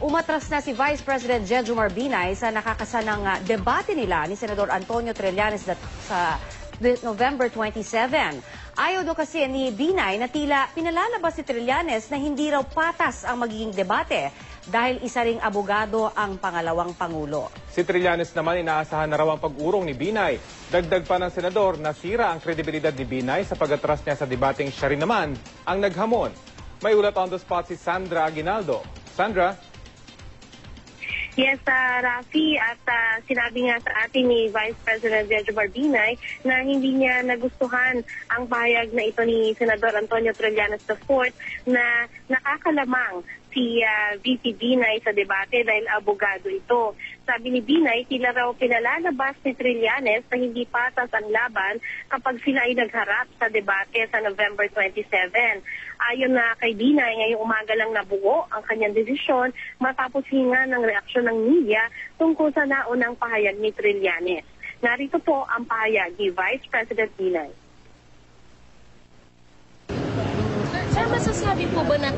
Umatras na si Vice President Jejomar Binay sa nakakasanang debate nila ni Senador Antonio Trillanes sa November 27. Ayaw daw kasi ni Binay na tila pinalalabas si Trillanes na hindi raw patas ang magiging debate dahil isa ring abogado ang pangalawang pangulo. Si Trillanes naman inaasahan na raw ang pag-urong ni Binay. Dagdag pa ng senador na sira ang kredibilidad ni Binay sa pag-atras niya sa debating siya rin naman ang naghamon. May ulat on the spot si Sandra Aguinaldo. Sandra? Yes, Rafi, at sinabi nga sa atin ni Vice President Jejomar Binay na hindi niya nagustuhan ang pahayag na ito ni Senador Antonio Trillanes IV na nakakalamang si VP Binay sa debate dahil abogado ito. Sabi ni Binay, tila raw pinalalabas ni Trillanes na hindi patas ang laban kapag sila ay nagharap sa debate sa November 27. Ayon na kay Binay, ngayong umaga lang nabuo ang kanyang desisyon matapos hinga ng reaksyon ng media tungkol sa naunang pahayag ni Trillanes. Narito po ang pahayag ni Vice President Binay. Sir, masasabi po ba na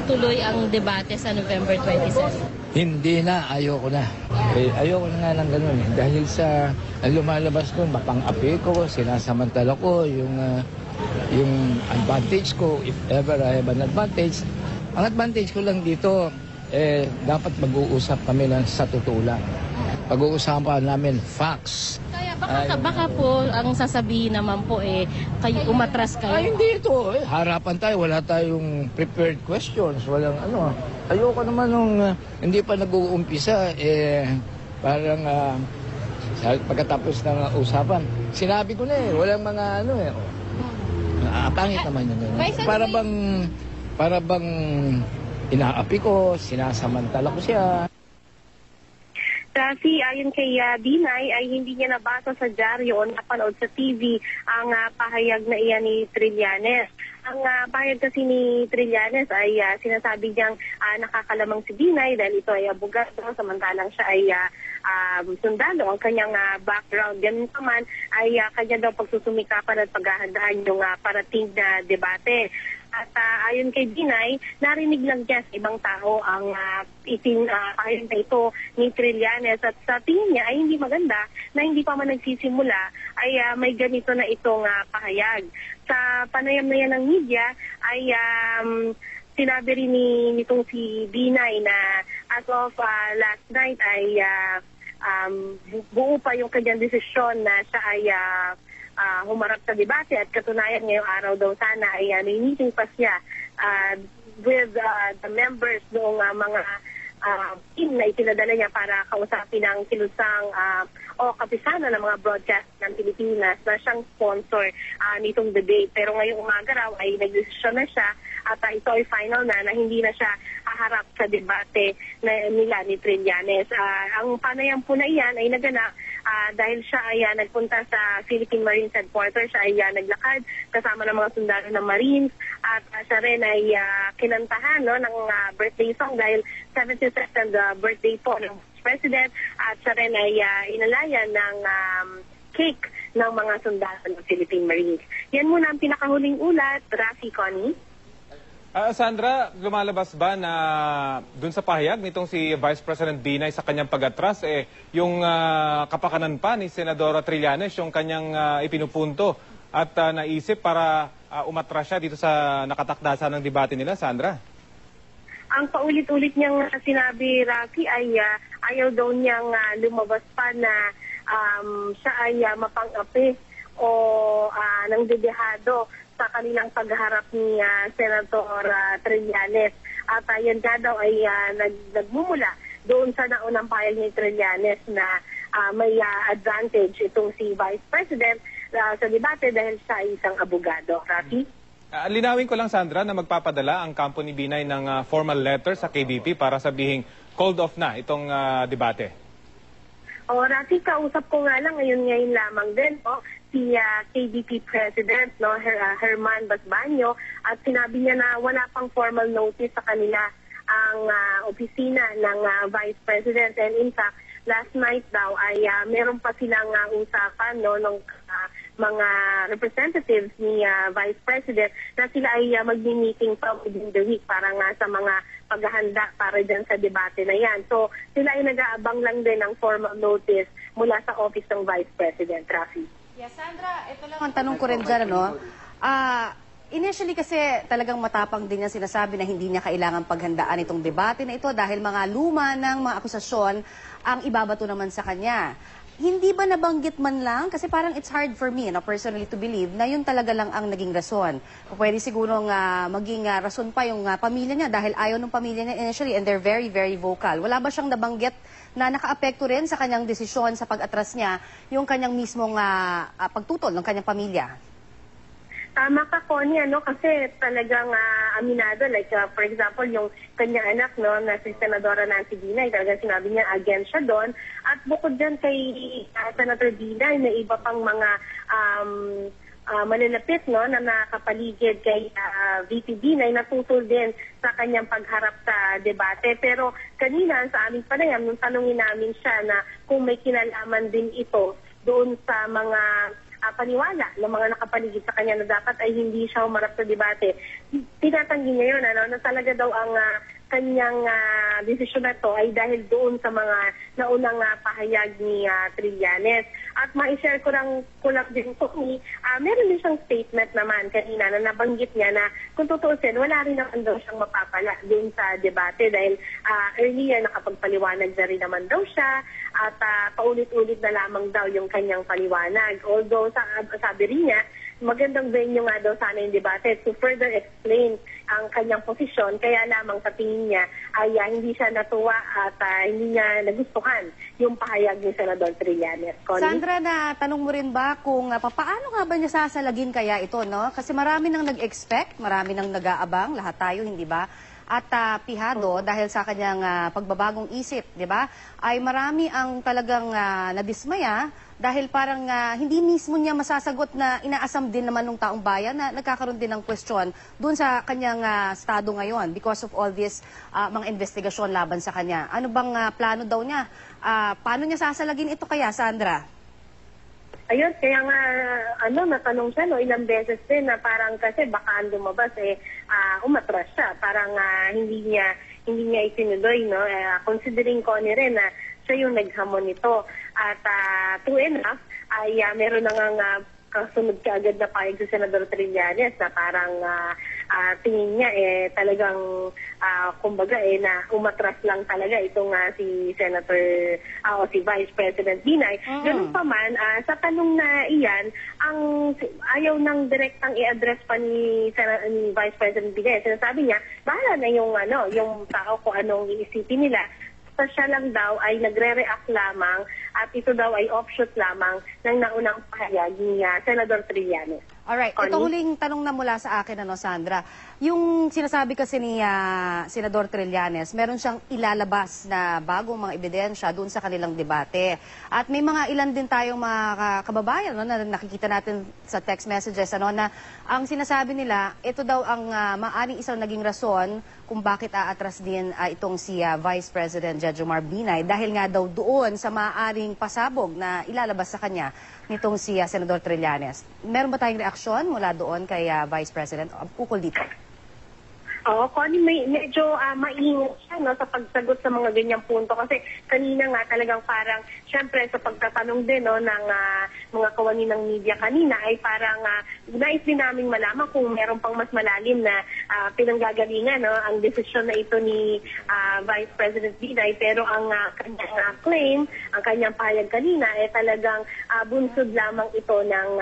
tuloy ang debate sa November 27? Hindi na, ayoko na. Ayoko na nga ng ganun eh. Dahil sa lumalabas ko, mapang-api ko, sinasamantala ko yung advantage ko, if ever I have an advantage. Ang advantage ko lang dito, dapat mag-uusap kami sa totoo lang. Pag-uusapan namin facts. Kaya baka po ang sasabihin naman po kayo umatras kayo. Ay, hindi ito. Harapan tayo, wala tayong prepared questions, walang ano. Ayoko naman nung hindi pa nag-uumpisa, parang pagkatapos ng usapan, sinabi ko na walang mga ano pangit naman yun. Para bang inaapi ko, sinasamantala ko siya. Kasi ayon kay Binay ay hindi niya nabasa sa dyaryo o napanood sa TV ang pahayag na iyan ni Trillanes. Ang pahayag kasi ni Trillanes ay sinasabi niyang nakakalamang si Binay dahil ito ay abogado samantalang siya ay sundalo. Ang kanyang background ganun naman ay kanya daw pagsusumikapan at paghahandaan yung parating na debate. At ayon kay Binay, narinig lang niya sa ibang tao ang pahayag na ito ni Trillanes at sa tingin niya ay hindi maganda na hindi pa man nagsisimula ay may ganito na itong pahayag. Sa panayam na yan ng media ay sinabi rin nitong si Binay na as of last night ay buo pa yung kanyang desisyon na siya ay humarap sa debate at katunayan ngayong araw daw sana ay meeting pa siya with the members noong mga team na itinadala niya para kausapin ang kilusang o kapisana ng mga broadcast ng Pilipinas na siyang sponsor nitong debate. Pero ngayong umaga raw ay nagdesisyon na siya at ito ay final na hindi na siya haharap sa debate nila ni Trillanes. Ang panayam po na iyan ay naganap dahil siya ay nagpunta sa Philippine Marines Headquarters, siya ay naglakad kasama ng mga sundalo ng Marines at siya rin ay kinantahan ng birthday song dahil 72nd birthday po ng President at siya rin ay inalayan ng cake ng mga sundalo ng Philippine Marines. Yan muna ang pinakahuling ulat. Rafi, Connie. Sandra, lumalabas ba na dun sa pahayag nitong si Vice President Binay sa kanyang pag-atras, yung kapakanan pa ni Senadora Trillanes, yung kanyang ipinupunto at naisip para umatras siya dito sa nakatakdasan ng debate nila, Sandra? Ang paulit-ulit niyang sinabi, Rafi, ay ayaw daw niyang lumabas pa na siya ay mapang-api o ng dedehado sa kanilang pagharap ni Senator Trillanes. At yan nga daw ay nagmumula doon sa naunang pahayag ni Trillanes na may advantage itong si Vice President sa debate dahil siya ay isang abogado. Rafi? Linawin ko lang, Sandra, na magpapadala ang kampo ni Binay ng formal letter sa KBP para sabihing called off na itong debate. Rafi, kausap ko nga lang ngayon lamang din si KBP President Herman Basbanyo at sinabi niya na wala pang formal notice sa kanila ang opisina ng Vice President and in fact last night daw ay meron pa silang usapan ng mga representatives ni Vice President na sila ay magmi-meeting pa within the week para nga sa mga paghahanda para dyan sa debate na yan. So sila ay nag-aabang lang din ng formal notice mula sa office ng Vice President, Rafi. Yes, Sandra, ito lang ang tanong ko rin dyan, initially kasi talagang matapang din niya sinasabi na hindi niya kailangan paghandaan itong debate na ito dahil mga luma ng mga akusasyon ang ibabato naman sa kanya. Hindi ba nabanggit man lang? Kasi parang it's hard for me, personally, to believe na yun talaga lang ang naging rason. Pwede siguro maging rason pa yung pamilya niya dahil ayaw ng pamilya niya initially and they're very, very vocal. Wala ba siyang nabanggit na nakaapekto rin sa kanyang desisyon sa pag-atras niya yung kanyang mismong pagtutol ng kanyang pamilya? Tama ka, Connie, kasi talagang aminado, like for example, yung kanyang anak, na si Senadora Nancy Binay, talagang sinabi niya against siya doon. At bukod dyan kay Senator Binay, may iba pang mga malalapit na nakapaligid kay VP Binay na tutol din sa kanyang pagharap sa debate. Pero kanina sa aming panayam, nung tanungin namin siya na kung may kinalaman din ito doon sa mga paniwala ng mga nakapaligid sa kanya na dapat ay hindi siya umarap sa debate. Tinatanggi niya yun, na talaga daw ang kanyang desisyon na to ay dahil doon sa mga naunang pahayag ni Trillanes. At ma-share ko lang din po meron din siyang statement naman kanina na nabanggit niya na kung tutuusin, wala rin naman daw siyang mapapala doon sa debate dahil earlier nakapagpaliwanag na rin naman daw siya at paulit-ulit na lamang daw yung kanyang paliwanag. Although sabi rin niya, magandang venue nga daw sana yung debate to further explain ang kanyang posisyon. Kaya lamang sa tingin niya ay hindi siya natuwa at hindi niya nagustuhan yung pahayag ni Senador Trillanes. Connie? Sandra, tanong mo rin ba kung paano nga ba niya sasalagin kaya ito, no? Kasi marami nang nag-expect, marami nang nag-aabang, lahat tayo, hindi ba? At pihado dahil sa kanyang pagbabagong isip, di ba? Ay marami ang talagang nadismaya dahil parang hindi mismo niya masasagot na inaasam din naman ng taong bayan na nagkakaroon din ng question doon sa kanyang estado ngayon because of all this mga investigasyon laban sa kanya. Ano bang plano daw niya? Paano niya sasalagin ito kaya, Sandra? Ayun, kaya nga, natanong siya, ilang beses din na parang kasi baka lumabas, umatras siya. Parang hindi niya itinuloy, considering ko rin na siya yung naghamon nito. At true enough, ay meron na nga kasunod kaagad na pahig si Senador Trillanes na parang tingin niya talagang kumbaga na umatras lang talaga itong si Senator o si Vice President Binay. Ganun pa man, sa tanong na iyan, ayaw nang direktang i-address pa ni Vice President Binay. Sinasabi niya, bahala na yung tao kung anong iisipin nila. Siya lang daw ay nagre-react lamang at ito daw ay offshoot lamang ng naunang pahayag ni Senador Trillanes. Alright, ito huling tanong na mula sa akin, Sandra. Yung sinasabi kasi ni Senador Trillanes, meron siyang ilalabas na bagong mga ebidensya doon sa kanilang debate. At may mga ilan din tayong mga kababayan na nakikita natin sa text messages na ang sinasabi nila, ito daw ang maaring isang naging rason kung bakit aatras din itong si Vice President Jejomar Binay dahil nga daw doon sa maaring pasabog na ilalabas sa kanya nitong si Senador Trillanes. Meron ba tayong reaksyon mula doon kay Vice President ukol dito? Oo, Connie, medyo maingat siya sa pagsagot sa mga ganyang punto kasi kanina nga talagang parang, syempre sa pagtatanong din ng mga kawani ng media kanina ay parang nais din namin malaman kung meron pang mas malalim na pinanggagalingan ang desisyon na ito ni Vice President Binay, pero ang kanyang claim, ang kanyang pahayag kanina ay talagang bunsod lamang ito ng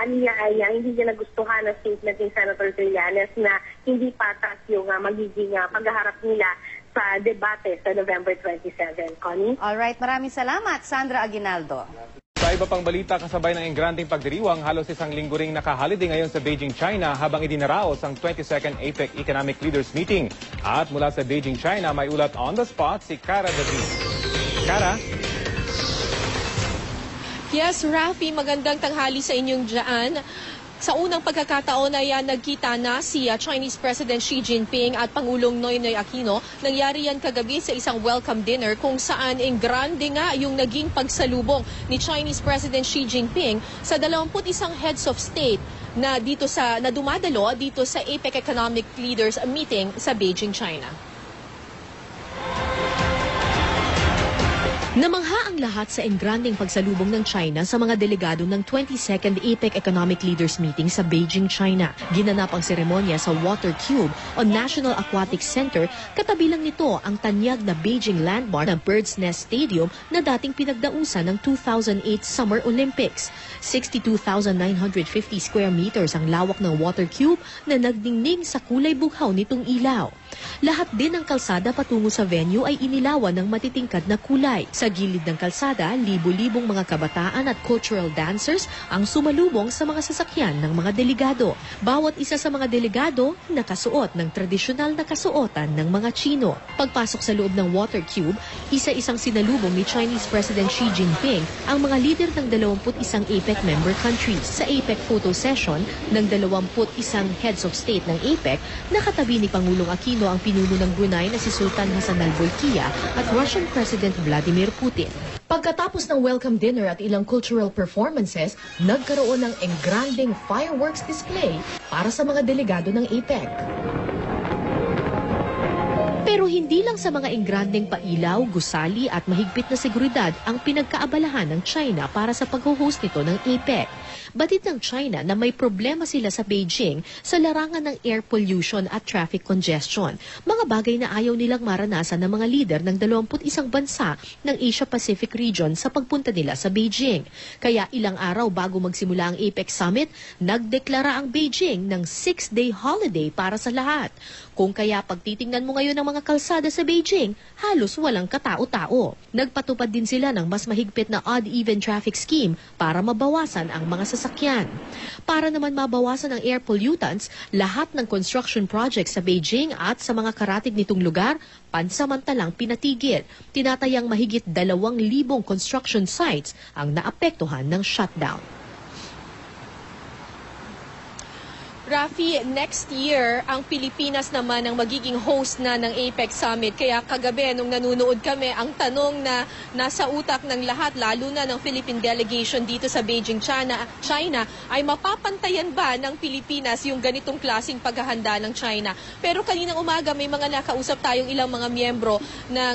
niya ay hindi niya nagustuhan ang statement ni Senator Trillanes na hindi patas yung magiging paghaharap nila sa debate sa November 27. Connie? Alright, maraming salamat, Sandra Aguinaldo. Sa iba pang balita, kasabay ng engranding pagdiriwang, halos isang linggo ring nakaholiday ngayon sa Beijing, China habang idinaraos ang 22nd APEC Economic Leaders Meeting. At mula sa Beijing, China, may ulat on the spot si Cara David. Cara? Yes, Rafi, magandang tanghali sa inyong dyan. Sa unang pagkakataon ay nagkita na si Chinese President Xi Jinping at Pangulong Noynoy Aquino. Nangyari yan kagabi sa isang welcome dinner kung saan grande nga yung naging pagsalubong ni Chinese President Xi Jinping sa 21 heads of state na dumadalo dito sa APEC Economic Leaders Meeting sa Beijing, China. Namangha ang lahat sa engranding pagsalubong ng China sa mga delegado ng 22nd APEC Economic Leaders Meeting sa Beijing, China. Ginanap ang seremonya sa Water Cube o National Aquatic Center. Katabi lang nito ang tanyag na Beijing landmark ng Bird's Nest Stadium na dating pinagdausan ng 2008 Summer Olympics. 62,950 square meters ang lawak ng Water Cube na nagdingning sa kulay bughaw nitong ilaw. Lahat din ng kalsada patungo sa venue ay inilawan ng matitingkad na kulay. Sa gilid ng kalsada, libo-libong mga kabataan at cultural dancers ang sumalubong sa mga sasakyan ng mga delegado. Bawat isa sa mga delegado nakasuot ng tradisyonal na kasuotan ng mga Chino. Pagpasok sa loob ng Water Cube, isa-isang sinalubong ni Chinese President Xi Jinping ang mga leader ng 21 APEC member countries. Sa APEC photo session ng 21 heads of state ng APEC, nakatabi ni Pangulong Aquino ang pinuno ng Brunei na si Sultan Hassan al-Bolkiah at Russian President Vladimir Putin. Pagkatapos ng welcome dinner at ilang cultural performances, nagkaroon ng engranding fireworks display para sa mga delegado ng APEC. Pero hindi lang sa mga engrandeng pailaw, gusali at mahigpit na seguridad ang pinagkaabalahan ng China para sa pag-host nito ng APEC. Batid ng China na may problema sila sa Beijing sa larangan ng air pollution at traffic congestion. Mga bagay na ayaw nilang maranasan ng mga lider ng 21 bansa ng Asia-Pacific region sa pagpunta nila sa Beijing. Kaya ilang araw bago magsimula ang APEC Summit, nagdeklara ang Beijing ng 6-day holiday para sa lahat. Kung kaya pagtitingnan mo ngayon ng mga kalsada sa Beijing, halos walang katao-tao. Nagpatupad din sila ng mas mahigpit na odd-even traffic scheme para mabawasan ang mga sasakyan. Para naman mabawasan ang air pollutants, lahat ng construction projects sa Beijing at sa mga karatig nitong lugar, pansamantalang pinatigil. Tinatayang mahigit 2,000 construction sites ang naapektuhan ng shutdown. Rafi, next year, ang Pilipinas naman ang magiging host na ng APEC Summit. Kaya kagabi, nung nanonood kami, ang tanong na nasa utak ng lahat, lalo na ng Philippine delegation dito sa Beijing, China, ay mapapantayan ba ng Pilipinas yung ganitong klaseng paghahanda ng China? Pero kaninang umaga, may mga nakausap tayong ilang mga miyembro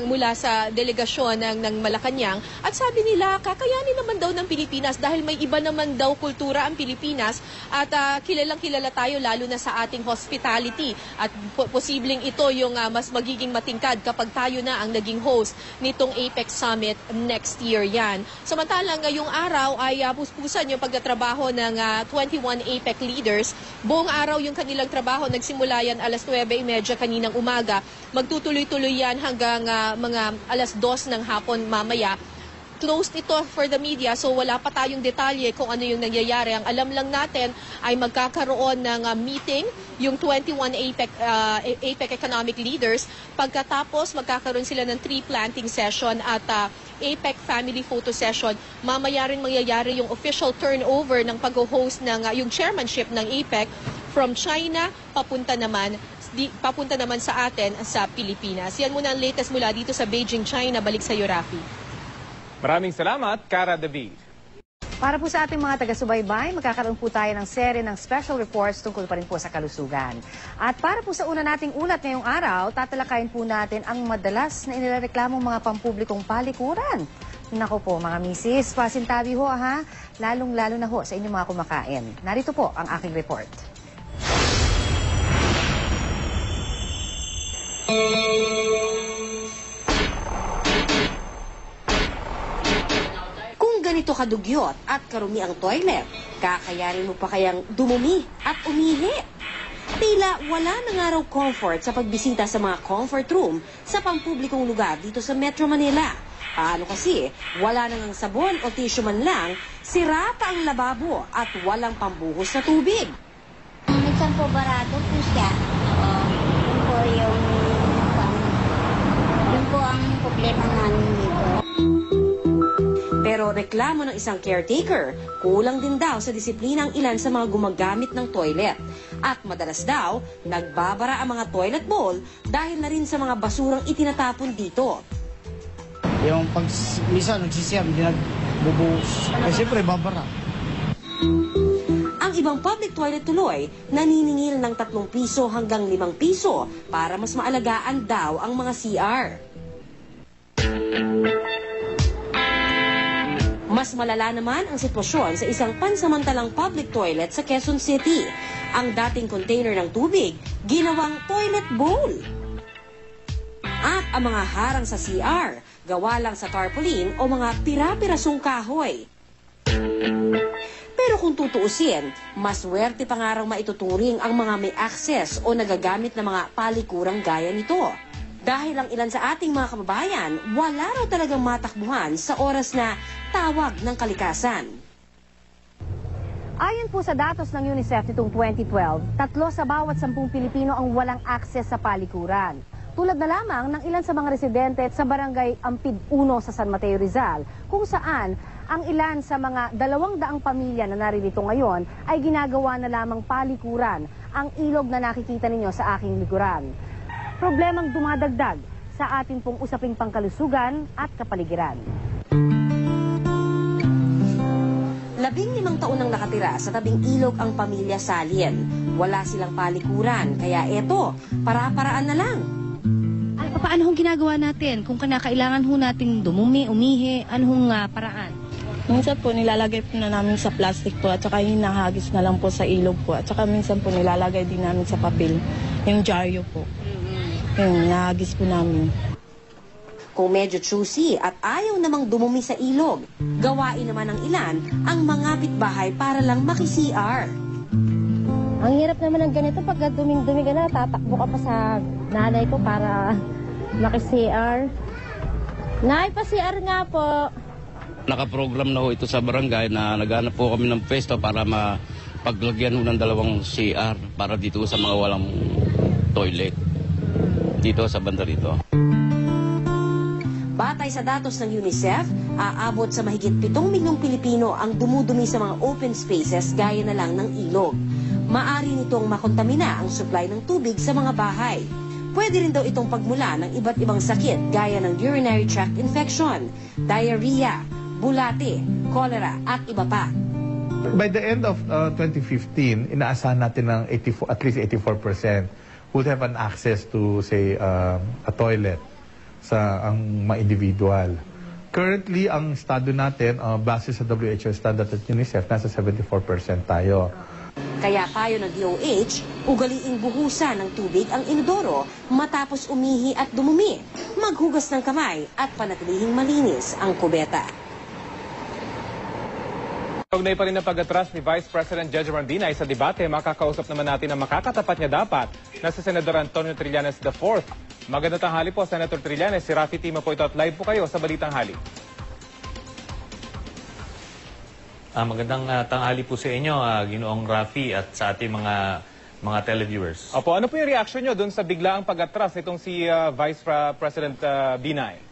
mula sa delegasyon ng Malacanang. At sabi nila, kakayanin naman daw ng Pilipinas dahil may iba naman daw kultura ang Pilipinas at kilalang-kilala tayo lalo na sa ating hospitality at posibleng ito yung mas magiging matingkad kapag tayo na ang naging host nitong APEC Summit next year yan. Samantalang ngayong araw ay puspusan yung pagtatrabaho ng 21 APEC leaders. Buong araw yung kanilang trabaho, nagsimula yan alas 9:30 kaninang umaga. Magtutuloy-tuloy yan hanggang mga alas 2 ng hapon mamaya. Closed ito for the media, so wala pa tayong detalye kung ano yung nangyayari. Ang alam lang natin ay magkakaroon ng meeting yung 21 APEC economic leaders. Pagkatapos, magkakaroon sila ng tree planting session at APEC family photo session. Mamaya rin mangyayari yung official turnover ng pag-host ng yung chairmanship ng APEC from China papunta naman sa atin sa Pilipinas. Yan muna ang latest mula dito sa Beijing, China. Balik sa iyo, Rafi. Maraming salamat, Cara David. Para po sa ating mga taga-subaybay, magkakaroon po tayo ng serye ng special reports tungkol pa rin po sa kalusugan. At para po sa una nating ulat ngayong araw, tatalakayin po natin ang madalas na inireklamong mga pampublikong palikuran. Nako po mga misis, pasintabi ho ha, lalong-lalo na ho sa inyong mga kumakain. Narito po ang aking report. Ganito kadugyot at karumi ang toilet, kakayanin mo pa kayang dumumi at umihi. Tila wala na nga raw comfort sa pagbisita sa mga comfort room sa pampublikong lugar dito sa Metro Manila. Paano kasi, wala na ngang sabon o tissue man lang, sira pa ang lababo at walang pambuhos na tubig. Minsan po barado po siya. Yun po ang problema namin dito. Pero Pero reklamo ng isang caretaker, kulang din daw sa disiplina ang ilan sa mga gumagamit ng toilet. At madalas daw, nagbabara ang mga toilet bowl dahil na rin sa mga basurang itinatapon dito. Yung pag minsan nagsisiyam, hindi nagbubuhos. Kasi siyempre, babara. Ang ibang public toilet tuloy, naniningil ng 3 piso hanggang 5 piso para mas maalagaan daw ang mga CR. Mas malala naman ang sitwasyon sa isang pansamantalang public toilet sa Quezon City. Ang dating container ng tubig, ginawang toilet bowl. At ang mga harang sa CR, gawa lang sa tarpaulin o mga pira-pirasong kahoy. Pero kung tutuusin, mas swerte pa nga raw maituturing ang mga may access o nagagamit ng mga palikurang gaya nito. Dahil ang ilan sa ating mga kababayan, wala raw talagang matakbuhan sa oras na tawag ng kalikasan. Ayon po sa datos ng UNICEF nitong 2012, 3 sa bawat 10 Pilipino ang walang access sa palikuran. Tulad na lamang ng ilan sa mga residente sa barangay Ampid 1 sa San Mateo Rizal, kung saan ang ilan sa mga 200 pamilya na naririto ngayon ay ginagawa na lamang palikuran, ang ilog na nakikita ninyo sa aking likuran. Problemang dumadagdag sa ating pong usaping pangkalusugan at kapaligiran. 15 taon nang nakatira sa tabing ilog ang pamilya Salien. Wala silang palikuran, kaya eto, para-paraan na lang. Paano hong ginagawa natin? Kung kinakailangan ho nating dumumi, umihi, anong paraan? Minsan po nilalagay po na namin sa plastic po at saka hinahagis na lang po sa ilog po. At saka minsan po nilalagay din namin sa papel, yung dyaryo po. Yung hinahagis po namin. Kung medyo choosy at ayaw namang dumumi sa ilog, gawain naman ng ilan ang mangapit bahay para lang maki-CR. Ang hirap naman ng ganito pag duming-dumi ka na, tatakbo ka pa sa nanay ko para maki-CR. Nay, pa-CR nga po. Nakaprogram na ho ito sa barangay na naghanap po kami ng pwesto para mapaglagyan ho ng 2 CR para dito sa mga walang toilet. Dito sa banda rito. Batay sa datos ng UNICEF, aabot sa mahigit 7 milyong Pilipino ang dumudumi sa mga open spaces gaya na lang ng ilog. Maari nitong makontamina ang supply ng tubig sa mga bahay. Pwede rin daw itong pagmula ng iba't ibang sakit gaya ng urinary tract infection, diarrhea, bulate, cholera at iba pa. By the end of 2015, inaasahan natin ng at least 84% would have an access to, say, a toilet sa ang mga individual. Currently, ang estado natin, base sa WHO standard at UNICEF, nasa 74% tayo. Kaya payo ng DOH, ugaliing buhusan ng tubig ang inodoro matapos umihi at dumumi, maghugas ng kamay at panatilihing malinis ang kubeta. Kaugnay pa rin ang pag-atras ni Vice President Jejomar Binay sa debate, makakausap naman natin ang makakatapat niya dapat na si Senador Antonio Trillanes IV. Magandang tanghali po, Senator Trillanes. Si Rafi Tima po ito at live po kayo sa Balitang Hali. Magandang tanghali po sa inyo, Ginoong Rafi, at sa ating mga televiewers. Opo, ano po yung reaction nyo dun sa biglaang pag-atras nitong si Vice President Binay?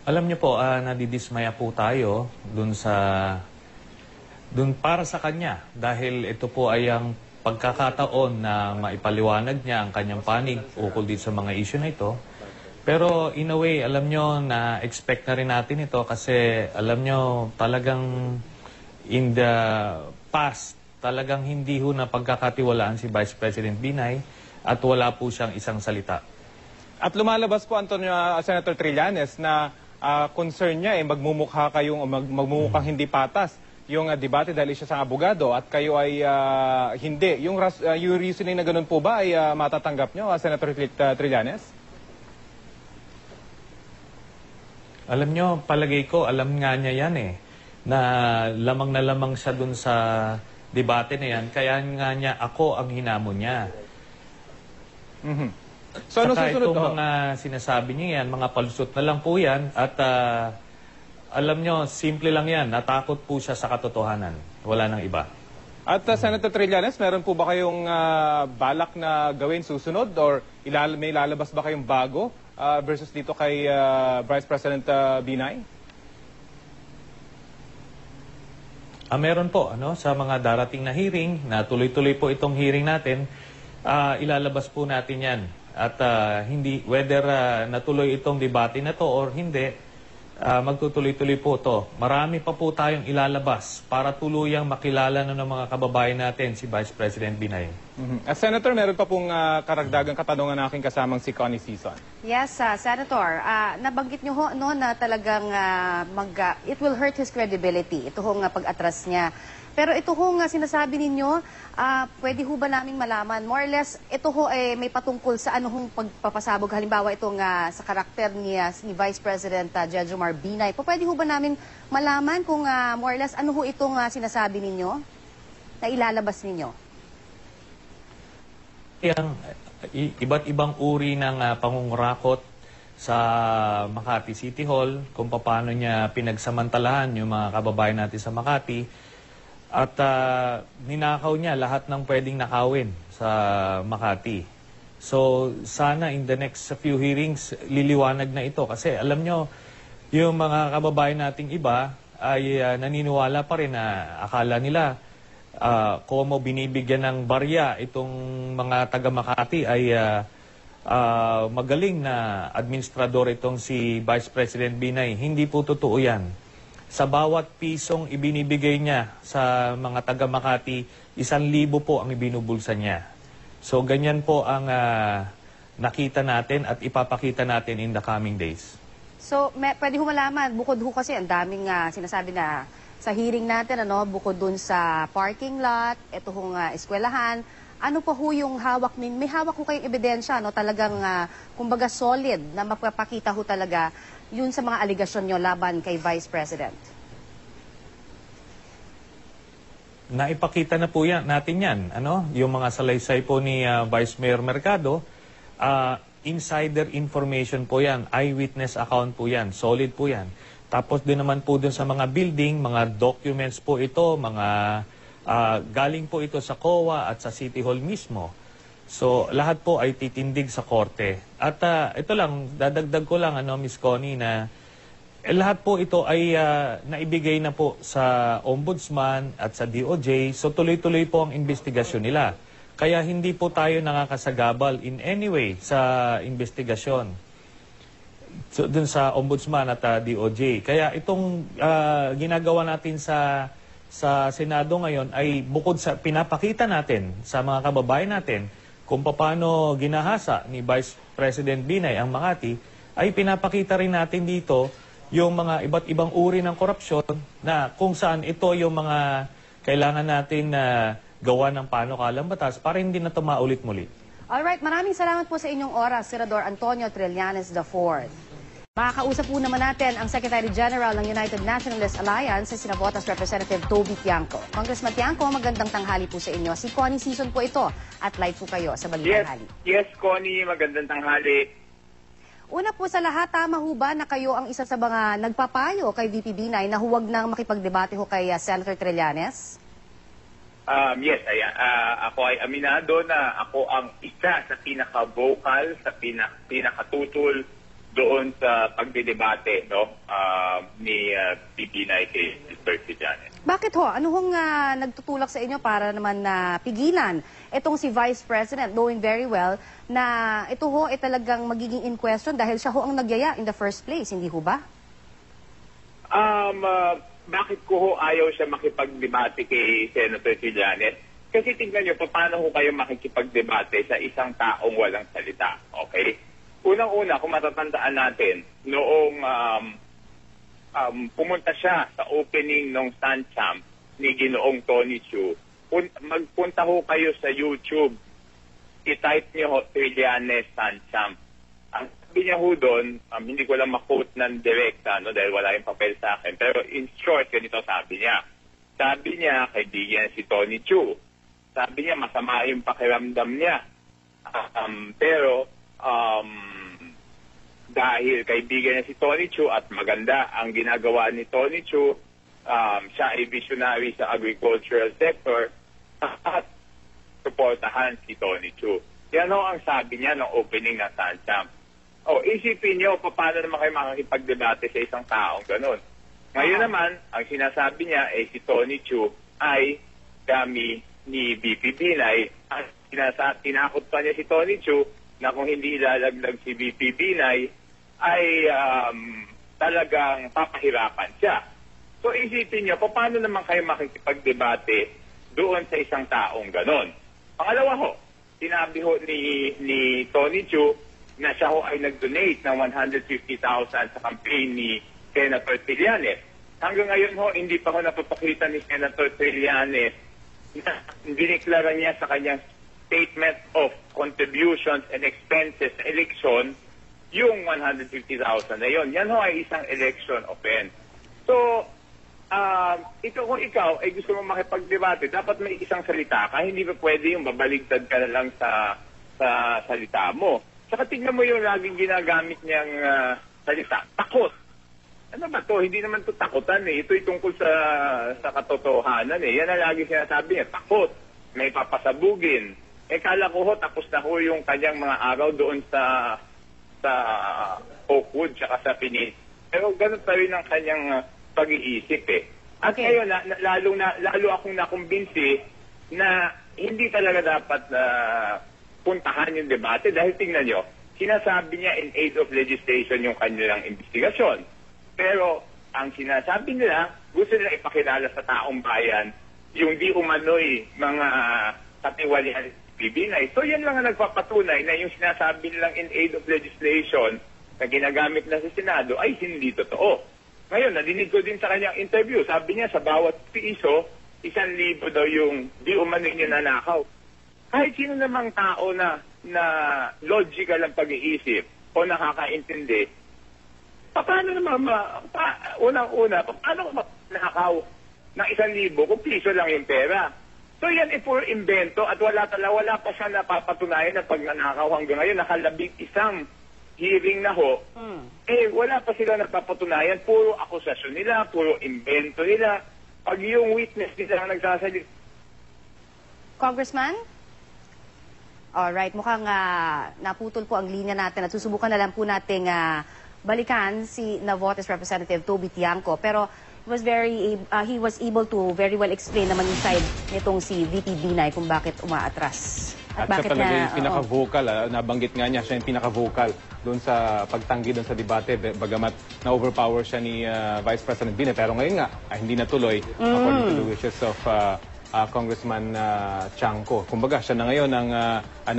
Alam niyo po, nadidismaya po tayo dun para sa kanya dahil ito po ay ang pagkakataon na maipaliwanag niya ang kanyang panig ukol dito sa mga issue na ito. Pero in a way, alam niyo na expect na rin natin ito kasi alam niyo talagang in the past, talagang hindi ho na pagkakatiwalaan si Vice President Binay at wala po siyang isang salita. At lumalabas po, Senator Trillanes, na concern niya magmumukha kayong magmumukhang hindi patas yung debate dahil siya sa abogado at kayo ay hindi. Yung reasoning na ganun po ba ay matatanggap niyo, Senator Trillanes? Alam niyo, palagay ko, alam nga niya yan na lamang siya dun sa debate na yan, kaya nga niya ako ang hinamon niya. So, ano saka susunod itong mga sinasabi niya yan, mga palusot na lang po yan at alam nyo, simple lang yan, natakot po siya sa katotohanan. Wala nang iba. At Senator Trillanes, meron po ba kayong balak na gawin susunod or may lalabas ba kayong bago versus dito kay Vice President Binay? Meron po sa mga darating na hearing, na tuloy-tuloy po itong hearing natin, ilalabas po natin yan. At hindi, whether natuloy itong debate na to or hindi, magtutuloy-tuloy po to. Marami pa po tayong ilalabas para tuluyang makilala ng mga kababayan natin si Vice President Binay. Senator, meron pa pong karagdagang katanungan ng aking kasamang si Connie Sison. Yes, Senator. Nabanggit niyo ho na talagang it will hurt his credibility. Ito hong pag-atras niya. Pero ito hong sinasabi ninyo, pwede ho ba naming malaman, more or less, ito ho may patungkol sa ano hong pagpapasabog, halimbawa itong sa karakter ni Vice President Jejomar Binay. Pwede ho ba namin malaman kung more or less ano ho itong sinasabi ninyo na ilalabas ninyo? Iba't ibang uri ng pangungurakot sa Makati City Hall, kung paano niya pinagsamantalahan yung mga kababayan natin sa Makati. At ninakaw niya lahat ng pwedeng nakawin sa Makati. So sana in the next few hearings liliwanag na ito. Kasi alam nyo, yung mga kababayan nating iba ay naniniwala pa rin na akala nila como binibigyan ng barya itong mga taga Makati ay magaling na administrador itong si Vice President Binay. Hindi po totoo yan. Sa bawat pisong ibinibigay niya sa mga taga Makati, 1,000 po ang ibinubulsa niya. So ganyan po ang nakita natin at ipapakita natin in the coming days. So pwede ho malaman, bukod ho kasi ang daming sinasabi na sa hearing natin, bukod dun sa parking lot, ito hong eskwelahan, ano pa ho yung hawak may hawak ho kayong ebidensya, talagang kumbaga solid na mapapakita ho talaga yun sa mga aligasyon nyo laban kay Vice President? Naipakita na po natin yan. Yung mga salaysay po ni Vice Mayor Mercado, insider information po yan, eyewitness account po yan, solid po yan. Tapos din naman po dun sa mga building, mga documents po ito, mga galing po ito sa COA at sa City Hall mismo. So, lahat po ay titindig sa korte. At ito lang, dadagdag ko lang, Miss Connie, na lahat po ito ay naibigay na po sa Ombudsman at sa DOJ. So, tuloy-tuloy po ang investigasyon nila. Kaya hindi po tayo nakakasagabal in any way sa investigasyon dun sa Ombudsman at DOJ. Kaya itong ginagawa natin sa Senado ngayon ay bukod sa pinapakita natin sa mga kababayan natin kung paano ginahasa ni Vice President Binay ang Makati, ay pinapakita rin natin dito yung mga iba't ibang uri ng korupsyon na kung saan ito yung mga kailangan natin na gawa ng panukalang batas para hindi na ito maulit muli. Alright, maraming salamat po sa inyong oras, Senador Antonio Trillanes IV. Makakausap po naman natin ang Secretary General ng United Nationalist Alliance, si Sinabotas Representative Toby Tiangco. Congressman Tiangco, magandang tanghali po sa inyo. Si Connie Sison po ito at live po kayo sa Balitang Tanghali. Yes, Connie, magandang tanghali. Una po sa lahat, tama ho ba na kayo ang isa sa mga nagpapayo kay VP Binay na huwag nang makipagdebate ho kay Senator Trillanes? Yes, ako ay aminado na ako ang isa sa pinaka-vocal, sa pinakatutol doon sa pagdedebate ni Binay kay Mr. Trillanes. Bakit ho? Ano hong nagtutulak sa inyo para naman na pigilan itong si Vice President, knowing very well na ito ho ay talagang magiging in question dahil siya ho ang nagyaya in the first place, hindi ho ba? Bakit ko ho ayaw siya makipagdebate kay Senator Trillanes? Kasi tingnan nyo, paano ho kayo makikipagdebate sa isang taong walang salita, okay? Unang-una, kung matatandaan natin, noong pumunta siya sa opening ng Sanchamp ni Ginoong Tony Chu, magpunta ho kayo sa YouTube, i-type niyo ho Trillanes Sanchamp. Ang sabi niya ho doon, hindi ko lang ma-quote ng direkta dahil wala yung papel sa akin, pero in short, ganito sabi niya. Sabi niya, kaibigan si Tony Chu. Sabi niya, masama yung pakiramdam niya. Pero dahil kaibigan niya si Tony Chu at maganda ang ginagawa ni Tony Chu, siya ay visionary sa agricultural sector at suportahan si Tony Chu. Yan ho ang sabi niya ng opening ng Sanchamp. isipin nyo, paano naman kayo makakipagdebate sa isang taong ganun. Ngayon naman, ang sinasabi niya, si Tony Chu ay dami ni VP Binay. Tinakot pa niya si Tony Chu na kung hindi ilalaglag si VP Binay, ay talagang papahirapan siya. So isipin nyo, paano naman kayo makikipagdebate doon sa isang taong ganon? Pangalawa ho, sinabi ho ni Tony Chu na siya ho ay nag-donate ng 150,000 sa campaign ni Senator Trillanes. Hanggang ngayon ho, hindi pa ho napapakita ni Senator Trillanes na diniklara niya sa kanyang statement of contributions and expenses sa election yung 150,000 na yun. Yan ho ay isang election offense. So, ito kung ikaw ay gusto mo makipagdebate, dapat may isang salita ka. Hindi ba pwede yung babaligtad ka na lang sa salita mo? Saka tignan mo yung laging ginagamit niyang salita. Takot. Ano ba to? Hindi naman to takutan eh. Ito'y tungkol sa katotohanan eh. Yan ang lagi sinasabi niya. Takot. May papasabugin. Kala ko ho, tapos na ho yung kanyang mga araw doon sa Oakwood tsaka sa Pinis. Pero ganun pa rin ang kanyang pag-iisip eh. At ngayon, lalo akong nakumbinsi na hindi talaga dapat puntahan yung debate dahil tingnan nyo, sinasabi niya in aid of legislation yung kanilang investigasyon. Pero ang sinasabi nila, gusto nila ipakilala sa taong bayan yung di umano'y mga katiwalian Binay. So yan lang ang nagpapatunay na yung sinasabi nilang in aid of legislation na ginagamit na sa Senado ay hindi totoo. Ngayon, nadinig ko din sa kanyang interview, sabi niya sa bawat piso, 1,000 daw yung di umano'y ninanakaw. Kahit sino namang tao na logical ang pag-iisip o nakakaintindi, paano naman unang-una, paano nakakaw ng 1,000 kung piso lang yung pera? So yan ay puro invento at wala pa siya napapatunayan na pag nanakaw hanggang ngayon, nakalabing-isang hearing na ho, wala pa sila napapatunayan, puro akusasyon nila, puro invento nila. Pag yung witness nila ang nagsasalita. Congressman? Alright, mukhang naputol po ang linya natin at susubukan na lang po nating balikan si Navotas Representative Toby Tiangco. Pero he was able to very well explain naman yung side nitong si VP Binay kung bakit umaatras. At siya talaga yung pinaka-vocal, nabanggit nga niya, siya yung pinaka-vocal doon sa pagtanggi doon sa debate, bagamat na-overpower siya ni Vice President Binay. Pero ngayon nga, hindi natuloy according to the wishes of Congressman Tiangco. Kumbaga, siya na ngayon ang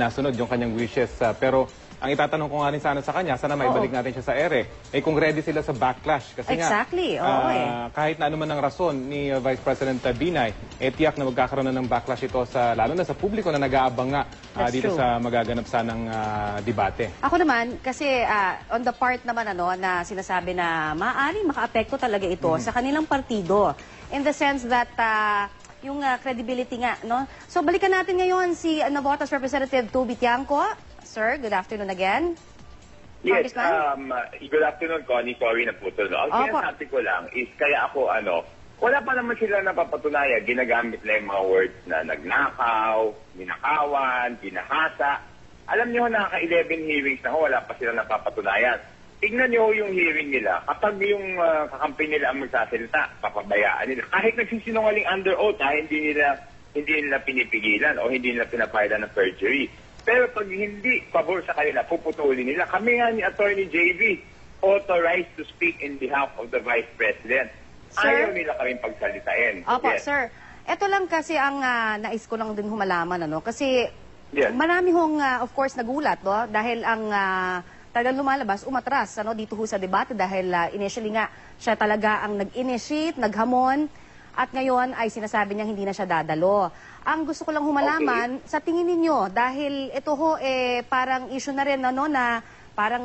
nasunod yung kanyang wishes. Pero ang itatanong ko nga rin sana sa kanya, sana maibalik natin siya sa ere, kung ready sila sa backlash. Kasi exactly. Kahit na anuman ang rason ni Vice President Binay, tiyak na magkakaroon na ng backlash ito lalo na sa publiko na nag-aabang nga dito sa magaganap sanang debate. Ako naman, kasi on the part naman na sinasabi na maaaring maka-apekto talaga ito sa kanilang partido. In the sense that yung credibility nga, no? So balikan natin ngayon si Navotas Representative Toby Tiangco. Sir, good afternoon again. Yes, good afternoon, Connie. Sorry na po ito. Ang sinasabi ko lang is kaya ako, wala pa naman sila napapatunayan. Ginagamit lang yung mga words na nagnakaw, ninakawan, ginahasa. Alam niyo, nakaka-11 hearings na wala pa sila napapatunayan. Tignan niyo yung hearing nila. Kapag yung kakampi nila ang magsasalita, papabayaan nila. Kahit nagsisinungaling under oath, hindi nila pinipigilan o hindi nila pinapailan ng perjury. Pero pag hindi pabor sa kanila, puputulin nila. Kami nga ni Attorney JV, authorized to speak in behalf of the Vice President. Ayaw nila kaming pagsalitain. Opo, sir. Ito lang kasi ang nais ko lang din humalaman. Kasi marami hong, of course, nagulat. No? Dahil ang talagang lumalabas, umatras dito sa debate. Dahil initially nga, siya talaga ang nag-initiate, naghamon. At ngayon ay sinasabi niya hindi na siya dadalo. Ang gusto ko lang humalaman, sa tingin ninyo, dahil ito parang issue na rin na parang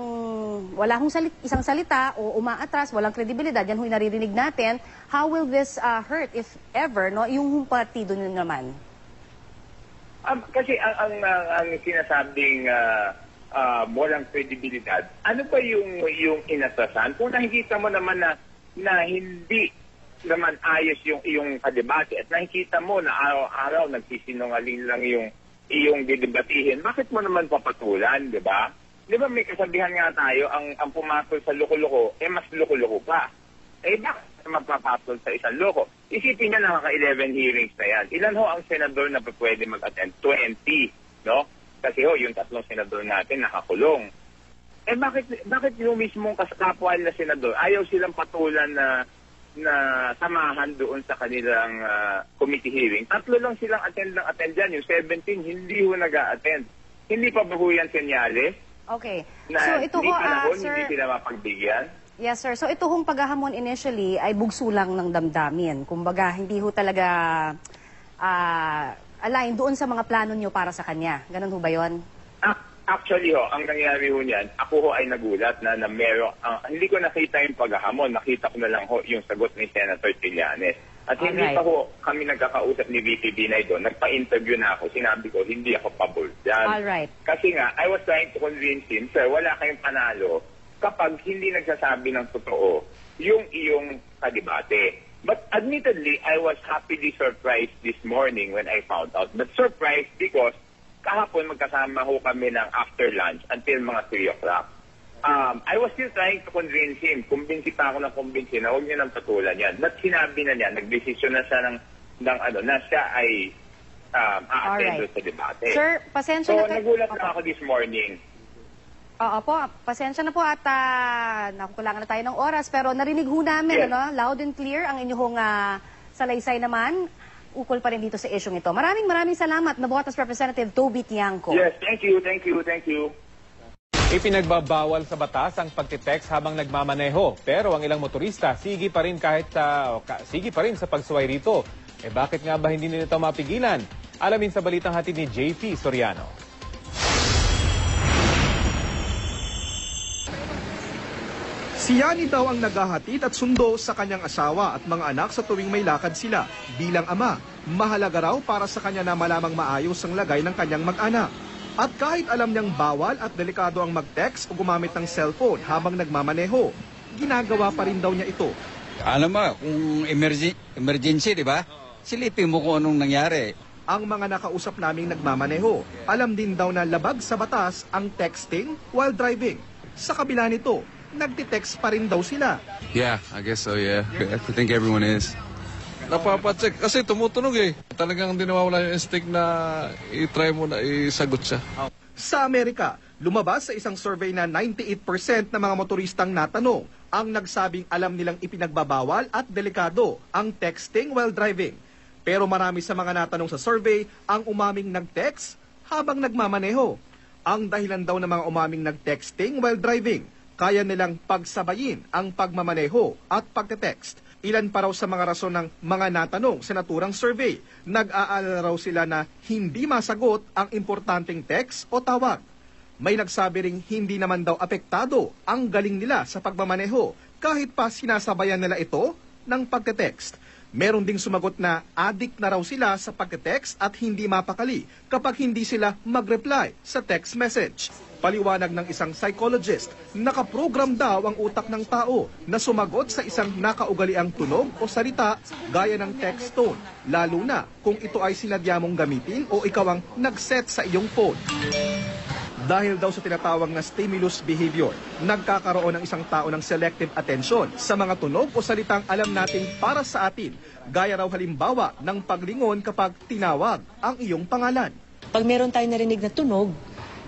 wala hong isang salita o umaatras, walang kredibilidad, yan yung naririnig natin, how will this hurt, if ever, yung partido nyo naman? Kasi ang sinasabing walang kredibilidad, ano ba yung inasasan? Kung nakikita mo naman na hindi naman ayos yung iyong kadebate at nakikita mo na araw-araw nagsisinungaling lang yung iyong didebatihin, bakit mo naman papatulan, di ba? Di ba may kasabihan nga tayo, ang pumatol sa loko-loko, mas loko-loko pa. Bakit magpapatol sa isang loko? Isipin niya, nakaka-11 hearings na yan. Ilan ho ang senador na pwede mag-attend? 20, no? Kasi yung 3 senador natin nakakulong. Bakit yung mismong kapwa na senador, ayaw silang patulan na samahan doon sa kanilang committee hearing? 3 lang silang attend dyan. Yung 17, hindi ho nag-a-attend. Hindi pa ba ho yan senyales? Okay. Na So ito ho, sir, hindi sila mapagbigyan? Yes, sir. So ito hong paghahamon initially ay bugso lang ng damdamin. Kumbaga, hindi ho talaga align doon sa mga plano nyo para sa kanya. Ganun ho ba yun? Actually ang nangyari ho niyan, ako ho ay nagulat na hindi ko nakita yung paghahamon. Nakita ko na lang ho yung sagot ni Senator Trillanes. At hindi pa ho kami nagkakausap ni VP Binay doon. Nagpa-interview na ako. Sinabi ko, hindi ako pabor dyan. Alright. Kasi nga, I was trying to convince him, sir, wala kayong panalo kapag hindi nagsasabi ng totoo yung iyong kadebate. But admittedly, I was happily surprised this morning when I found out. But surprised because kahapon magkasama ho kami ng after lunch until mga 3 o'clock. I was still trying to convince him. Kumbinsi pa ako ng kumbinsi na huwag niyo nang patulan yan. But sinabi na niya, nagdesisyon na siya na siya ay a-attend sa debate. Sir, pasensya so, na kayo. nagulat na ako this morning. Oo po, pasensya na po at nakukulangan na tayo ng oras. Pero narinig ho namin, loud and clear ang inyong salaysay naman. Ukol pa rin dito sa isyong ito. Maraming salamat, Navotas Representative Toby Tiangco. Yes, thank you. Ipinagbabawal sa batas ang pagtitext habang nagmamaneho. Pero ang ilang motorista, sige pa rin sa pagsuway rito. Bakit nga ba hindi nito mapigilan? Alamin sa balitang hatid ni JP Soriano. Si Yani daw ang naghahatid at sundo sa kanyang asawa at mga anak sa tuwing may lakad sila. Bilang ama, mahalaga raw para sa kanya na malamang maayos ang lagay ng kanyang mag-anak. At kahit alam niyang bawal at delikado ang mag-text o gumamit ng cellphone habang nagmamaneho, ginagawa pa rin daw niya ito. Alam mo, kung emergency, di ba? Silipin mo kung anong nangyari. Ang mga nakausap naming nagmamaneho, alam din daw na labag sa batas ang texting while driving. Sa kabila nito, nagtitext pa rin daw sila. Yeah, I guess so, yeah. I think everyone is. Napapacheck kasi tumutunog Talagang hindi nawawala yung instinct na i-try mo na isagot siya. Sa Amerika, lumabas sa isang survey na 98% ng mga motoristang natanong ang nagsabing alam nilang ipinagbabawal at delikado ang texting while driving. Pero marami sa mga natanong sa survey ang umaming nag-text habang nagmamaneho. Ang dahilan daw ng mga umaming nag-texting while driving, kaya nilang pagsabayin ang pagmamaneho at pagte-text. Ilan pa raw sa mga rason ng mga natanong sa naturang survey. Nag-aalala raw sila na hindi masagot ang importanteng text o tawag. May nagsabi ring hindi naman daw apektado ang galing nila sa pagmamaneho kahit pa sinasabayan nila ito ng pagte-text. Meron ding sumagot na addict na raw sila sa pagte-text at hindi mapakali kapag hindi sila mag-reply sa text message. Paliwanag ng isang psychologist, nakaprogram daw ang utak ng tao na sumagot sa isang nakaugaliang tunog o salita gaya ng text tone, lalo na kung ito ay sinadya mong gamitin o ikaw ang nag-set sa iyong phone. Dahil daw sa tinatawag na stimulus behavior, nagkakaroon ng isang tao ng selective attention sa mga tunog o salitang alam nating para sa atin, gaya raw halimbawa ng paglingon kapag tinawag ang iyong pangalan. Pag meron tayong narinig na tunog,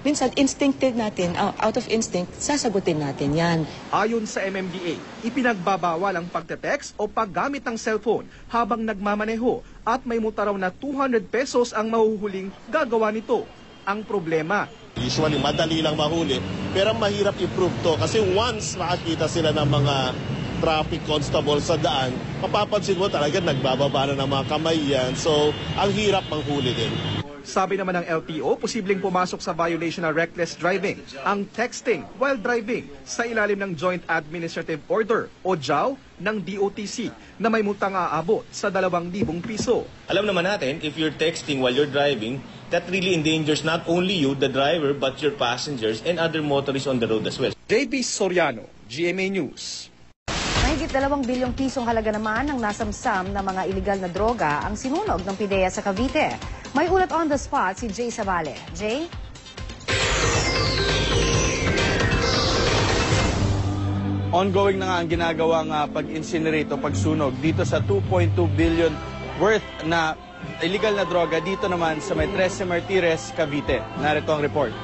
minsan instinctive natin, out of instinct, sasagutin natin yan. Ayon sa MMDA, ipinagbabawal ang pagte-text o paggamit ng cellphone habang nagmamaneho at may multa raw na 200 pesos ang mahuhuling gagawa nito. Ang problema, usually madali lang mahuli, pero mahirap i-prove to kasi once makakita sila ng mga traffic constable sa daan, mapapansin mo talaga nagbababa na ng mga kamay yan. So, ang hirap manghuli din. Sabi naman ng LTO, posibleng pumasok sa violation ng reckless driving ang texting while driving sa ilalim ng Joint Administrative Order o JAO ng DOTC na may multang aabot sa 2,000 piso. Alam naman natin, if you're texting while you're driving, that really endangers not only you, the driver, but your passengers and other motorists on the road as well. JP Soriano, GMA News. Mahigit 2 bilyong pisong halaga naman ang nasamsam na mga iligal na droga ang sinunog ng PIDEA sa Cavite. May ulat on the spot si Jay Sabale. Jay? Ongoing na nga ang ginagawang pag-incinerate o pagsunog dito sa 2.2 billion worth na illegal na droga dito naman sa may 13 Martires, Cavite. Narito ang report.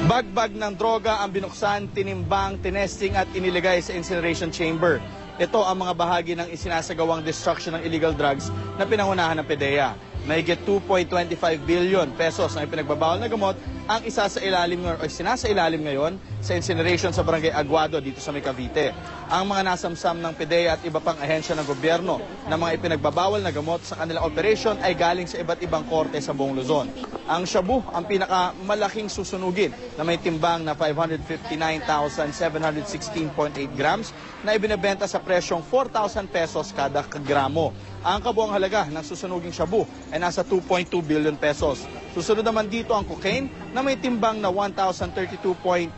Bagbag ng droga ang binuksan, tinimbang, tinesting at iniligay sa incineration chamber. Ito ang mga bahagi ng isinasagawang destruction ng illegal drugs na pinangunahan ng PDEA. Mahigit 2.25 billion pesos ang ipinagbabawal na gamot ang sinasailalim ngayon sa incineration sa Barangay Aguado dito sa Cavite. Ang mga nasamsam ng PDEA at iba pang ahensya ng gobyerno na mga ipinagbabawal na gamot sa kanilang operation ay galing sa iba't ibang korte sa buong Luzon. Ang shabu ang pinakamalaking susunugin na may timbang na 559,716.8 grams na ibinebenta sa presyong 4,000 pesos kada gramo. Ang kabuang halaga ng susunuging shabu ay nasa 2.2 billion pesos. Susunod naman dito ang cocaine na may timbang na 1,032.5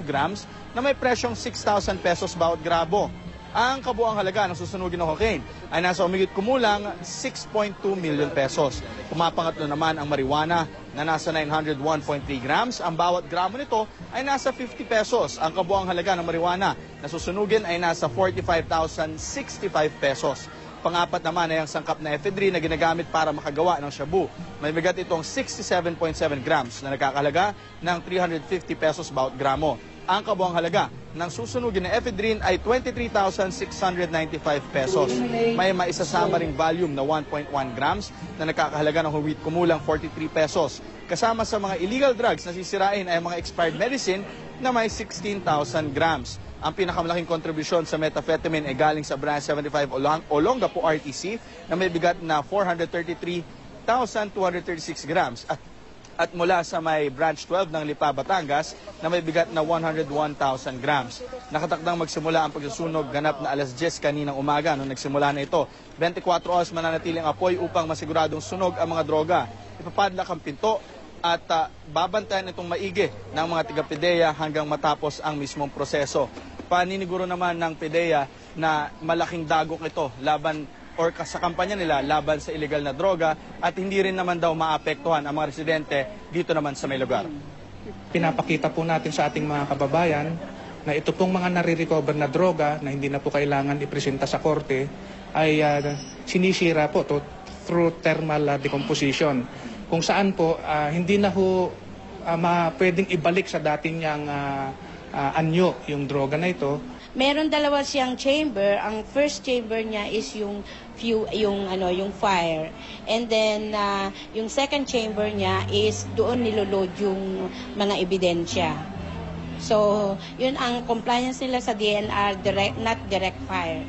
grams na may presyong 6,000 pesos bawat gramo. Ang kabuang halaga ng susunugin ng cocaine ay nasa umigit kumulang 6.2 million pesos. Pumapangatlo naman ang marijuana na nasa 901.3 grams. Ang bawat gramo nito ay nasa 50 pesos. Ang kabuang halaga ng marijuana na susunugin ay nasa 45,065 pesos. Pangapat naman ay ang sangkap na ephedrine na ginagamit para makagawa ng shabu. May bigat itong 67.7 grams na nagkakahalaga ng 350 pesos bawat gramo. Ang kabuang halaga ng susunugin na ephedrine ay 23,695 pesos. May maisasama ring volume na 1.1 grams na nakakahalaga ng huwit kumulang 43 pesos. Kasama sa mga illegal drugs na sisirain ay mga expired medicine na may 16,000 grams. Ang pinakamalaking kontribusyon sa methamphetamine ay galing sa Branch 75 Olongapo RTC na may bigat na 433,236 grams at mula sa may Branch 12 ng Lipa, Batangas na may bigat na 101,000 grams. Nakatakdang magsimula ang pagsusunog ganap na alas 10 kaninang umaga nung nagsimula na ito. 24 oras mananatiling apoy upang masiguradong sunog ang mga droga. Ipapadlak ang pinto at babantayan itong maigi ng mga taga-PDEA hanggang matapos ang mismong proseso. Paniniguro naman ng PDEA na malaking dagok ito laban or sa kampanya nila laban sa illegal na droga at hindi rin naman daw maapektuhan ang mga residente dito naman sa may lugar. Pinapakita po natin sa ating mga kababayan na ito pong mga nare-recover na droga na hindi na po kailangan ipresenta sa korte ay sinisira po through thermal decomposition. Kung saan po hindi na po pwedeng ibalik sa dating niyang anyo yung droga na ito. Meron dalawa siyang chamber. Ang first chamber niya is yung fire. And then yung second chamber niya is doon niloload yung mga ebidensya. So, yun ang compliance nila sa DNR, not direct fire.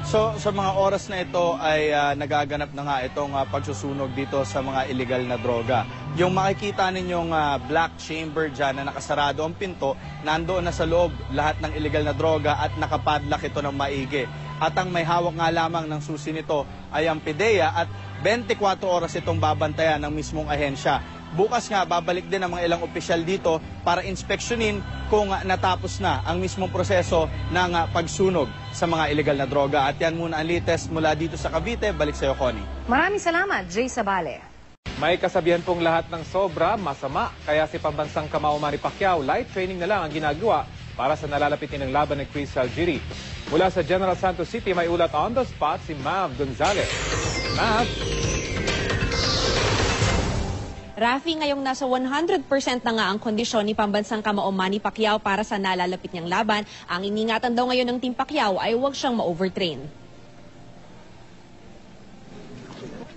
So sa mga oras na ito ay nagaganap na nga itong pagsusunog dito sa mga illegal na droga. Yung makikita ninyong black chamber dyan na nakasarado ang pinto, nandoon na sa loob lahat ng illegal na droga at nakapadlock ito ng maigi. At ang may hawak nga lamang ng susi nito ay ang PDEA at 24 oras itong babantayan ng mismong ahensya. Bukas nga, babalik din ang mga ilang opisyal dito para inspeksyonin kung natapos na ang mismong proseso ng pagsunog sa mga illegal na droga. At yan muna ang latest mula dito sa Cavite. Balik sa iyo, Connie. Maraming salamat, Jay Sabale. May kasabihan pong lahat ng sobra, masama. Kaya si pambansang kamao Manny Pacquiao, light training na lang ang ginagawa para sa nalalapit ng laban ni Chris Algieri. Mula sa General Santos City, may ulat on the spot si Mav Gonzalez. Mav? Rafi, ngayong nasa 100% na nga ang kondisyon ni pambansang kamao Manny Pacquiao para sa nalalapit niyang laban. Ang iningatan daw ngayon ng Team Pacquiao ay huwag siyang ma-overtrain.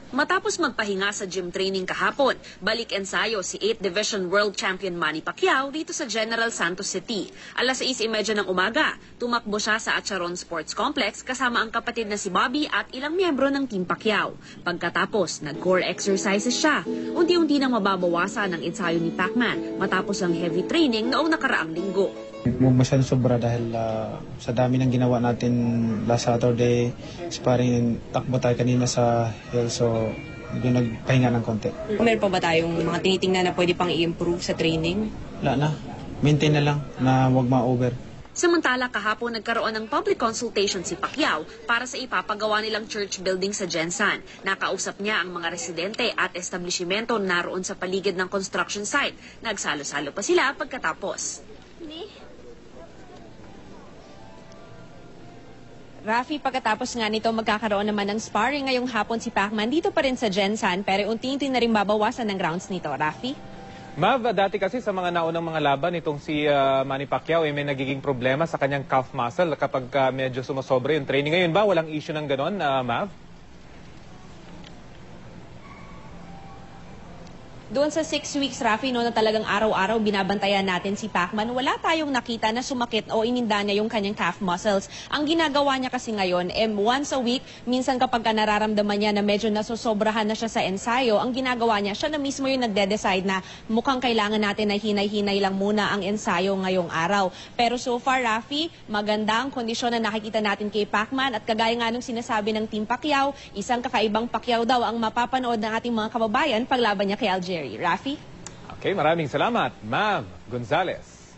Matapos magpahinga sa gym training kahapon, balik ensayo si 8th Division World Champion Manny Pacquiao dito sa General Santos City. Alas 6:30 ng umaga, tumakbo siya sa Acharon Sports Complex kasama ang kapatid na si Bobby at ilang miyembro ng Team Pacquiao. Pagkatapos, nag-core exercises siya. Unti-unti nang mababawasan ang ensayo ni Pacman matapos ang heavy training noong nakaraang linggo. Masyadong sobra dahil sa dami ng ginawa natin last Saturday, sparring, takbo tayo kanina sa hill, so medyo nagpahinga ng konti. Meron pa ba tayong mga tinitingnan na pwede pang i-improve sa training? Wala na. Maintain na lang na huwag ma-over. Samantala, kahapon nagkaroon ng public consultation si Pacquiao para sa ipapagawa nilang church building sa Jensan. Nakausap niya ang mga residente at establishmento naroon sa paligid ng construction site. Nagsalo-salo pa sila pagkatapos. Rafi, pagkatapos nga nito magkakaroon naman ng sparring ngayong hapon si Pacman dito pa rin sa Jensan, pero unti-unti na rin babawasan ng grounds nito. Rafi? Mav, dati kasi sa mga naunang mga laban itong si Manny Pacquiao may nagiging problema sa kanyang calf muscle kapag medyo sumasobra yung training. Ngayon ba walang issue ng ganon, Mav? Doon sa 6 weeks, Rafi, no, na talagang araw-araw binabantayan natin si Pacman, wala tayong nakita na sumakit o ininda niya yung kanyang calf muscles. Ang ginagawa niya kasi ngayon, once a week, minsan kapag nararamdaman niya na medyo nasosobrahan na siya sa ensayo, ang ginagawa niya, siya na mismo yung nagde-decide na mukhang kailangan natin na hinay-hinay lang muna ang ensayo ngayong araw. Pero so far, Rafi, maganda ang kondisyon na nakikita natin kay Pacman at kagaya nga nung sinasabi ng Team Pacquiao, isang kakaibang Pacquiao daw ang mapapanood ng ating mga kababayan paglaban niya kay Algeria. Rafi? Okay, maraming salamat, Mav Gonzales.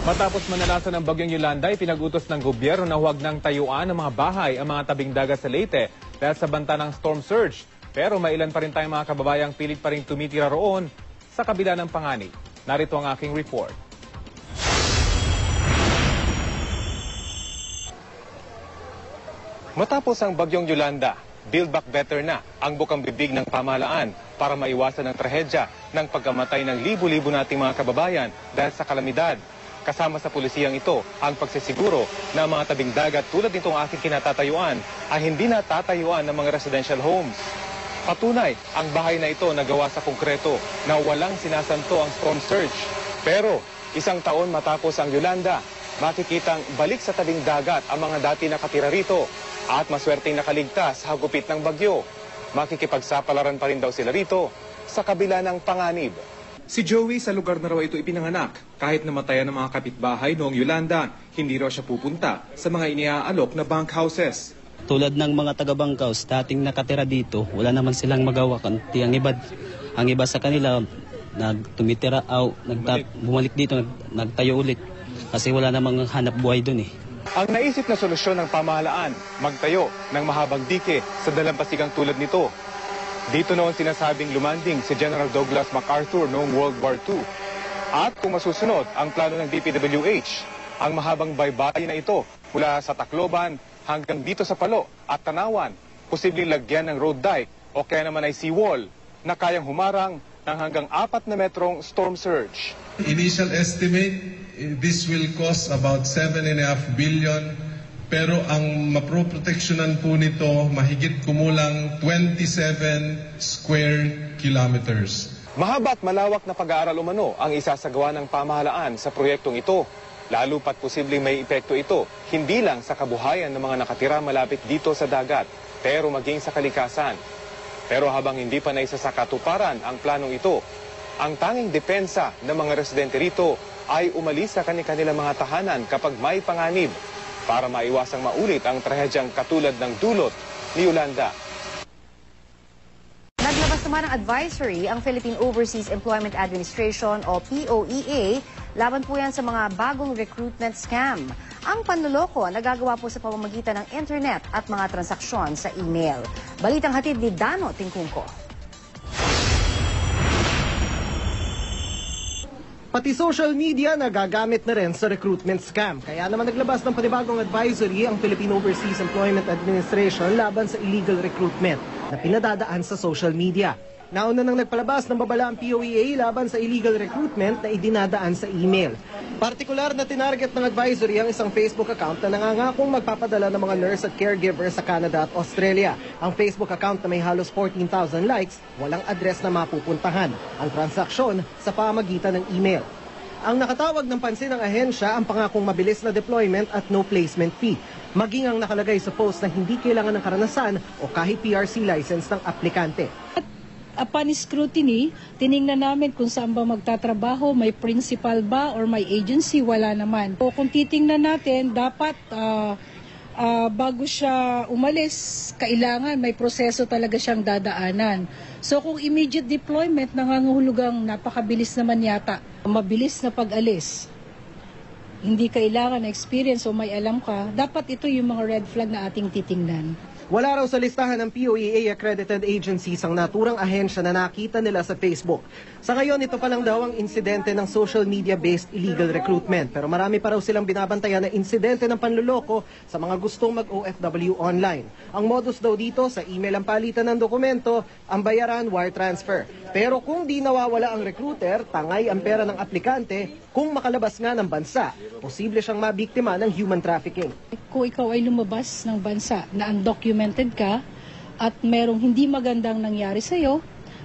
Matapos manalasa ng bagyong Yolanda, pinag-utos ng gobyerno na huwag nang tayuan ng mga bahay ang mga tabing dagat sa Leyte dahil sa banta ng storm surge. Pero may ilan pa rin tayong mga kababayang pilit pa rin tumitira roon sa kabila ng panganib. Narito ang aking report. Matapos ang bagyong Yolanda, Build Back Better na ang bukang bibig ng pamahalaan para maiwasan ang trahedya ng pagkamatay ng libu-libo nating mga kababayan dahil sa kalamidad. Kasama sa pulisiyang ito ang pagsisiguro na mga tabing dagat tulad nitong aking kinatatayuan ay hindi na tatayuan ng mga residential homes. Patunay, ang bahay na ito nagawa sa konkreto na walang sinasanto ang storm surge. Pero isang taon matapos ang Yolanda, makikitang balik sa tabing dagat ang mga dati nakatira rito at maswerteng nakaligtas sa hagupit ng bagyo. Makikipagsapalaran pa rin daw sila rito sa kabila ng panganib. Si Joey sa lugar na raw ito ipinanganak. Kahit namatayan ng mga kapitbahay noong Yolanda, hindi raw siya pupunta sa mga iniaalok na bunkhouses. Tulad ng mga taga-bunkhouse, dating nakatira dito, wala naman silang magawa. Kanti ang iba sa kanila, tumitira out, bumalik dito, nagtayo ulit. Kasi wala namang hanap buhay dun eh. Ang naisip na solusyon ng pamahalaan, magtayo ng mahabang dike sa dalampasigang tulad nito. Dito noon sinasabing lumanding si General Douglas MacArthur noong World War II. At kung masusunod ang plano ng DPWH, ang mahabang baybayin na ito mula sa Tacloban hanggang dito sa Palo at Tanawan, posibleng lagyan ng road dike o kaya naman ay seawall na kayang humarang ng hanggang 4 na metrong storm surge. Initial estimate, this will cost about 7.5 billion. Pero ang maproproteksyonan po nito, mahigit kumulang 27 square kilometers. Mahaba at malawak na pag-aaral umano ang isasagawa ng pamahalaan sa proyektong ito. Lalo pat posibleng may epekto ito, hindi lang sa kabuhayan ng mga nakatira malapit dito sa dagat, pero maging sa kalikasan. Pero habang hindi pa naisasakatuparan ang planong ito, ang tanging depensa ng mga residente rito ay umalis sa kanilang mga tahanan kapag may panganib para maiwasang maulit ang trahedyang katulad ng dulot ni Yolanda. Naglabas naman ng advisory ang Philippine Overseas Employment Administration o POEA laban po yan sa mga bagong recruitment scam. Ang panloloko nagagawa po sa pamamagitan ng internet at mga transaksyon sa email. Balitang hatid ni Dano Tingkungko. Pati social media nagagamit na rin sa recruitment scam. Kaya naman naglabas ng panibagong advisory ang Philippine Overseas Employment Administration laban sa illegal recruitment na pinadadaan sa social media. Nauna nang nagpalabas ng babala ang POEA laban sa illegal recruitment na idinadaan sa email. Partikular na tinarget ng advisory ang isang Facebook account na nangangakong magpapadala ng mga nurse at caregiver sa Canada at Australia. Ang Facebook account na may halos 14,000 likes, walang address na mapupuntahan. Ang transaksyon sa pamagitan ng email. Ang nakatawag ng pansin ng ahensya ang pangakong mabilis na deployment at no placement fee. Maging ang nakalagay sa post na hindi kailangan ng karanasan o kahit PRC license ng aplikante. Upon scrutiny, tiningnan namin kung saan ba magtatrabaho, may principal ba or may agency, wala naman. O kung titingnan natin, dapat bago siya umalis, kailangan may proseso talaga siyang dadaanan. So kung immediate deployment, nangangahulugang napakabilis naman yata. Mabilis na pag-alis. hindi kailangan experience o may alam ka, dapat ito yung mga red flag na ating titingnan. Wala raw sa listahan ng POEA accredited agencies ang naturang ahensya na nakita nila sa Facebook. Sa ngayon, ito pa lang daw ang insidente ng social media-based illegal recruitment. Pero marami pa raw silang binabantayan na insidente ng panluloko sa mga gustong mag-OFW online. Ang modus daw dito, sa email ang palitan ng dokumento, ang bayaran wire transfer. Pero kung di nawawala ang recruiter, tangay ang pera ng aplikante, kung makalabas nga ng bansa, posible siyang mabiktima ng human trafficking. Kung ikaw ay lumabas ng bansa na undocumented ka at merong hindi magandang nangyari sa'yo,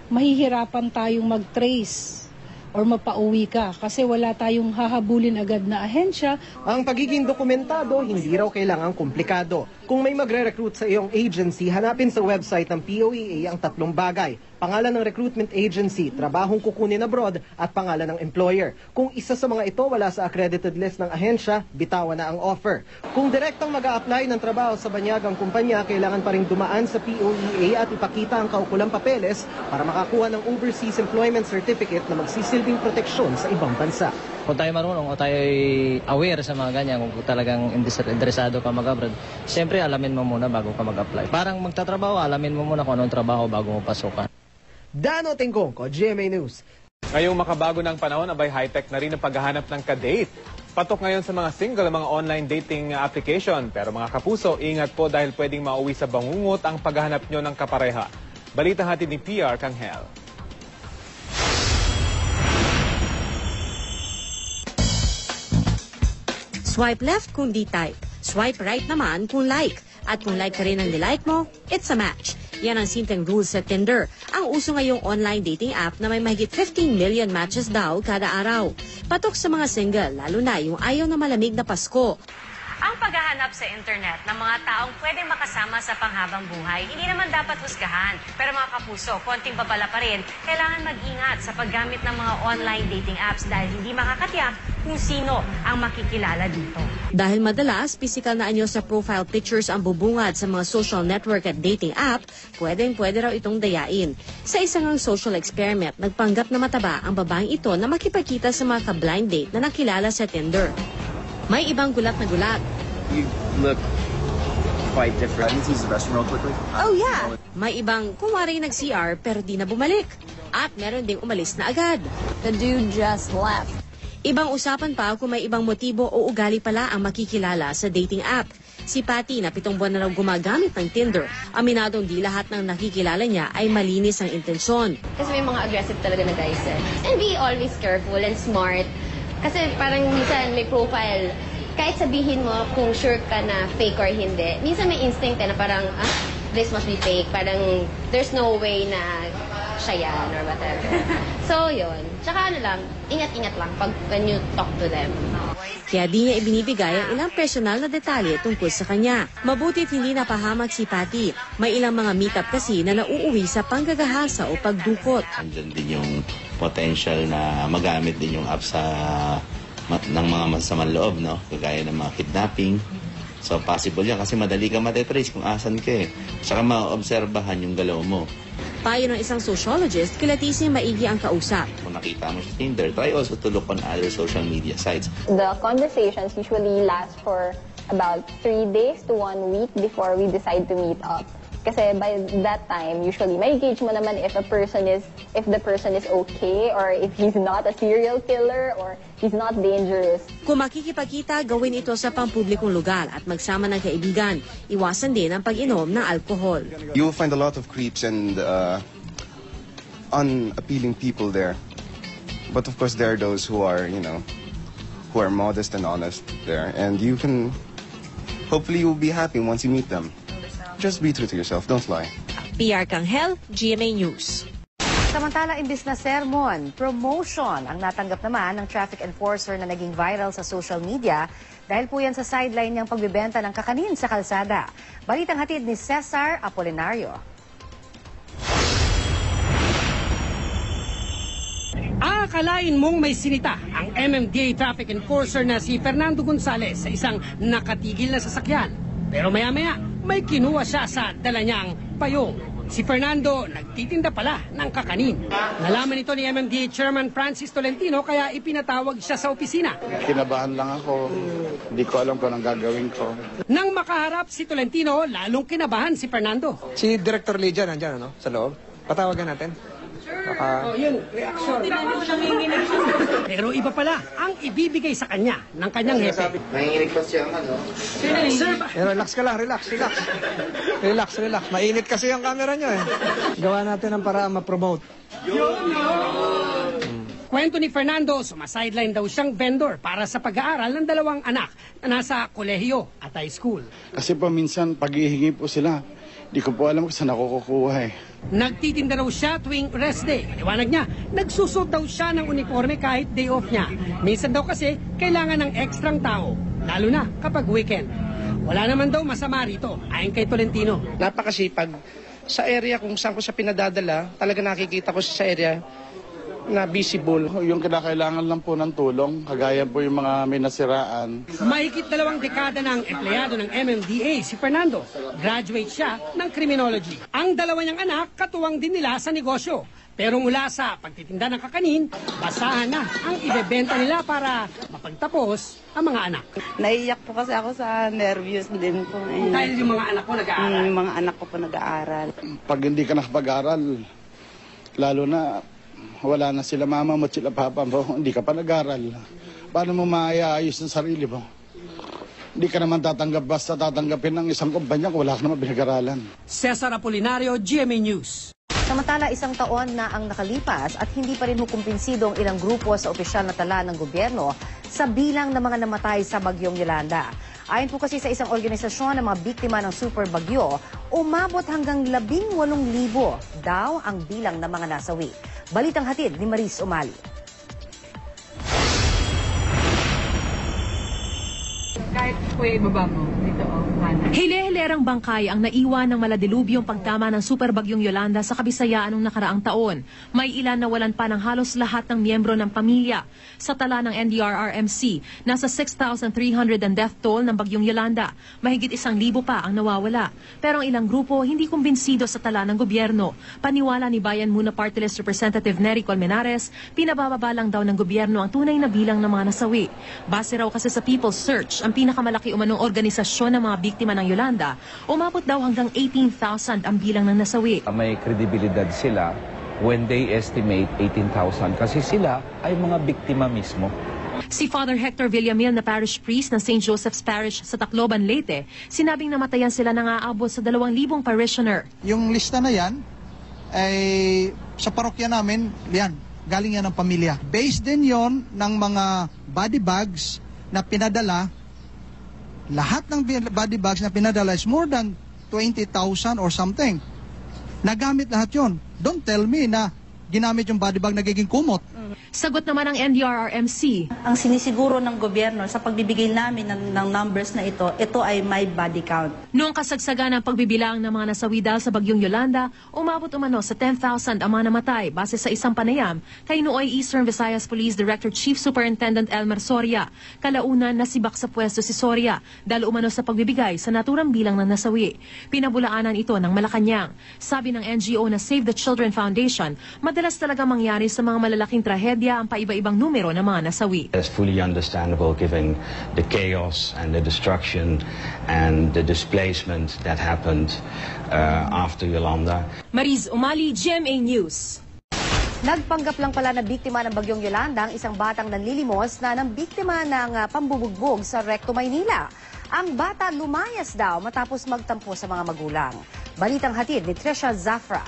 mahihirapan tayong mag-trace or mapauwi ka kasi wala tayong hahabulin agad na ahensya. Ang pagiging dokumentado, hindi raw kailangang komplikado. Kung may magre-recruit sa iyong agency, hanapin sa website ng POEA ang 3 bagay. Pangalan ng recruitment agency, trabahong kukunin abroad, at pangalan ng employer. Kung isa sa mga ito wala sa accredited list ng ahensya, bitawan na ang offer. Kung direktang mag-a-apply ng trabaho sa banyagang kumpanya, kailangan pa rin dumaan sa POEA at ipakita ang kaukulang papeles para makakuha ng Overseas Employment Certificate na magsisilbing proteksyon sa ibang bansa. Kung tayo marunong o tayo aware sa mga ganyan, kung talagang interesado ka mag-abroad, siyempre alamin mo muna bago ka mag-apply. Parang magtatrabaho, alamin mo muna kung anong trabaho bago mo pasukan. Dano Tingkongko, GMA News. Ngayong makabago ng panahon, abay high-tech na rin ang paghahanap ng ka-date. Patok ngayon sa mga single ang mga online dating application. Pero mga kapuso, ingat po dahil pwedeng mauwi sa bangungot ang paghahanap nyo ng kapareha. Balita hatid ni PR Kanghel. Swipe left kung di type. Swipe right naman kung like. At kung like ka rin ang nilike mo, it's a match. Yan ang simpleng rules sa Tinder. Ang uso ngayong online dating app na may mahigit 15 million matches daw kada araw. Patok sa mga single, lalo na yung ayaw na malamig na Pasko. Ang paghahanap sa internet ng mga taong pwedeng makasama sa panghabang buhay, hindi naman dapat husgahan. Pero mga kapuso, konting babala pa rin, kailangan mag-ingat sa paggamit ng mga online dating apps dahil hindi makakatiyak kung sino ang makikilala dito. Dahil madalas, physical na anyo sa profile pictures ang bubungad sa mga social network at dating app, pwede raw itong dayain. Sa isang social experiment, nagpanggap na mataba ang babaeng ito na makipagkita sa mga ka-blind date na nakilala sa Tinder. May ibang gulat na gulat. You look quite different. Can you use the restroom real quickly? Oh yeah! May ibang kumari nag-CR pero di na bumalik. At meron ding umalis na agad. The dude just left. Ibang usapan pa kung may ibang motibo o ugali pala ang makikilala sa dating app. Si Patty na 7 buwan na raw gumagamit ng Tinder, aminadong di lahat ng nakikilala niya ay malinis ang intensyon. Kasi may mga aggressive talaga na guys eh. And be always careful and smart. Kasi parang minsan may profile, kahit sabihin mo kung sure ka na fake or hindi, minsan may instinct na parang, this must be fake. Parang there's no way na siya yan or whatever. So yun. Tsaka ingat-ingat lang when you talk to them. Kaya di niya ibinibigay ang ilang personal na detalye tungkol sa kanya. Mabuti't hindi napahamak si Patty. May ilang mga meetup kasi na nauuwi sa panggagahasa o pagdukot. Andyan din yung potential na magamit din yung app sa ng mga masamang loob, no? Kagaya ng mga kidnapping. So possible yan kasi madali ka matetrace kung asan ka eh. Saka maobserbahan yung galaw mo. Payo ng isang sociologist, kilatising maigi ang kausap. Kung nakita mo sa Tinder, try also to look on other social media sites. The conversations usually last for about 3 days to 1 week before we decide to meet up. Kasi by that time, usually, may gauge mo naman if the person is okay or if he's not a serial killer or he's not dangerous. Kung makikipagkita, gawin ito sa pampublikong lugar at magsama ng kaibigan. Iwasan din ang pag-inom ng alkohol. You will find a lot of creeps and unappealing people there. But of course, there are those who are, who are modest and honest there. And you can, hopefully you'll be happy once you meet them. Just be true to yourself. Don't lie. PR Kanghel, GMA News. Samantala, imbis na sermon, promotion ang natanggap naman ng traffic enforcer na naging viral sa social media dahil po yan sa sideline niyang pagbibenta ng kakanin sa kalsada. Balitang hatid ni Cesar Apolinario. Akalain mong may sinita ang MMDA traffic enforcer na si Fernando Gonzales sa isang nakatigil na sasakyan. Pero maya-maya, may kinuha siya sa dala niyang payong. Si Fernando nagtitinda pala ng kakanin. Nalaman ito ni MMDA Chairman Francis Tolentino kaya ipinatawag siya sa opisina. Kinabahan lang ako. Hindi ko alam kung anong gagawin ko. Nang makaharap si Tolentino, lalong kinabahan si Fernando. Si Director Lydia nandyan, ano? Sa loob. Patawagan natin. Yun, reaksyon. Pero iba pala ang ibibigay sa kanya ng kanyang hepe. Nanginginig pa siya, ano? Relax ka lang, relax. Relax. Mainit kasi ang camera nyo eh. Gawa natin ang paraan ma-promote. Kwento ni Fernando, sumasideline daw siyang vendor para sa pag-aaral ng dalawang anak na nasa kolehiyo at high school. Kasi po minsan paghihingi po sila. Di ko po alam kung saan ako kukuha eh. Nagtitinda raw siya tuwing rest day. Paliwanag niya, nagsusot daw siya ng uniforme kahit day off niya. Minsan daw kasi kailangan ng ekstrang tao, lalo na kapag weekend. Wala naman daw masama rito, ayon kay Tolentino. Napakasipag. Sa area kung saan ko siya pinadadala, talaga nakikita ko sa area na visible. Yung kinakailangan lang po ng tulong, kagaya po yung mga may nasiraan. Mahigit 2 dekada ng empleyado ng MMDA si Fernando. Graduate siya ng criminology. Ang dalawa niyang anak, katuwang din nila sa negosyo. Pero mula sa pagtitinda ng kakanin, basahan na ang ibebenta nila para mapagtapos ang mga anak. Naiyak po kasi ako sa nervous din po. Dahil yung mga anak ko nag-aaral? Yung mga anak ko po nag-aaral. Pag hindi ka nakapag-aral, lalo na wala na sila mama mo at sila papa mo, hindi ka pa nag-aral. Paano mo maaayos ang sarili mo? Hindi ka naman basta tatanggapin ng isang kumpanya kung wala ka naman pinag-aralan. Cesar Apolinario, GMA News. Samantala, 1 taon na ang nakalipas at hindi pa rin hukumpinsido ang ilang grupo sa opisyal na tala ng gobyerno sa bilang ng mga namatay sa bagyong Yolanda. Ayon po kasi sa isang organisasyon ng mga biktima ng super bagyo, umabot hanggang 18,000 daw ang bilang ng mga nasawi. Balitang hatid ni Maris Umali. Kahit po ibaba mo dito, Hile-hilerang bangkay ang naiwan ng maladilubyong pagtama ng superbagyong Yolanda sa Kabisayaan noong nakaraang taon. May ilan nawalan pa ng halos lahat ng miyembro ng pamilya. Sa tala ng NDRRMC, nasa 6,300 ang death toll ng bagyong Yolanda. Mahigit 1,000 pa ang nawawala. Pero ang ilang grupo hindi kumbinsido sa tala ng gobyerno. Paniwala ni Bayan Muna Party List Representative Nery Colmenares, pinabababa lang daw ng gobyerno ang tunay na bilang ng mga nasawi. Base raw kasi sa People's Search, ang pinakamalaki umanong organisasyon ng mga biktima ng Yolanda, umabot daw hanggang 18,000 ang bilang ng nasawi. May kredibilidad sila when they estimate 18,000 kasi sila ay mga biktima mismo. Si Father Hector Villamil na parish priest ng St. Joseph's Parish sa Tacloban, Leyte, sinabing namatayan sila ng aabot sa 2,000 parishioner. Yung lista na yan, ay sa parokya namin, yan, galing yan ng pamilya. Based din yon ng mga body bags na pinadala. Lahat ng body bags na pinadala is more than 20,000 or something. Nagamit lahat yon. Don't tell me na ginamit yung body bag nagiging kumot. Sagot naman ng NDRRMC. Ang sinisiguro ng gobyerno sa pagbibigay namin ng numbers na ito ay may body count. Noong kasagsagan ng pagbibilang ng mga nasawi dahil sa bagyong Yolanda, umabot umano sa 10,000 ang mga namatay base sa isang panayam kay nooy Eastern Visayas Police Director Chief Superintendent Elmer Soria. Kalaunan nasibak sa pwesto si Soria dahil umano sa pagbibigay sa naturang bilang ng nasawi. Pinabulaanan ito ng Malacanang. Sabi ng NGO na Save the Children Foundation, madalas talaga mangyari sa mga malalaking trahedya ang paiba-ibang numero ng mga nasawi. It's fully understandable given the chaos and the destruction and the displacement that happened after Yolanda. Mariz Umali, GMA News. Nagpanggap lang pala na biktima ng bagyong Yolanda ang isang batang nanlilimos na ng biktima ng pambubugbog sa Recto, Maynila. Ang bata lumayas daw matapos magtampo sa mga magulang. Balitang hatid ni Trisha Zafra.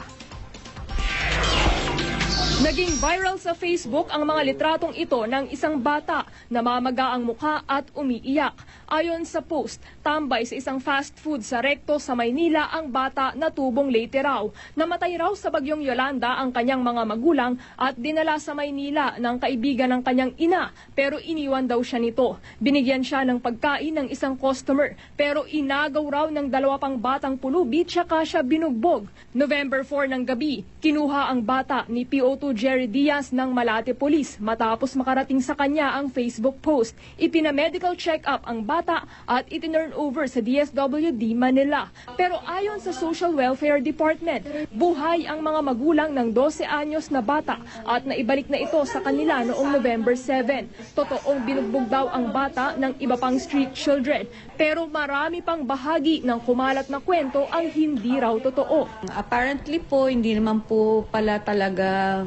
Naging viral sa Facebook ang mga litratong ito ng isang bata na mamaga ang mukha at umiiyak. Ayon sa post, tambay sa isang fast food sa Recto sa Maynila ang bata na tubong Leyte raw. Namatay raw sa bagyong Yolanda ang kanyang mga magulang at dinala sa Maynila ng kaibigan ng kanyang ina pero iniwan daw siya nito. Binigyan siya ng pagkain ng isang customer pero inagaw raw ng 2 pang batang pulubi tsaka siya binugbog. November 4 ng gabi, kinuha ang bata ni PO2 Jerry Diaz ng Malate Police matapos makarating sa kanya ang Facebook post. Ipina-medical check-up ang bata bata at itinurn over sa DSWD Manila. Pero ayon sa Social Welfare Department, buhay ang mga magulang ng 12 anyos na bata at naibalik na ito sa kanila noong November 7. Totoong binugbog daw ang bata ng iba pang street children. Pero marami pang bahagi ng kumalat na kwento ang hindi raw totoo. Apparently po, hindi naman po pala talagang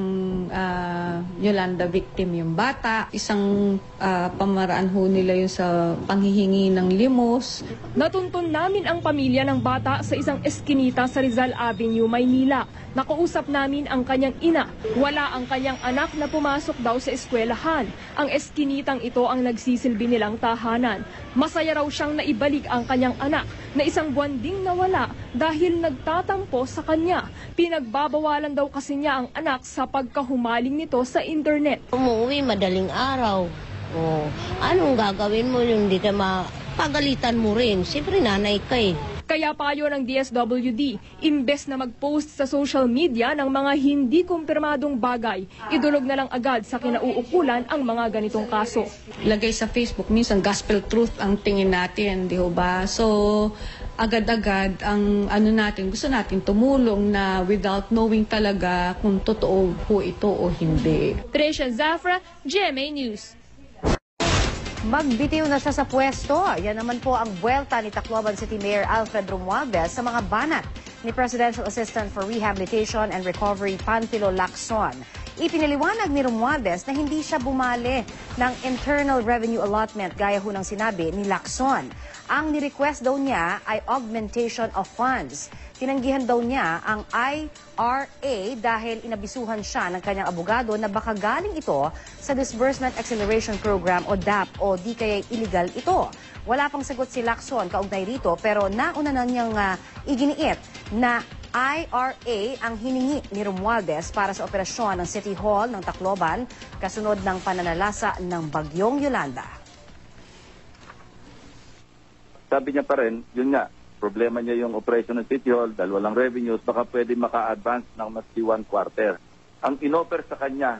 Yolanda victim yung bata. Isang pamaraan ho nila yun sa panghihingi ng limos. Natuntun namin ang pamilya ng bata sa isang eskinita sa Rizal Avenue, Maynila. Nakausap namin ang kanyang ina. Wala ang kanyang anak na pumasok daw sa eskwelahan. Ang eskinitang ito ang nagsisilbi nilang tahanan. Masaya raw siyang naibalik ang kanyang anak na isang buwan ding nawala dahil nagtatampo sa kanya. Pinagbabawalan daw kasi niya ang anak sa pagkahumaling nito sa internet. Umuwi madaling araw. Anong gagawin mo yung hindi ka mapagalitan mo rin? Siyempre nanay ka eh. Kaya payo ng DSWD, imbes na mag-post sa social media ng mga hindi kumpirmadong bagay, idulog na lang agad sa kinauukulan ang mga ganitong kaso. Lagay sa Facebook, minsan gospel truth ang tingin natin, di ba? So, agad-agad ang natin, gusto natin tumulong na without knowing talaga kung totoo po ito o hindi. Tricia Zafra, GMA News. Magbitiw na siya sa pwesto. Yan naman po ang buwelta ni Tacloban City Mayor Alfred Romualdez sa mga banat ni Presidential Assistant for Rehabilitation and Recovery Panfilo Lacson. Ipiniliwanag ni Romualdez na hindi siya bumali ng Internal Revenue Allotment gaya ho ng sinabi ni Lacson. Ang ni-request daw niya ay augmentation of funds. Tinanggihan daw niya ang IRA dahil inabisuhan siya ng kanyang abogado na baka galing ito sa Disbursement Acceleration Program o DAP o di kaya illegal ito. Wala pang sagot si Lacson kaugnay rito pero nauna na niyang iginiit na IRA ang hiningi ni Romualdez para sa operasyon ng City Hall ng Tacloban kasunod ng pananalasa ng Bagyong Yolanda. Sabi niya pa rin, yun nga, problema niya yung operation ng City Hall dahil walang revenues, baka pwede maka-advance ng maski 1/4. Ang inoffer sa kanya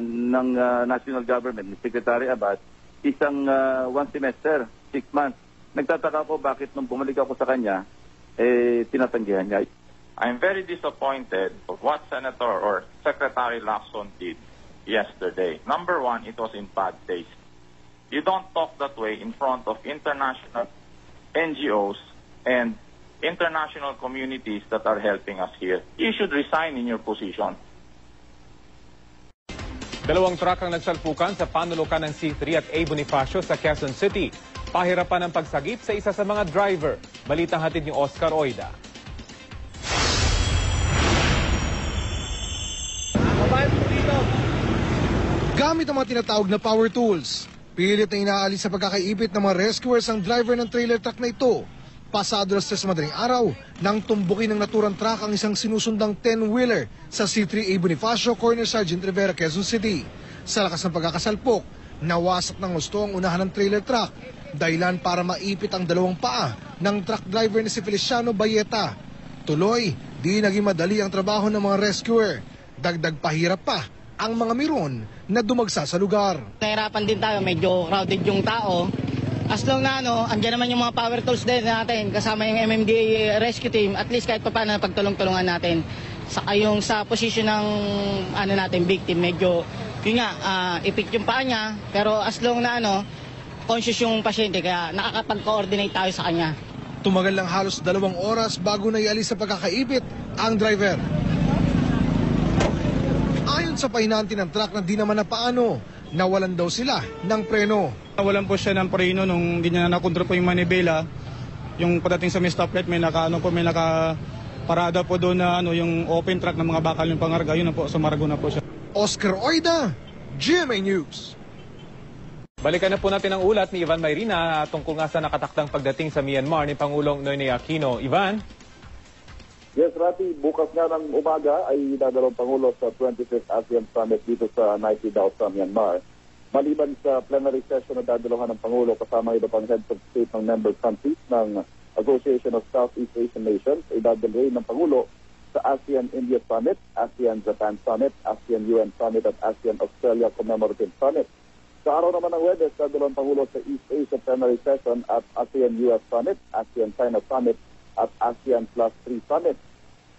ng national government, ni Secretary Abad, isang 1 semester, 6 months. Nagtataka ko bakit nung bumalik ako sa kanya, tinatanggihan niya. I'm very disappointed of what Senator or Secretary Lacson did yesterday. Number one, it was in bad taste. You don't talk that way in front of international NGOs and international communities that are helping us here. You should resign in your position. Dalawang truck ang nagsalpukan sa panulukan ng C3 at A Bonifacio sa Quezon City. Pahirapan ang pagsagip sa isa sa mga driver. Balitang hatid ni Oscar Oida. Gamit ang mga tinatawag na power tools, pilit na inaalis sa pagkakaipit ng mga rescuers ang driver ng trailer truck na ito. Pasado alas 3 madaling araw nang tumbukin ng naturang truck ang isang sinusundang 10-wheeler sa C3A Bonifacio, Corner Sergeant Rivera, Quezon City. Sa lakas ng pagkakasalpok, nawasak ng gusto ang unahan ng trailer truck, dahilan para maipit ang dalawang paa ng truck driver na si Feliciano Bayeta. Tuloy, di naging madali ang trabaho ng mga rescuer. Dagdag pahirap pa ang mga miron na dumagsa sa lugar. Nahirapan din tayo, medyo crowded yung tao. As long na andyan naman yung mga power tools din natin, kasama yung MMDA rescue team, at least kahit pa paano pagtulong-tulungan natin. Saka yung sa position ng natin, victim, medyo, yun nga, ipit yung paa niya, pero as long na conscious yung pasyente, kaya nakakapag-coordinate tayo sa kanya. Tumagal lang halos 2 oras bago naialis sa pagkakaipit ang driver. Ayon sa pahinanti ng truck na di naman na paano, nawalan daw sila ng preno. Nawalan po siya ng preno nung hindi niya nakontrol po yung manibela. Yung pagdating sa may stoplight, may nakaparada po doon na yung open truck ng mga bakal yung pangarga. Yun na po, sumargo na po siya. Oscar Oida, GMA News. Balikan na po natin ang ulat ni Ivan Mayrina tungkol nga sa nakatakdang pagdating sa Myanmar ni Pangulong Noynoy Aquino. Ivan? Yes, Rafi, bukas nga ng umaga ay dadalawang Pangulo sa 25th ASEAN Summit dito sa Naypyidaw sa Myanmar. Maliban sa plenary session na dadalawan ng Pangulo kasama iba pang heads of state ng member countries ng Association of Southeast Asian Nations, ay dadalawin ng Pangulo sa ASEAN-India Summit, ASEAN-Japan Summit, ASEAN-UN Summit at ASEAN-Australia Commemorative Summit. Sa araw naman ng Webes, dadalo ang Pangulo sa East Asia Plenary Session at ASEAN-US Summit, ASEAN-China Summit at ASEAN Plus 3 Summit.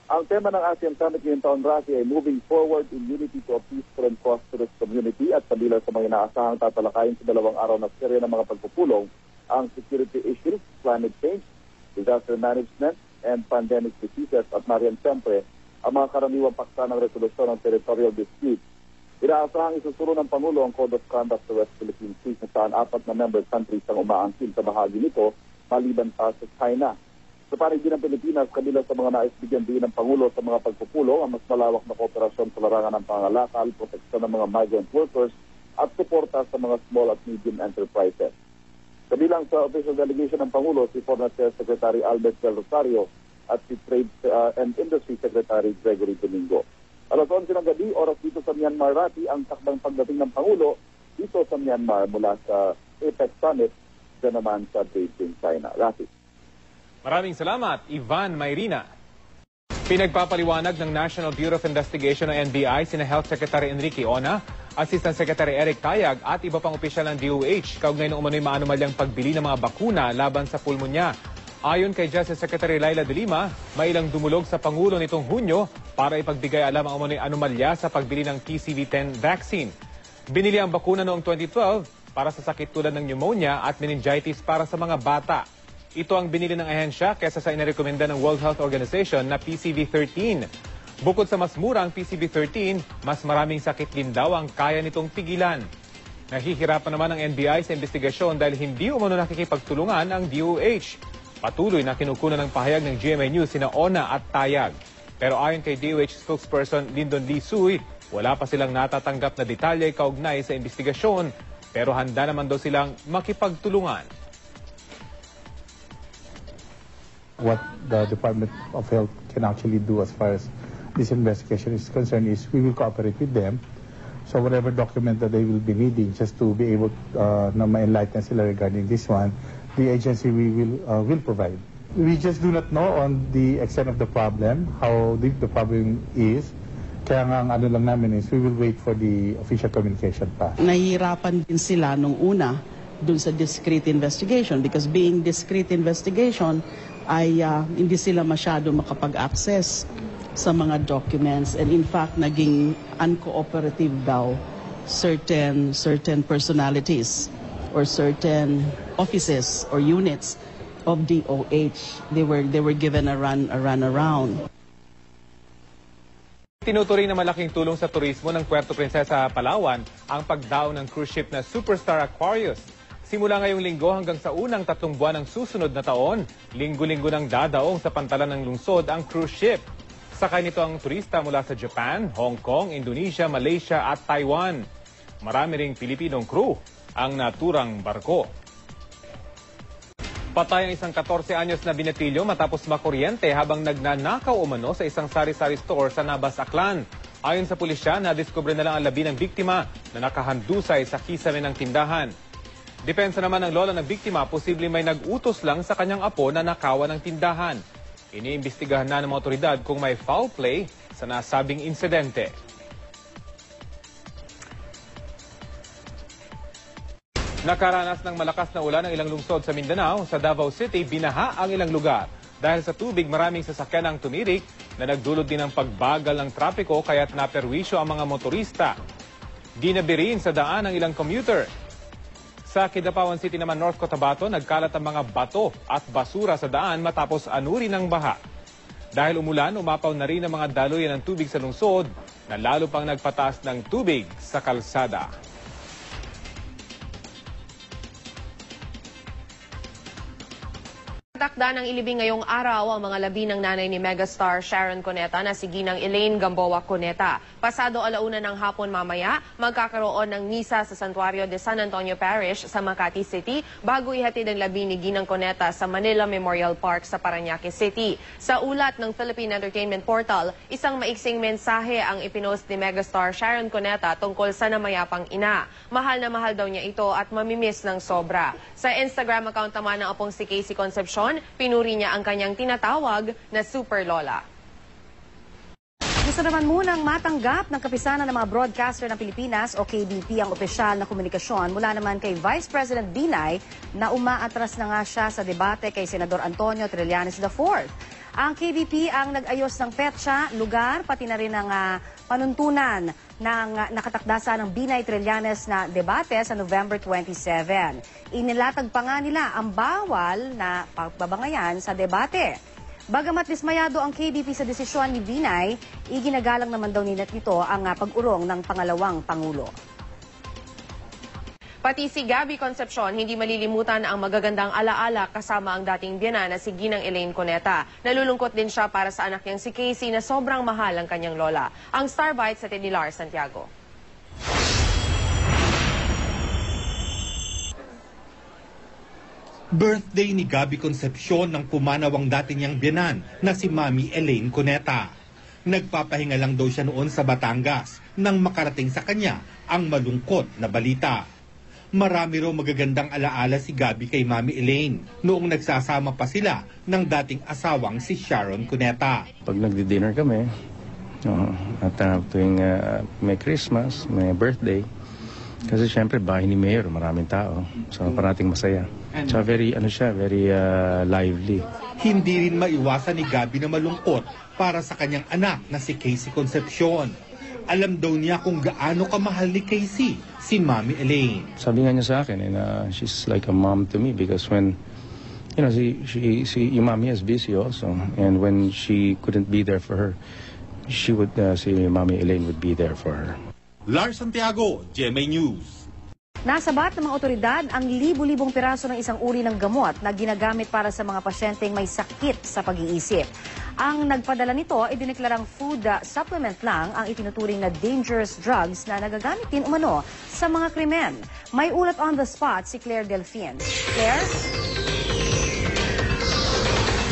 Ang tema ng ASEAN Summit ngayong taon, Rafi, ay moving forward in unity to a peaceful and prosperous community at kabilang sa mga inaasahang tatalakayin sa 2 araw na serye ng mga pagpupulong ang security issues, climate change, disaster management, and pandemic diseases at nariyan siyempre ang mga karaniwang paksa ng resolusyon ng territorial dispute. Inaasahang isusuro ng Pangulo ang Code of Conduct sa West Philippine Sea na saan 4 na member countries ang umaangkin sa bahagi nito maliban pa sa China. Sa panig din ng Pilipinas, kabila sa mga nais bigyan din ng Pangulo sa mga pagpupulong ang mas malawak na kooperasyon sa larangan ng pangangalakal, proteksyon ng mga migrant workers at suporta sa mga small at medium enterprises. Kabilang sa official delegation ng Pangulo, si Foreign Affairs Secretary Albert Del Rosario at si Trade and Industry Secretary Gregory Domingo. Alas 11 ng gabi, oras dito sa Myanmar, Rafi, ang takdang pagdating ng Pangulo dito sa Myanmar mula sa APEC Summit, dyan naman sa Beijing, China. Rafi. Maraming salamat, Ivan Mayrina. Pinagpapaliwanag ng National Bureau of Investigation o NBI sina Health Secretary Enrique Ona, Assistant Secretary Eric Tayag at iba pang opisyal ng DOH kaugnay ng umano'y maanumalyang pagbili ng mga bakuna laban sa pulmonya. Ayon kay Justice Secretary Laila De Lima, may ilang dumulog sa Pangulo nitong Hunyo para ipagbigay alam ang umano'y anomalya sa pagbili ng PCV-10 vaccine. Binili ang bakuna noong 2012 para sa sakit tulad ng pneumonia at meningitis para sa mga bata. Ito ang binili ng ahensya kesa sa inirekomenda ng World Health Organization na PCV-13. Bukod sa mas murang PCV-13, mas maraming sakit din daw ang kaya nitong pigilan. Nahihirapan naman ang NBI sa investigasyon dahil hindi umano nakikipagtulungan ang DOH. Patuloy na kinukunan ng pahayag ng GMA News sina Ona at Tayag. Pero ayon kay DOH spokesperson Lyndon Lee Suy, wala pa silang natatanggap na detalye kaugnay sa investigasyon, pero handa naman daw silang makipagtulungan. What the Department of Health can actually do as far as this investigation is concerned is we will cooperate with them. So whatever document that they will be needing just to be able na ma-enlighten sila regarding this one, the agency will provide. We just do not know on the extent of the problem, how deep the problem is. Kaya nga ang ano lang namin is we will wait for the official communication pa. Nahihirapan din sila nung una dun sa discrete investigation because being discrete investigation ay hindi sila masyado makapag-access sa mga documents and in fact naging uncooperative daw certain personalities or certain offices or units of DOH. They were given a run around. Tinuturing na malaking tulong sa turismo ng Puerto Princesa, Palawan ang pagdaong ng cruise ship na Superstar Aquarius. Simula ngayong linggo hanggang sa unang 3 buwan ng susunod na taon, linggo-linggo nang dadaong sa pantalan ng lungsod ang cruise ship. Sakay nito ang turista mula sa Japan, Hong Kong, Indonesia, Malaysia at Taiwan. Marami ring Pilipinong crew ang naturang barko. Patay ang isang 14 anyos na binatilyo matapos makuryente habang nagnanakaw umano sa isang sari-sari store sa Navas, Aklan. Ayon sa pulisya, nadiskubre na lang ang labi ng biktima na nakahandusay sa kisame ng tindahan. Depensa naman ng lola ng biktima, posibleng may nag-utos lang sa kanyang apo na nakawan ng tindahan. Iniimbestigahan na ng mga otoridad kung may foul play sa nasabing insidente. Nakaranas ng malakas na ulan ang ilang lungsod sa Mindanao. Sa Davao City, binaha ang ilang lugar. Dahil sa tubig, maraming sasakyan ang tumirik na nagdulot din ng pagbagal ng trapiko kaya't naperwisyo ang mga motorista. Ginabirin sa daan ang ilang commuter. Sa Kidapawan City naman, North Cotabato, nagkalat ang mga bato at basura sa daan matapos anurin ng baha. Dahil umulan, umapaw na rin ang mga daluyan ng tubig sa lungsod na lalo pang nagpataas ng tubig sa kalsada. Takda ng ilibing ngayong araw ang mga labi ng nanay ni megastar Sharon Cuneta na si Ginang Elaine Gamboa Cuneta. Pasado 1:00 ng hapon mamaya, magkakaroon ng misa sa Santuario de San Antonio Parish sa Makati City bago ihatid ang labi ni Ginang Cuneta sa Manila Memorial Park sa Parañaque City. Sa ulat ng Philippine Entertainment Portal, isang maiksing mensahe ang ipinost ni megastar Sharon Cuneta tungkol sa namayapang ina. Mahal na mahal daw niya ito at mamimiss ng sobra. Sa Instagram account naman ng apong si Casey Concepcion, pinuri niya ang kanyang tinatawag na Super Lola. Gusto naman munang matanggap ng kapisanan ng mga broadcaster ng Pilipinas o KBP ang opisyal na komunikasyon mula naman kay Vice President Binay na umaatras na nga siya sa debate kay Senador Antonio Trillanes IV. Ang KBP ang nag-ayos ng petsa, lugar, pati na rin ang panuntunan ng nakatakdasa ng Binay Trillanes na debate sa November 27. Inilatag pa nga nila ang bawal na pagbabangayan sa debate. Bagamat dismayado ang KBP sa desisyon ni Binay, iginagalang naman daw nito ang pag-urong ng pangalawang Pangulo. Pati si Gabby Concepcion, hindi malilimutan ang magagandang alaala kasama ang dating biyenan na si Ginang Elaine Cuneta. Nalulungkot din siya para sa anak niyang si Casey na sobrang mahal ang kanyang lola. Ang Star Bites sa Tinilar, Santiago. Birthday ni Gabby Concepcion ng pumanawang dati niyang biyenan na si Mami Elaine Cuneta. Nagpapahinga lang daw siya noon sa Batangas nang makarating sa kanya ang malungkot na balita. Marami raw magagandang alaala si Gabby kay Mami Elaine noong nagsasama pa sila ng dating asawang si Sharon Cuneta. Pag nagdi-dinner kami, at tuwing may Christmas, may birthday, kasi syempre bahay ni Mayor, maraming tao. So parating masaya. So very lively. Hindi rin maiwasan ni Gabby na malungkot para sa kanyang anak na si Casey Concepcion. Alam daw niya kung gaano kamahal ni Casey si Mami Elaine. Sabi nga niya sa akin, she's like a mom to me because when, yung Mami is busy also. And when she couldn't be there for her, si Mami Elaine would be there for her. Lars Santiago, GMA News. Nasabat ng mga otoridad ang libu-libong piraso ng isang uri ng gamot na ginagamit para sa mga pasyenteng may sakit sa pag-iisip. Ang nagpadala nito ay dineklarang food supplement lang ang itinuturing na dangerous drugs na nagagamit din umano sa mga krimen. May ulat on the spot si Claire Delfin. Claire?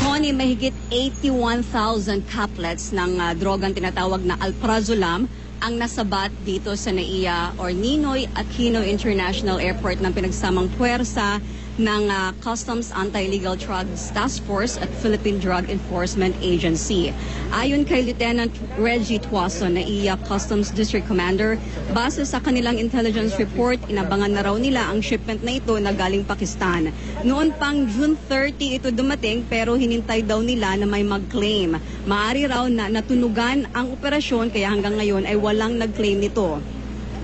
Connie, mahigit 81,000 caplets ng drogang tinatawag na alprazolam ang nasabat dito sa NAIA or Ninoy Aquino International Airport ng pinagsamang puwersa ng Customs Anti-Illegal Drugs Task Force at Philippine Drug Enforcement Agency. Ayon kay Lieutenant Reggie Tuason, NAIA Customs District Commander, base sa kanilang intelligence report, inabangan na raw nila ang shipment na ito na galing Pakistan. Noon pang June 30 ito dumating pero hinintay daw nila na may mag-claim. Maaari raw na natunugan ang operasyon kaya hanggang ngayon ay walang nag-claim nito.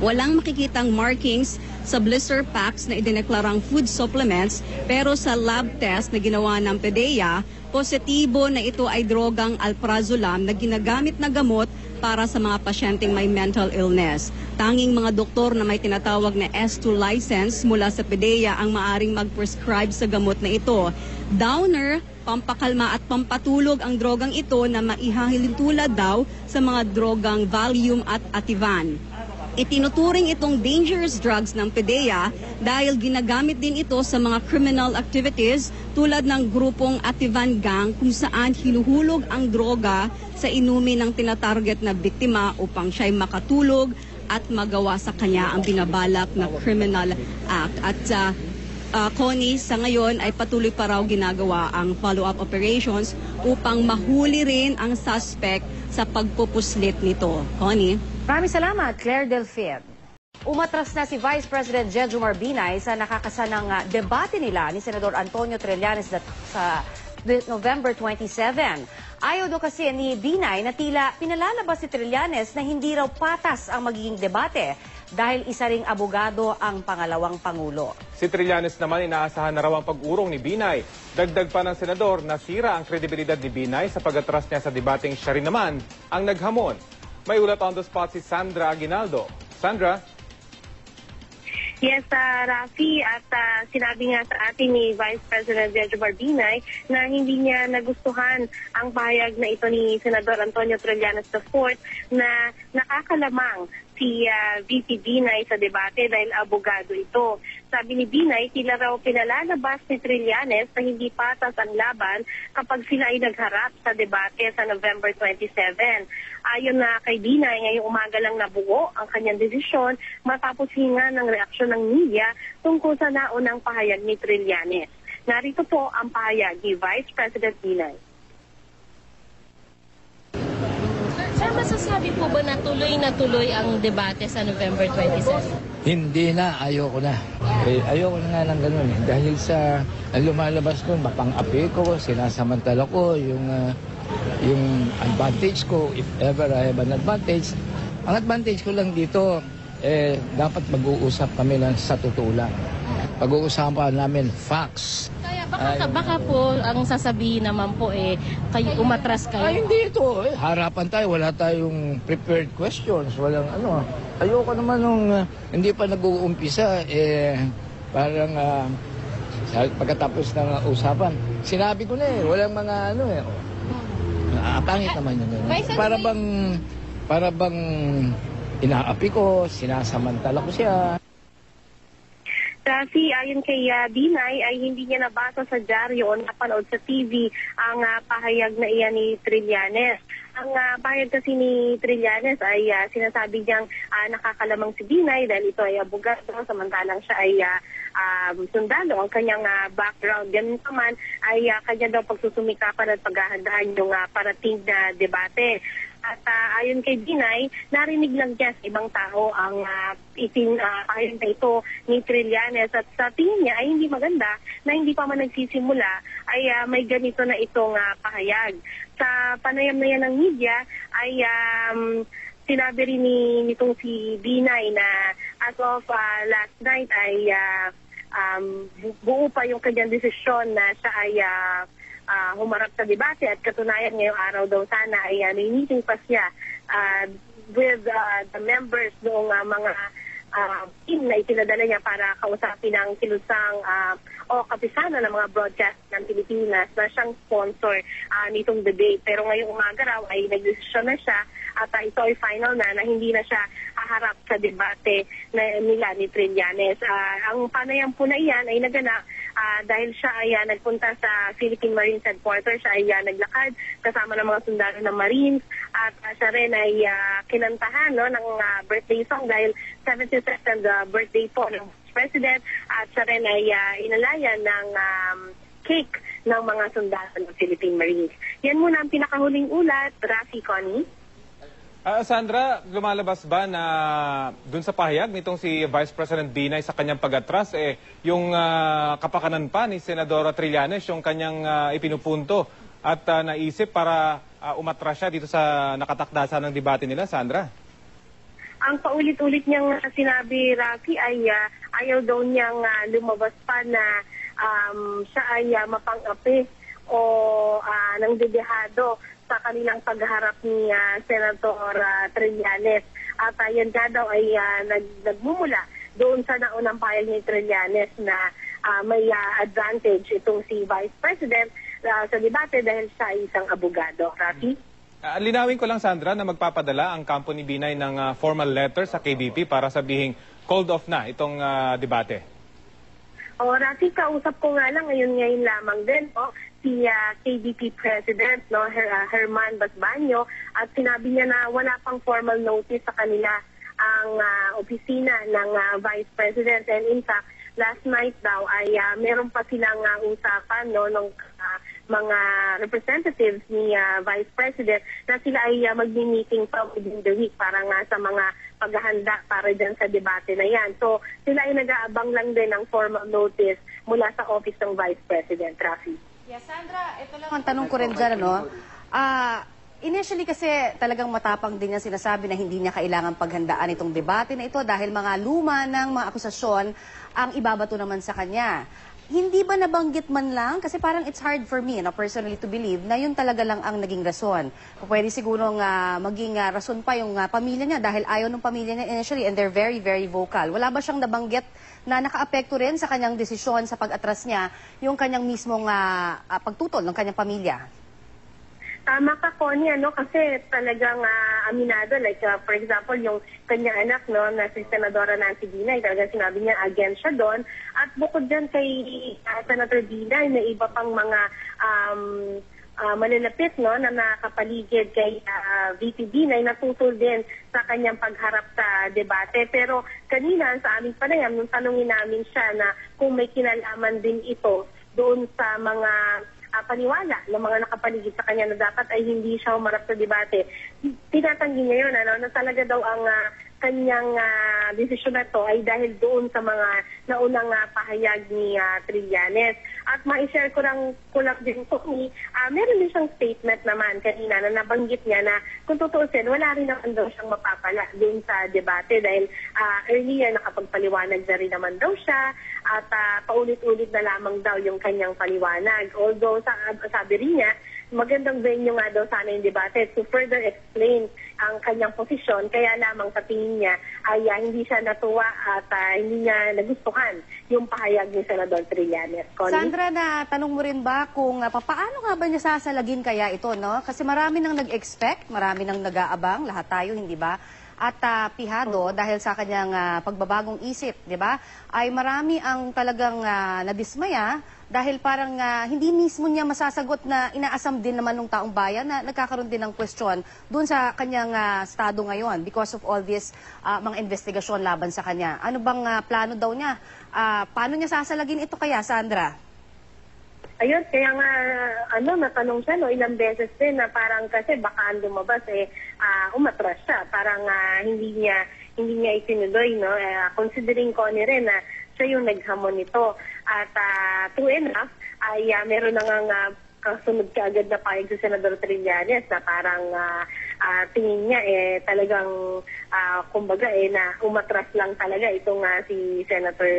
Walang makikitang markings sa blister packs na idineklarang food supplements pero sa lab test na ginawa ng PDEA, positibo na ito ay drogang alprazolam na ginagamit na gamot para sa mga pasyenteng may mental illness. Tanging mga doktor na may tinatawag na S2 license mula sa PDEA ang maaring mag-prescribe sa gamot na ito. Downer, pampakalma at pampatulog ang drogang ito na maihahilintulad daw sa mga drogang Valium at Ativan. Itinuturing itong dangerous drugs ng PDEA dahil ginagamit din ito sa mga criminal activities tulad ng grupong Ativan Gang kung saan hinuhulog ang droga sa inumin ng tinatarget na biktima upang siya'y makatulog at magawa sa kanya ang binabalak na criminal act. At Connie, sa ngayon ay patuloy pa raw ginagawa ang follow-up operations upang mahuli rin ang suspect sa pagpupuslit nito. Connie? Maraming salamat, Claire Delfin. Umatras na si Vice President Jejomar Binay sa nakakasanang debate nila ni Senador Antonio Trillanes sa November 27. Ayaw daw kasi ni Binay na tila pinalalabas si Trillanes na hindi raw patas ang magiging debate dahil isa ring abogado ang pangalawang Pangulo. Si Trillanes naman inaasahan na raw ang pag-urong ni Binay. Dagdag pa ng senador, nasira ang kredibilidad ni Binay sa pag-atras niya sa debating siya rin naman ang naghamon. May ulat on the spot si Sandra Aguinaldo. Sandra? Yes, Rafi, at sinabi nga sa atin ni Vice President Jejomar Binay na hindi niya nagustuhan ang pahayag na ito ni Senador Antonio Trillanes IV na nakakalamang si VP Binay sa debate dahil abogado ito. Sabi ni Binay, tila raw pinalalabas ni Trillanes na hindi patas ang laban kapag sila ay nagharap sa debate sa November 27. Ayon na kay Binay, ngayong umaga lang nabuo ang kanyang desisyon matapos hinga ng reaksyon ng media tungkol sa naunang pahayag ni Trillanes. Narito po ang pahayag ni Vice President Binay. Sir, masasabi po ba na tuloy ang debate sa November 27? Hindi na, ayoko na. Ayoko na nga ng ganun eh. Dahil sa ang lumalabas nun, mapang-api ko, sinasamantala ko yung advantage ko, if ever I have an advantage. Ang advantage ko lang dito, dapat mag-uusap kami lang sa totoo lang. Pag-uusapan namin facts. Kaya baka po ang sasabihin naman po kayo umatras kayo. Ay, hindi ito. Harapan tayo, wala tayong prepared questions, walang ano. Ayoko naman nung hindi pa nag-uumpisa, parang pagkatapos ng usapan, sinabi ko na walang mga ano pangit naman yun. Para bang inaapi ko, sinasamantala ko siya. Rafi, ayon kay Binay, ay hindi niya nabasa sa dyaryo o napanood sa TV ang pahayag na iyan ni Trillanes. Ang pahayag kasi ni Trillanes ay sinasabi niyang nakakalamang si Binay dahil ito ay abogado, samantalang siya ay sundalo. Ang kanyang background, ganun naman ay kanya daw pagsusumikapan at paghahandaan yung parating na debate. At ayon kay Binay, narinig lang niya sa ibang tao ang pahayag na ito ni Trillanes at sa tingin niya ay hindi maganda na hindi pa man nagsisimula ay may ganito na itong pahayag. Sa panayam na yan ng media ay sinabi rin nitong si Binay na as of last night ay buo pa yung kanyang desisyon na siya ay humarap sa debate at katunayan ngayong araw daw sana ay may meeting pa siya with the members noong mga team na itinadala niya para kausapin ang kilusang o kapisana ng mga broadcast ng Pilipinas na siyang sponsor nitong debate. Pero ngayong umaga raw ay nagdesisyon na siya at ito ay final na hindi na siya haharap sa debate nila ni Trillanes. Ang panayam po na iyan ay naganap dahil siya ay nagpunta sa Philippine Marines Headquarters, siya ay naglakad kasama ng mga sundalo ng Marines at siya rin ay kinantahan ng birthday song dahil 72nd birthday po ng President at siya rin ay inalayan ng cake ng mga sundalo ng Philippine Marines. Yan muna ang pinakahuling ulat, Rafi, Connie. Sandra, lumalabas ba na dun sa pahayag nitong si Vice President Binay sa kanyang pag-atras, yung kapakanan pa ni Senadora Trillanes, yung kanyang ipinupunto at naisip para umatras siya dito sa nakatakdasan ng debate nila, Sandra? Ang paulit-ulit niyang sinabi, Rafi, ay ayaw daw niyang lumabas pa na siya ay mapang-api o ng dedehado sa kanilang pagharap ni Senator Trillanes. At yan nga daw ay nagmumula doon sa naunang pahayag ni Trillanes na may advantage itong si Vice President sa debate dahil siya ay isang abogado. Rafi? Linawin ko lang, Sandra, na magpapadala ang kampo ni Binay ng formal letter sa KBP para sabihing called off na itong debate. Rafi, kausap ko nga lang ngayon lamang din si KBP President Herman Basbanyo at sinabi niya na wala pang formal notice sa kanila ang opisina ng Vice President. And in fact, last night daw ay meron pa silang usapan ng mga representatives ni Vice President na sila ay magmi-meeting pa within the week para nga sa mga paghahanda para dyan sa debate na yan. So sila ay nag-aabang lang din ng formal notice mula sa office ng Vice President. Rafi. Yes, Sandra, ito lang ang tanong ko rin dyan, initially kasi talagang matapang din niya sinasabi na hindi niya kailangan paghandaan itong debate na ito dahil mga luma ng mga akusasyon ang ibabato naman sa kanya. Hindi ba nabanggit man lang? Kasi parang it's hard for me, personally, to believe na yun talaga lang ang naging rason. Pwede siguro maging rason pa yung pamilya niya dahil ayaw ng pamilya niya initially and they're very, very vocal. Wala ba siyang nabanggit na naka-apekto rin sa kanyang desisyon sa pag-atras niya yung kanyang mismong pagtutol ng kanyang pamilya? Tama ka, Connie, kasi talagang aminado, like for example, yung kanyang anak, na si Senadora Nancy Binay, talagang sinabi niya against siya doon. At bukod dyan kay Senator Binay, may iba pang mga malalapit na nakapaligid kay VP Binay na tutol din sa kanyang pagharap sa debate. Pero kanina sa aming panayam, nung tanungin namin siya na kung may kinalaman din ito doon sa mga paniwala ng mga nakapaligid sa kanya na dapat ay hindi siya umarap sa debate. Tinatanggi niya yun, na talaga daw ang kanyang desisyon na to ay dahil doon sa mga naunang pahayag ni Trillanes. At ma-share ko lang din po meron din siyang statement naman kanina na nabanggit niya na kung tutuusin, wala rin naman daw siyang mapapala doon sa debate dahil earlier nakapagpaliwanag na rin naman daw siya at paulit-ulit na lamang daw yung kanyang paliwanag. Although sabi rin niya, magandang venue nga daw sana yung debate to further explain ang kanyang posisyon. Kaya lamang sa tingin niya ay hindi siya natuwa at hindi niya nagustuhan yung pahayag ni Senador Trillanes. Sandra, tanong mo rin ba kung paano nga ba niya sasalagin kaya ito, no? Kasi marami nang nag-expect, marami nang nag-aabang, lahat tayo, hindi ba? At pihado dahil sa kanyang pagbabagong isip, di ba? Ay marami ang talagang nadismaya dahil parang hindi mismo niya masasagot na inaasam din naman ng taong bayan na nagkakaroon din ng question doon sa kanyang estado ngayon because of all this mga investigasyon laban sa kanya. Ano bang plano daw niya? Paano niya sasalagin ito kaya, Sandra? Ayun, kaya nga, natanong siya, ilang beses din na parang kasi baka lumabas, umatras siya. Parang hindi niya itinuloy, no? Considering ko rin na siya yung naghamon nito. At true enough, ay meron na nga kasunod kaagad na pahig si Senador Trillanes na parang tingin niya talagang kumbaga na umatras lang talaga itong si Senator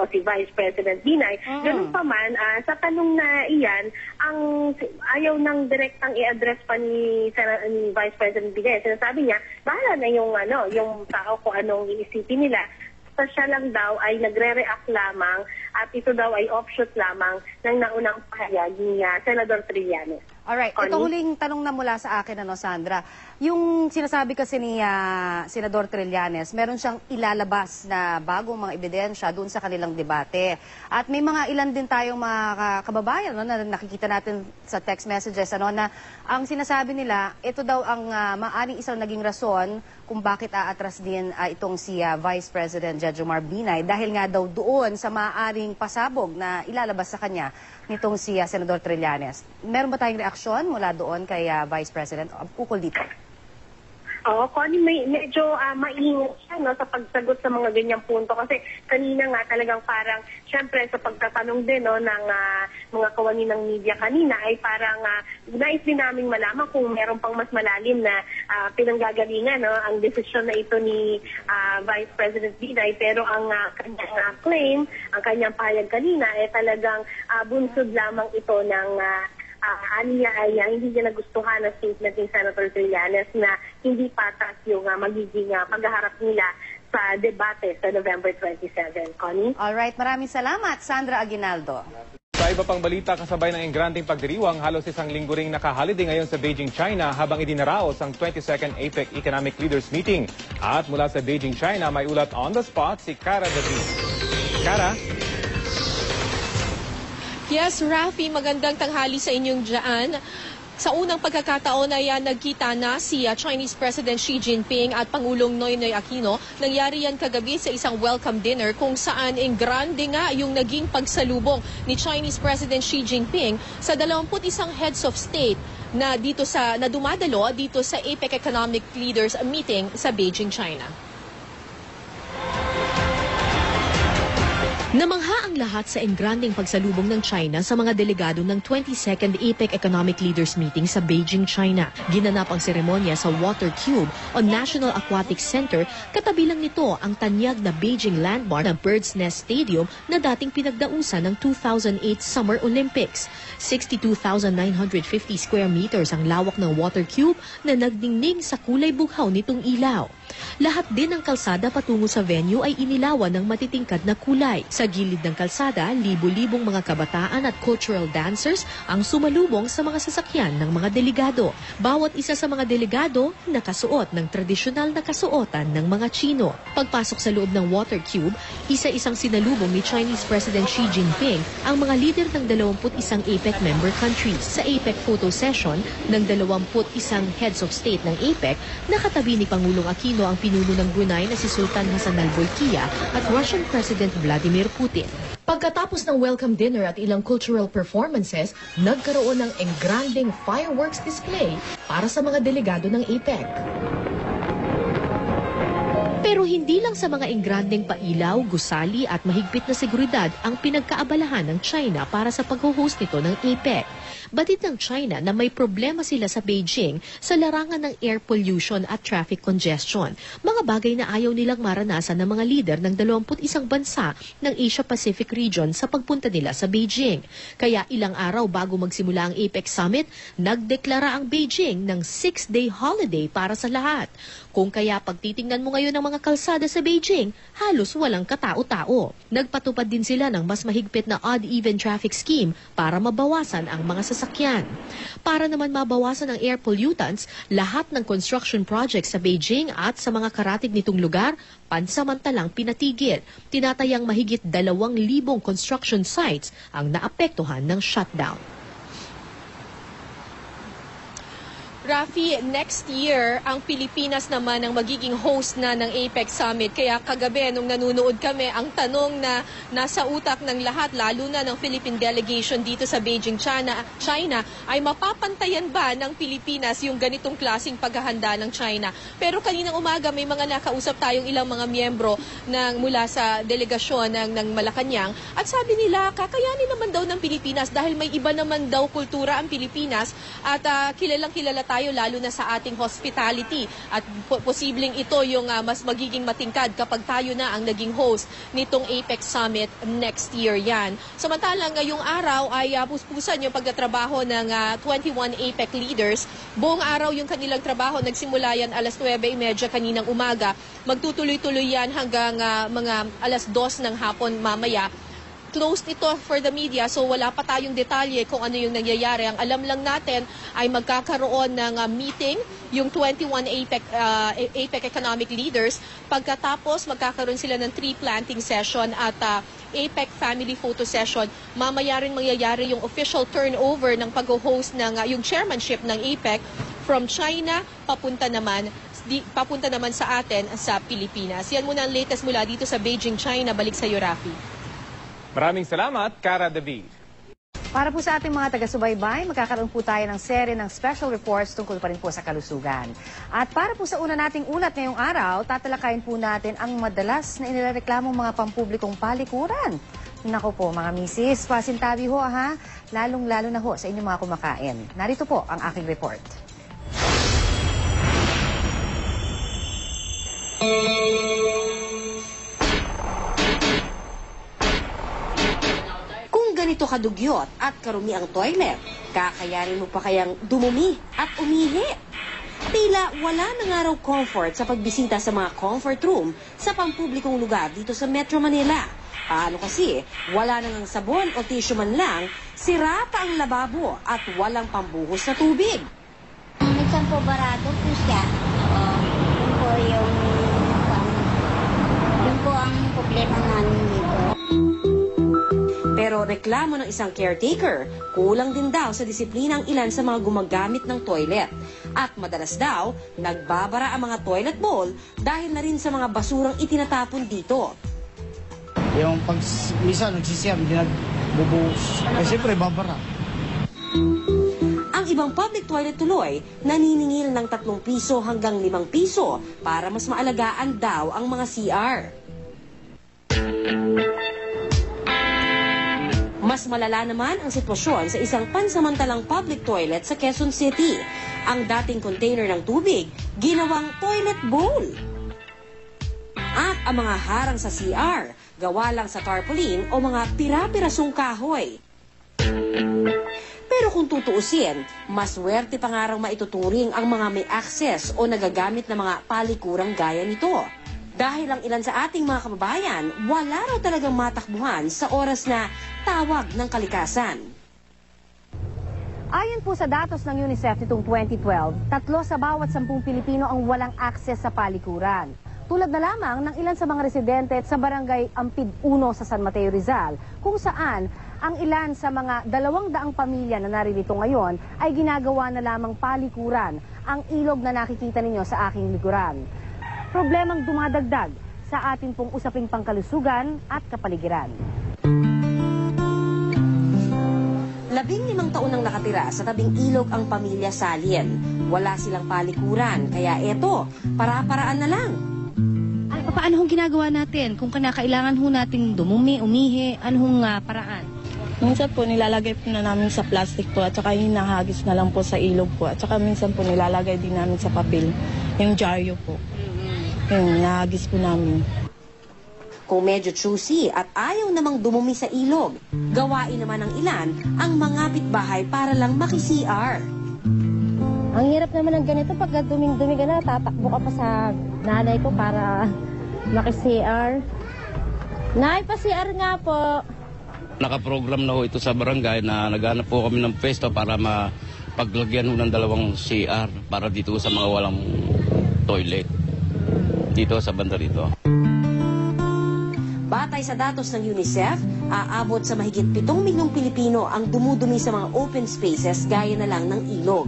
o si Vice President Binay. Ganun pa man, sa tanong na iyan, ang ayaw ng direktang i-address pa ni Vice President Binay. Sinasabi niya, bahala na yung tao kung anong iisipin nila. Siya lang daw ay nagre-react lamang at ito daw ay offshoot lamang ng naunang pahayag ni Senador Trillanes. Alright, ito huling tanong na mula sa akin, Sandra. Yung sinasabi kasi ni Senador Trillanes, meron siyang ilalabas na bagong mga ebidensya doon sa kanilang debate. At may mga ilan din tayong mga kababayan na nakikita natin sa text messages na ang sinasabi nila, ito daw ang maaring isang naging rason kung bakit aatras din itong si Vice President Jejomar Binay dahil nga daw doon sa maaring pasabog na ilalabas sa kanya nitong si Senador Trillanes. Meron ba tayong reaksyon mula doon kay Vice President ukol dito? Oo, Connie, medyo maingat siya sa pagsagot sa mga ganyang punto kasi kanina nga talagang parang, syempre sa pagtatanong din ng mga kawani ng media kanina ay parang nais din namin malaman kung meron pang mas malalim na pinanggagalingan ang desisyon na ito ni Vice President Binay, pero ang kanyang claim, ang kanyang pahayag kanina ay talagang bunsod lamang ito ng niya ay hindi niya nagustuhan ang statement ni Senator Trillanes na hindi patas yung magiging paghaharap nila sa debate sa November 27. Connie? Alright, maraming salamat, Sandra Aguinaldo. Sa iba pang balita, kasabay ng engranding pagdiriwang, halos isang linggo ring nakaholiday ngayon sa Beijing, China habang idinaraos ang 22nd APEC Economic Leaders Meeting. At mula sa Beijing, China, may ulat on the spot si Cara David. Cara? Yes, Rafi, magandang tanghali sa inyong dyan. Sa unang pagkakataon ay nagkita na si Chinese President Xi Jinping at Pangulong Noynoy Aquino. Nangyari yan kagabi sa isang welcome dinner kung saan grande nga yung naging pagsalubong ni Chinese President Xi Jinping sa 21 heads of state na dumadalo dito sa APEC Economic Leaders Meeting sa Beijing, China. Namangha ang lahat sa engranding pagsalubong ng China sa mga delegado ng 22nd APEC Economic Leaders Meeting sa Beijing, China. Ginanap ang seremonya sa Water Cube o National Aquatic Center. Katabi lang nito ang tanyag na Beijing landmark na Bird's Nest Stadium na dating pinagdausan ng 2008 Summer Olympics. 62,950 square meters ang lawak ng Water Cube na nagdingning sa kulay bughaw nitong ilaw. Lahat din ng kalsada patungo sa venue ay inilawan ng matitingkad na kulay. Sa gilid ng kalsada, libo-libong mga kabataan at cultural dancers ang sumalubong sa mga sasakyan ng mga delegado. Bawat isa sa mga delegado nakasuot ng tradisyonal na kasuotan ng mga Chino. Pagpasok sa loob ng Water Cube, isa-isang sinalubong ni Chinese President Xi Jinping ang mga leader ng 21 APEC member countries. Sa APEC photo session ng 21 heads of state ng APEC, nakatabi ni Pangulong Aquino gobyerno ang pinuno ng Brunei na si Sultan Hassan al Bolkiah at Russian President Vladimir Putin. Pagkatapos ng welcome dinner at ilang cultural performances, nagkaroon ng engranding fireworks display para sa mga delegado ng APEC. Pero hindi lang sa mga engranding pailaw, gusali at mahigpit na seguridad ang pinagkaabalahan ng China para sa pag-host nito ng APEC. Batid ng China na may problema sila sa Beijing sa larangan ng air pollution at traffic congestion. Mga bagay na ayaw nilang maranasan ng mga lider ng 21 bansa ng Asia-Pacific region sa pagpunta nila sa Beijing. Kaya ilang araw bago magsimula ang APEC Summit, nagdeklara ang Beijing ng 6-day holiday para sa lahat. Kung kaya pagtitingnan mo ngayon ng mga kalsada sa Beijing, halos walang katao-tao. Nagpatupad din sila ng mas mahigpit na odd-even traffic scheme para mabawasan ang mga sasakyan. Para naman mabawasan ang air pollutants, lahat ng construction projects sa Beijing at sa mga karatig nitong lugar, pansamantalang pinatigil. Tinatayang mahigit 2,000 construction sites ang naapektuhan ng shutdown. Rafi, next year, ang Pilipinas naman ang magiging host na ng APEC Summit. Kaya kagabi, nung nanonood kami, ang tanong na nasa utak ng lahat, lalo na ng Philippine delegation dito sa Beijing, China, ay mapapantayan ba ng Pilipinas yung ganitong klaseng paghahanda ng China? Pero kaninang umaga, may mga nakausap tayong ilang mga miyembro mula sa delegasyon ng Malacanang. At sabi nila, kakayanin naman daw ng Pilipinas dahil may iba naman daw kultura ang Pilipinas at kilalang-kilala tayo lalo na sa ating hospitality at posibleng ito yung mas magiging matingkad kapag tayo na ang naging host nitong APEC Summit next year yan. Samantalang ngayong araw ay puspusan yung pagtatrabaho ng 21 APEC leaders. Buong araw yung kanilang trabaho, nagsimula yan alas 9:30 kaninang umaga. Magtutuloy-tuloy yan hanggang mga alas 2 ng hapon mamaya. Closed ito for the media, so wala pa tayong detalye kung ano yung nangyayari. Ang alam lang natin ay magkakaroon ng meeting yung 21 APEC economic leaders. Pagkatapos, magkakaroon sila ng tree planting session at APEC family photo session. Mamaya rin mangyayari yung official turnover ng pag-host ng yung chairmanship ng APEC from China papunta naman sa atin sa Pilipinas. Yan muna ang latest mula dito sa Beijing, China. Balik sa iyo, Rafi. Maraming salamat, Cara David. Para po sa ating mga taga-subaybay, magkakaroon po tayo ng serye ng special reports tungkol pa rin po sa kalusugan. At para po sa una nating ulat ngayong araw, tatalakayin po natin ang madalas na inireklamong mga pampublikong palikuran. Nako po mga misis, pasintabi ho ha, lalong-lalo na ho sa inyong mga kumakain. Narito po ang aking report. Ganito kadugyot at karumi ang toilet, kakayanin mo pa kayang dumumi at umihi. Tila wala na nga raw comfort sa pagbisita sa mga comfort room sa pampublikong lugar dito sa Metro Manila. Paano kasi, wala na ngang sabon o tissue man lang, sira pa ang lababo at walang pambuhos na tubig. Minsan po barado po siya. Yun po ang problema namin dito. Pero reklamo ng isang caretaker, kulang din daw sa disiplina ang ilan sa mga gumagamit ng toilet. At madalas daw, nagbabara ang mga toilet bowl dahil na rin sa mga basurang itinatapon dito. Yung pag minsan nagsisiyam, hindi nagbubuhos. Siyempre, babara. Ang ibang public toilet tuloy, naniningil ng 3 piso hanggang 5 piso para mas maalagaan daw ang mga CR. Mas malala naman ang sitwasyon sa isang pansamantalang public toilet sa Quezon City. Ang dating container ng tubig, ginawang toilet bowl. At ang mga harang sa CR, gawa lang sa tarpaulin o mga pira-pirasong kahoy. Pero kung tutuusin, mas swerte pa nga raw maituturing ang mga may access o nagagamit na mga palikurang gaya nito. Dahil ang ilan sa ating mga kababayan, wala raw talagang matakbuhan sa oras na tawag ng kalikasan. Ayon po sa datos ng UNICEF nitong 2012, 3 sa bawat 10 Pilipino ang walang akses sa palikuran. Tulad na lamang ng ilan sa mga residente sa barangay Ampid 1 sa San Mateo Rizal, kung saan ang ilan sa mga 200 pamilya na naririto ngayon ay ginagawa na lamang palikuran, ang ilog na nakikita ninyo sa aking likuran. problemang dumadagdag sa ating pong usaping pangkalusugan at kapaligiran. 15 taon nang nakatira sa tabing ilog ang pamilya Salien. Wala silang palikuran, kaya eto, para-paraan na lang. Paano hong ginagawa natin? Kung kailangan ho nating dumumi, umihi, anong paraan? Minsan po nilalagay po na namin sa plastic po at saka hinahagis na lang po sa ilog po. At saka minsan po nilalagay din namin sa papel, yung dyaryo po. Yung nahagis po namin. Kung medyo choosy at ayaw namang dumumi sa ilog, gawain naman ng ilan ang mangapit bahay para lang maki-CR. Ang hirap naman ng ganito pag duming-dumi ka na, tatakbo ka pa sa nanay ko para maki-CR. Nay, pa-CR nga po. Nakaprogram na ho ito sa barangay na naghanap po kami ng pwesto para mapaglagyan ng 2 CR para dito sa mga walang toilet. Dito sa banda rito. Batay sa datos ng UNICEF, aabot sa mahigit 7 milyong Pilipino ang dumudumi sa mga open spaces gaya na lang ng ilog.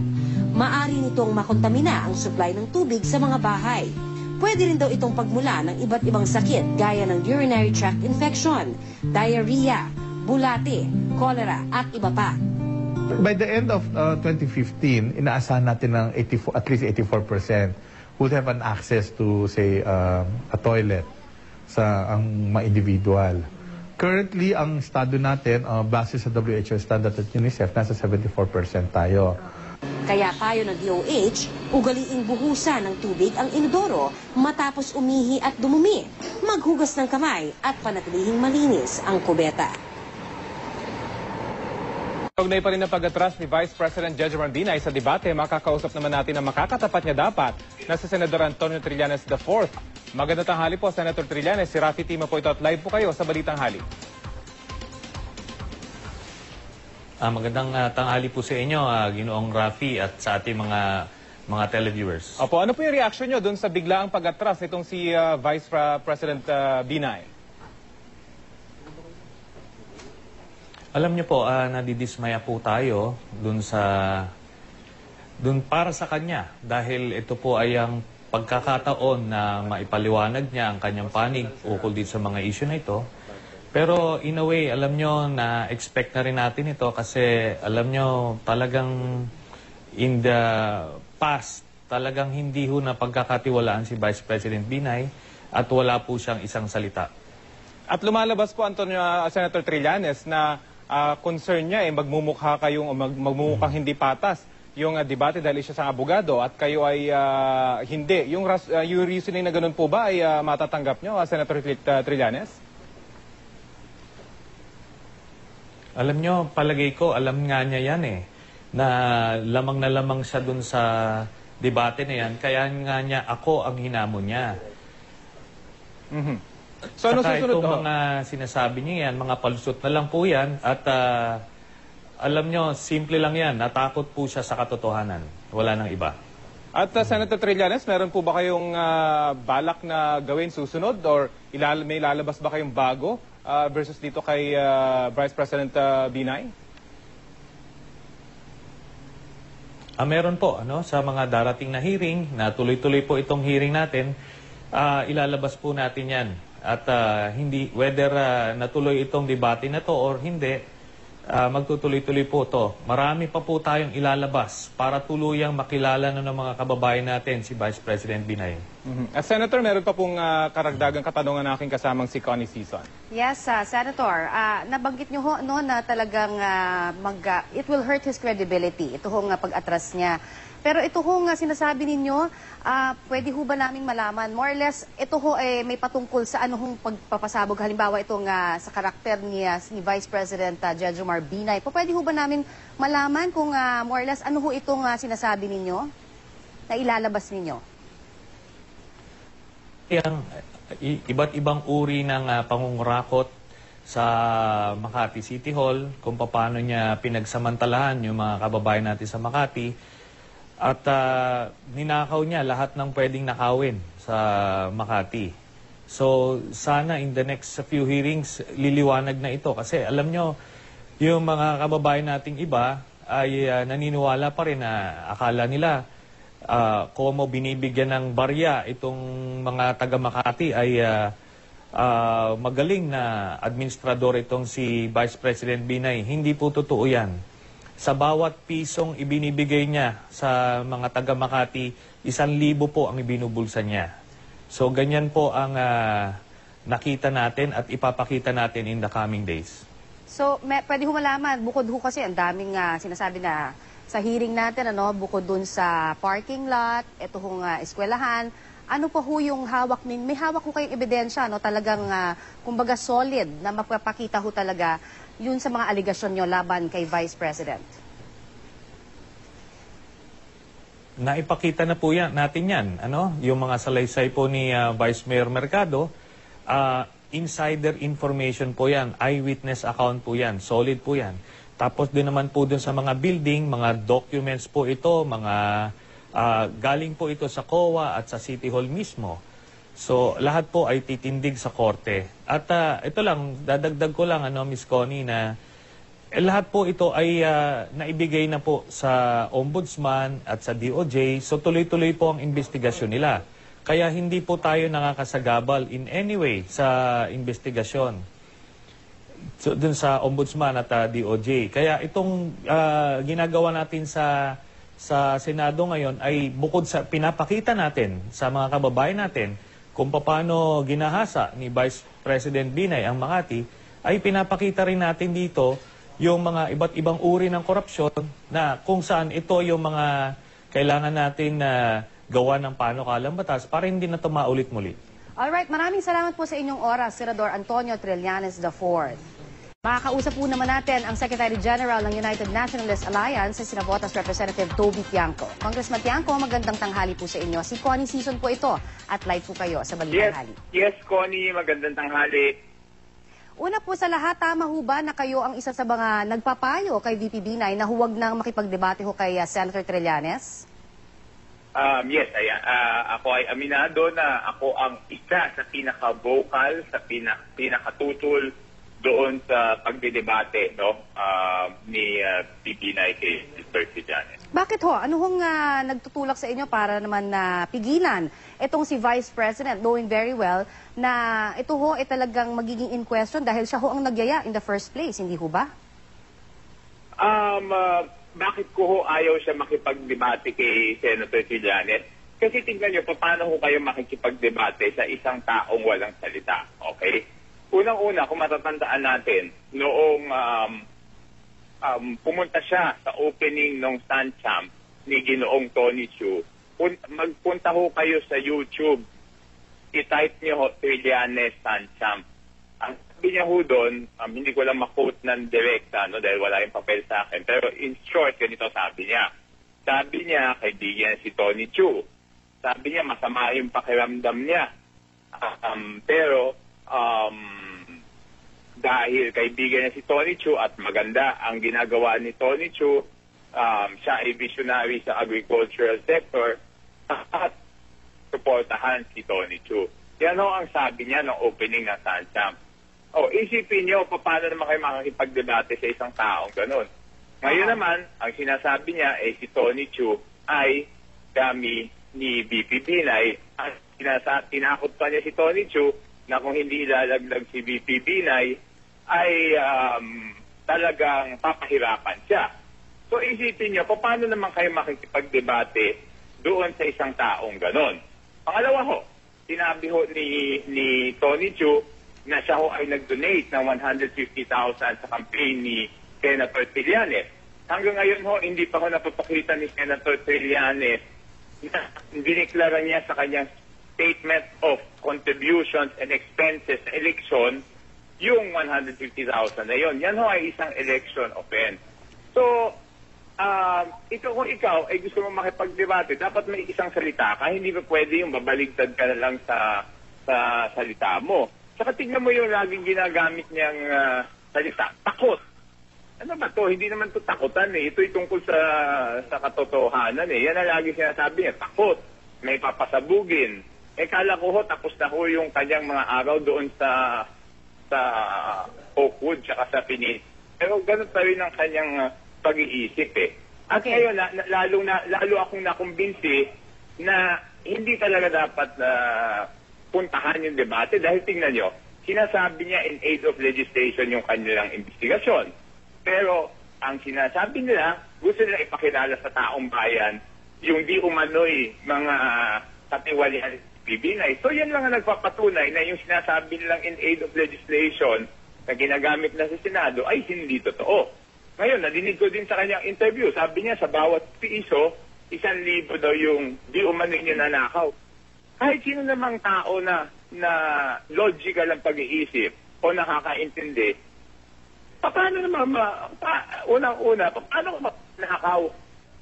Maari nitong makontamina ang supply ng tubig sa mga bahay. Pwede rin daw itong pagmula ng iba't ibang sakit gaya ng urinary tract infection, diarrhea, bulate, cholera at iba pa. By the end of 2015, inaasahan natin ng at least 84% would have an access to, say, a toilet sa ang mga individual. Currently, ang estado natin, base sa WHO standard at UNICEF, nasa 74% tayo. Kaya payo ng DOH, ugaliing buhusan ng tubig ang inodoro matapos umihi at dumumi, maghugas ng kamay at panatilihing malinis ang kubeta. Kaugnay pa rin ang pag-atras ni Vice President Jejomar Binay sa debate, makakausap naman natin ang makakatapat niya dapat na si Senador Antonio Trillanes IV. Magandang tanghali po, Senator Trillanes. Si Rafi Tima po ito at live po kayo sa Balitang Hali. Magandang tanghali po sa inyo, Ginoong Rafi, at sa ating mga televiewers. Opo, ano po yung reaction nyo dun sa biglaang pag-atras nitong si Vice President Binay? Alam niyo po, nadidismaya po tayo dun para sa kanya dahil ito po ay ang pagkakataon na maipaliwanag niya ang kanyang panig ukol dito sa mga issue na ito. Pero in a way, alam nyo na expect na rin natin ito kasi alam nyo talagang in the past, talagang hindi ho na pagkakatiwalaan si Vice President Binay at wala po siyang isang salita. At lumalabas po, Senator Trillanes, na concern niya magmumukha kayong magmumukhang hindi patas yung debate dahil siya sa abogado at kayo ay hindi. Yung reasoning na ganun po ba ay matatanggap nyo, Senator Trillanes? Alam nyo, palagay ko, alam nga niya yan na lamang siya dun sa debate na yan, kaya nga niya ako ang hinamon niya. So, ano susunod? Itong mga sinasabi niya yan, mga palusot na lang po yan, at alam nyo, simple lang yan, natakot po siya sa katotohanan. Wala nang iba. At Senator Trillanes, meron po ba kayong balak na gawin susunod or may lalabas ba kayong bago versus dito kay Vice President Binay? Meron po, sa mga darating na hearing, na tuloy-tuloy po itong hearing natin, ilalabas po natin yan. At whether natuloy itong debate na to or hindi, magtutuloy-tuloy po to. Marami pa po tayong ilalabas para tuluyang makilala ng mga kababayan natin si Vice President Binay. At Senator, meron pa pong karagdagang katanungan na aking kasamang si Connie Sison. Yes, Senator. Nabanggit nyo ho na talagang it will hurt his credibility. Ito hong pag-atras niya. Pero ito hong sinasabi ninyo, pwede ho ba naming malaman, more or less, ito ho may patungkol sa ano hong pagpapasabog, halimbawa itong sa karakter ni Vice President Jejomar Binay. Pwede ho ba namin malaman kung more or less ano ho itong sinasabi ninyo na ilalabas ninyo? Iba't ibang uri ng pangungurakot sa Makati City Hall, kung paano niya pinagsamantalahan yung mga kababayan natin sa Makati. At ninakaw niya lahat ng pwedeng nakawin sa Makati. So sana in the next few hearings, liliwanag na ito. Kasi alam nyo, yung mga kababayan nating iba ay naniniwala pa rin na akala nila como binibigyan ng barya itong mga taga Makati ay magaling na administrador itong si Vice President Binay. Hindi po totoo yan. Sa bawat pisong ibinibigay niya sa mga taga Makati, 1,000 po ang ibinubulsa niya. So ganyan po ang nakita natin at ipapakita natin in the coming days. So, pwede ho malaman, bukod ho kasi ang daming sinasabi na sa hearing natin, bukod dun sa parking lot, ito hong eskwelahan, ano pa ho yung hawak may hawak ho kayong ebidensya, talagang, kumbaga solid na mapapakita ho talaga yun sa mga aligasyon nyo laban kay Vice President? Naipakita na po natin yan. Yung mga salaysay po ni Vice Mayor Mercado, insider information po yan, eyewitness account po yan, solid po yan. Tapos din naman po dun sa mga building, mga documents po ito, mga galing po ito sa COA at sa City Hall mismo. So lahat po ay titindig sa korte. At ito lang, dadagdag ko lang, Miss Connie, na lahat po ito ay naibigay na po sa Ombudsman at sa DOJ. So tuloy-tuloy po ang investigasyon nila. Kaya hindi po tayo nakakasagabal in any way sa investigasyon dun sa Ombudsman at DOJ. Kaya itong ginagawa natin sa Senado ngayon ay bukod sa pinapakita natin sa mga kababayan natin kung paano ginahasa ni Vice President Binay ang Makati, ay pinapakita rin natin dito yung mga iba't ibang uri ng korupsyon na kung saan ito yung mga kailangan natin na gawa ng panukalang batas para hindi na ito maulit-muli. Alright, maraming salamat po sa inyong oras, Senador Antonio Trillanes IV. Makakausap po naman natin ang Secretary General ng United Nationalist Alliance, si Sinabotas Representative Toby Tiangco. Congressman Tiangco, magandang tanghali po sa inyo. Si Connie Season po ito at live po kayo sa Balitang Tanghali. Yes, Connie, magandang tanghali. Una po sa lahat, tama ho ba na kayo ang isa sa mga nagpapayo kay VP Binay na huwag nang makipagdebate ho kay Senator Trillanes? Yes, ako ay aminado na ako ang isa sa pinaka-vocal, sa pinakatutol doon sa pagdedebate ni VP Binay kay Mr. Trillanes. Bakit ho? Ano hong nagtutulak sa inyo para naman na pigilan itong si Vice President, knowing very well na ito ho ay talagang magiging in question dahil siya ho ang nagyaya in the first place, hindi ho ba? Bakit ko ho ayaw siya makipagdebate kay Senator Trillanes? Kasi tingnan nyo, paano ho kayo makikipagdebate sa isang taong walang salita? Okay? Unang-una, kung matatandaan natin, noong pumunta siya sa opening ng Sanchamp ni Ginoong Tony Chu, magpunta ho kayo sa YouTube, i-type niyo ho Trillanes Sanchamp. Ang sabi niya ho doon, hindi ko lang ma-quote ng direkta dahil wala yung papel sa akin. Pero in short, ganito sabi niya. Sabi niya, kaibigan si Tony Chu. Sabi niya, masama yung pakiramdam niya. Pero dahil kaibigan niya si Tony Chu at maganda ang ginagawa ni Tony Chu, siya ay visionary sa agricultural sector at suportahan si Tony Chu. Yan ho ang sabi niya ng opening ng Sanchamp. Isipin niyo paano naman kayo makakipagdebate sa isang taong ganun. Ngayon naman, ang sinasabi niya si Tony Chu ay kami ni VP Binay at tinakot pa niya si Tony Chu na kung hindi ilalaglag si VP Binay ay talagang papahirapan siya. So isipin niyo paano naman kayo makikipagdebate doon sa isang taong ganun. Pangalawa ho, sinabi ho ni Tony Chu na siya ho ay nag-donate ng 150,000 sa campaign ni Senator Trillanes. Hanggang ngayon ho, hindi pa ho napapakita ni Senator Trillanes na diniklara niya sa kanyang statement of contributions and expenses sa election yung 150,000 na yun. Yan ho ay isang election offense. So, ito kung ikaw ay gusto mo makipagdebate, dapat may isang salita ka. Hindi ba pwede yung babaligtad ka na lang sa salita mo. Saka tignan mo yung laging ginagamit niyang salita. Takot. Ano ba to? Hindi naman to takutan eh. Ito'y tungkol sa katotohanan eh. Yan ang lagi sinasabi niya. Takot. May papasabugin. Kala ko ho, tapos na ho yung kanyang mga araw doon sa Oakwood tsaka sa Pinis. Pero ganun pa rin ang kanyang pag-iisip eh. At ngayon, lalo akong nakumbinsi na hindi talaga dapat puntahan yung debate dahil tingnan nyo, sinasabi niya in aid of legislation yung kanilang investigasyon. Pero ang sinasabi nila, gusto nila ipakilala sa taong bayan yung di umano'y mga katiwalian Binay. So yan lang ang nagpapatunay na yung sinasabi nilang in aid of legislation na ginagamit na sa Senado ay hindi totoo. Ngayon, nadinig ko din sa kanyang interview, sabi niya sa bawat piso, 1,000 daw yung di umano niya nanakaw. Kahit sino namang tao na logical ang pag-iisip o nakakaintindi, paano naman unang-una, paano nakakaw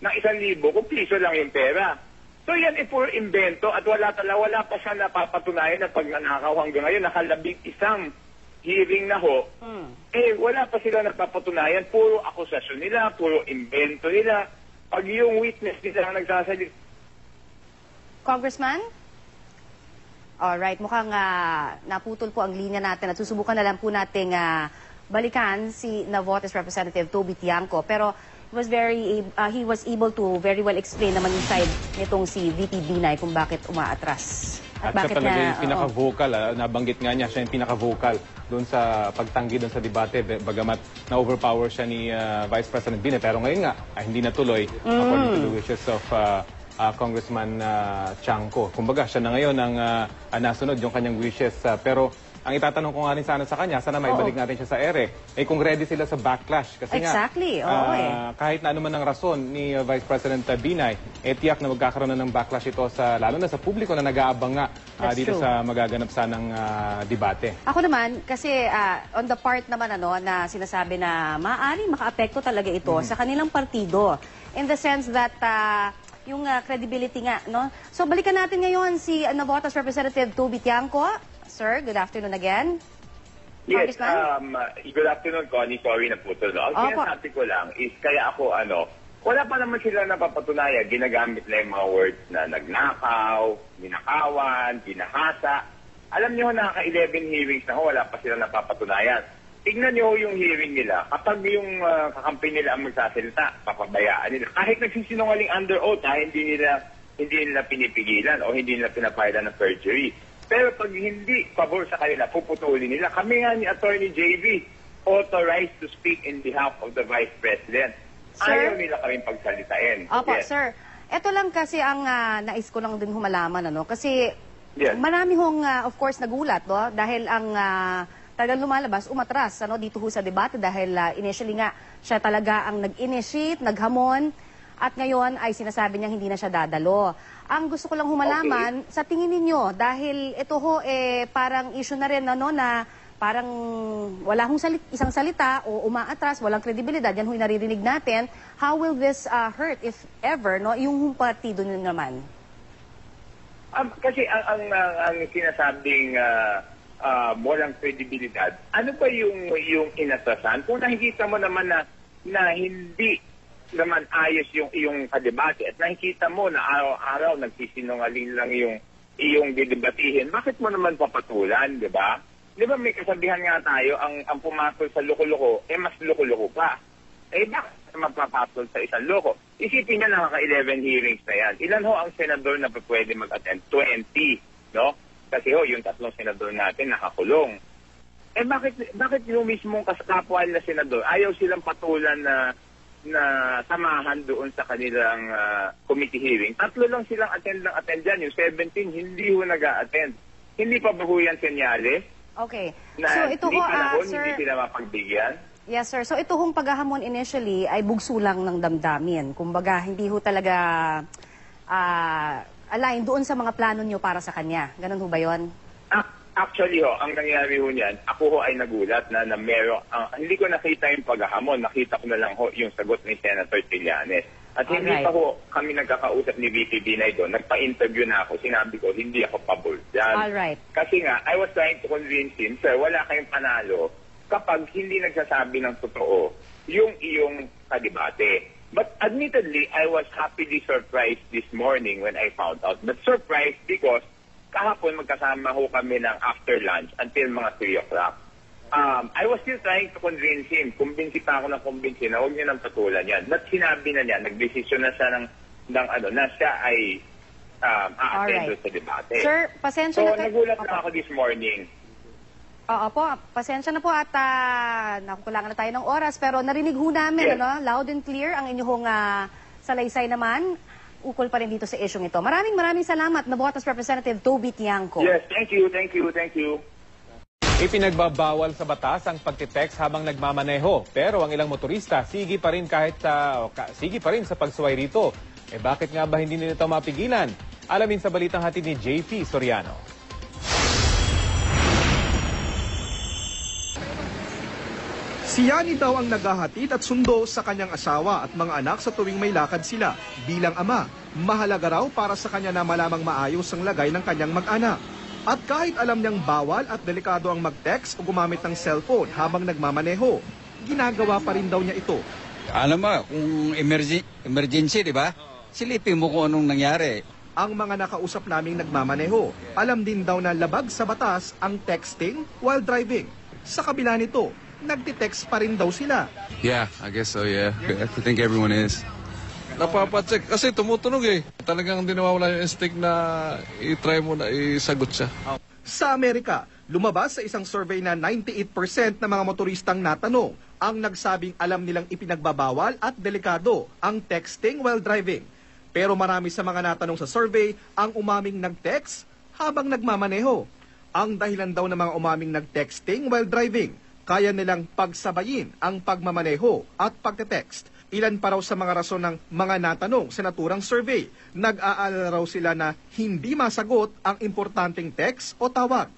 ng 1,000 kung piso lang yung pera? So yan ay puro invento at wala pa siya napapatunayan na pag nanakaw hanggang ngayon, nakalabing-isang hearing na ho, wala pa sila napapatunayan. Puro akusasyon nila, puro invento nila. Pag yung witness nila ang nagsasalita. Congressman? Alright, mukhang naputol po ang linya natin at susubukan na lang po nating balikan si Navotas Representative Toby Tiangco. Pero he was able to very well explain naman yung side nitong si VP Binay kung bakit umaatras. At siya talaga yung pinaka-vocal, nabanggit nga niya, siya yung pinaka-vocal doon sa pagtanggi doon sa debate, bagamat na-overpower siya ni Vice President Binay. Pero ngayon nga, hindi natuloy according to the wishes of Congressman Tiangco. Kumbaga, siya na ngayon ang nasunod yung kanyang wishes. Pero ang itatanong ko nga rin sana sa kanya, sana maibalik natin siya sa ere, kung ready sila sa backlash. Kasi exactly. Kahit na anuman ang rason ni Vice President Binay, tiyak na magkakaroon na ng backlash ito lalo na sa publiko na nag-aabang nga dito sa magaganap sanang debate. Ako naman, kasi on the part naman na sinasabi na maaaring maka-apekto talaga ito sa kanilang partido. In the sense that yung credibility nga, no? So balikan natin ngayon si Navotas Representative Toby Tiangco. Sir, good afternoon again. Yes, good afternoon, Connie. Sorry na po ito. Ang sinasabi ko lang is kaya ako, wala pa naman sila napapatunayan. Ginagamit na yung mga words na nagnakaw, ninakawan, ginahasa. Alam niyo, nakaka-11 hearings na wala pa sila napapatunayan. Tignan niyo yung hearing nila. Kapag yung kakampi nila ang magsasalita, papabayaan nila. Kahit nagsisinungaling under oath, hindi nila pinipigilan o hindi nila pinapayalan ng perjury. Pero pag hindi pabor sa kanila, puputulin nila. Kami nga ni Attorney JV, authorized to speak in behalf of the Vice President. Sir? Ayaw nila kaming pagsalitain. Opo, sir. Ito lang kasi ang nais ko lang din humalaman. Kasi marami hong, of course, nagulat. No? Dahil ang talagang lumalabas, umatras dito sa debate. Dahil initially nga, siya talaga ang nag-initiate, naghamon. At ngayon ay sinasabi niya hindi na siya dadalo. Ang gusto ko lang humalaman, sa tingin ninyo, dahil ito parang issue na rin na parang wala hong isang salita o umaatras, walang kredibilidad, yan huy naririnig natin, how will this hurt, if ever, yung partido nyo naman? Kasi ang sinasabing walang kredibilidad, ano ba yung inatrasan? Kung nakikita mo naman na hindi naman ayos yung iyong kadebate at nakikita mo na araw-araw nagsisinungaling lang yung iyong didebatihin, bakit mo naman papatulan, di ba? Di ba may kasabihan nga tayo, ang pumatol sa loko-loko, mas loko-loko pa. Bakit magpapatol sa isang loko? Isipin niya nakaka-11 hearings na yan. Ilan ho ang senador na pwede mag-attend? 20, no? Kasi yung 3 senador natin nakakulong. Bakit yung mismong kapwa na senador, ayaw silang patulan na samahan doon sa kanilang committee hearing? 3 lang silang attend dyan. Yung 17, hindi ho nag-a-attend. Hindi pa ba ho yan senyales? Okay. So ito ho, sir, hindi sila mapagbigyan? Yes, sir. So ito hong paghahamon initially ay bugso lang ng damdamin. Kumbaga, hindi ho talaga align doon sa mga plano nyo para sa kanya. Ganun ho ba yun? Actually ang nangyari ho niyan, ako ho ay nagulat na meron, hindi ko nakita yung paghahamon, nakita ko na lang ho yung sagot ni Senator Trillanes. At hindi pa ho kami nagkakausap ni VP Binay doon, nagpa-interview na ako, sinabi ko, hindi ako pabor dyan. Kasi nga, I was trying to convince him, sir, wala kayong panalo kapag hindi nagsasabi ng totoo yung iyong kadebate. But admittedly, I was happily surprised this morning when I found out. But surprised because kahapon magkasama ho kami ng after lunch until mga 3 o'clock. I was still trying to convince him. Kumbinsi pa ako ng kumbinsi na huwag niya nang patulan yan. But sinabi na niya, nagdesisyon na siya na siya ay a-attend sa debate. Sir, pasensya so, na. Nagulat na ako this morning. Oo po, pasensya na po at nakukulangan na tayo ng oras. Pero narinig ho namin, loud and clear ang inyong salaysay naman. Ukol pa rin dito sa isyong ito. Maraming salamat, Navotas Representative Toby Tiangco. Yes, thank you. Ipinagbabawal sa batas ang pagtitext habang nagmamaneho. Pero ang ilang motorista, sige pa rin sa pagsuway rito. Bakit nga ba hindi nito mapigilan? Alamin sa balitang hatid ni JP Soriano. Si Yani daw ang naghahatid at sundo sa kanyang asawa at mga anak sa tuwing may lakad sila. Bilang ama, mahalaga raw para sa kanya na malamang maayos ang lagay ng kanyang mag-anak. At kahit alam niyang bawal at delikado ang mag-text o gumamit ng cellphone habang nagmamaneho, ginagawa pa rin daw niya ito. Alam mo, kung emergency, di ba? Silipin mo kung anong nangyari. Ang mga nakausap naming nagmamaneho, alam din daw na labag sa batas ang texting while driving. Sa kabila nito, nagtitext pa rin daw sila. Yeah, I guess so, yeah. I think everyone is. Napapacheck kasi tumutunog eh. Talagang hindi nawawala yung instinct na i-try mo na isagot siya. Sa Amerika, lumabas sa isang survey na 98% ng mga motoristang natanong ang nagsabing alam nilang ipinagbabawal at delikado ang texting while driving. Pero marami sa mga natanong sa survey ang umaming nag-text habang nagmamaneho. Ang dahilan daw ng mga umaming nag-texting while driving, kaya nilang pagsabayin ang pagmamaneho at pagte-text. Ilan pa raw sa mga rason ng mga natanong sa naturang survey. Nag-aalala raw sila na hindi masagot ang importanteng text o tawag.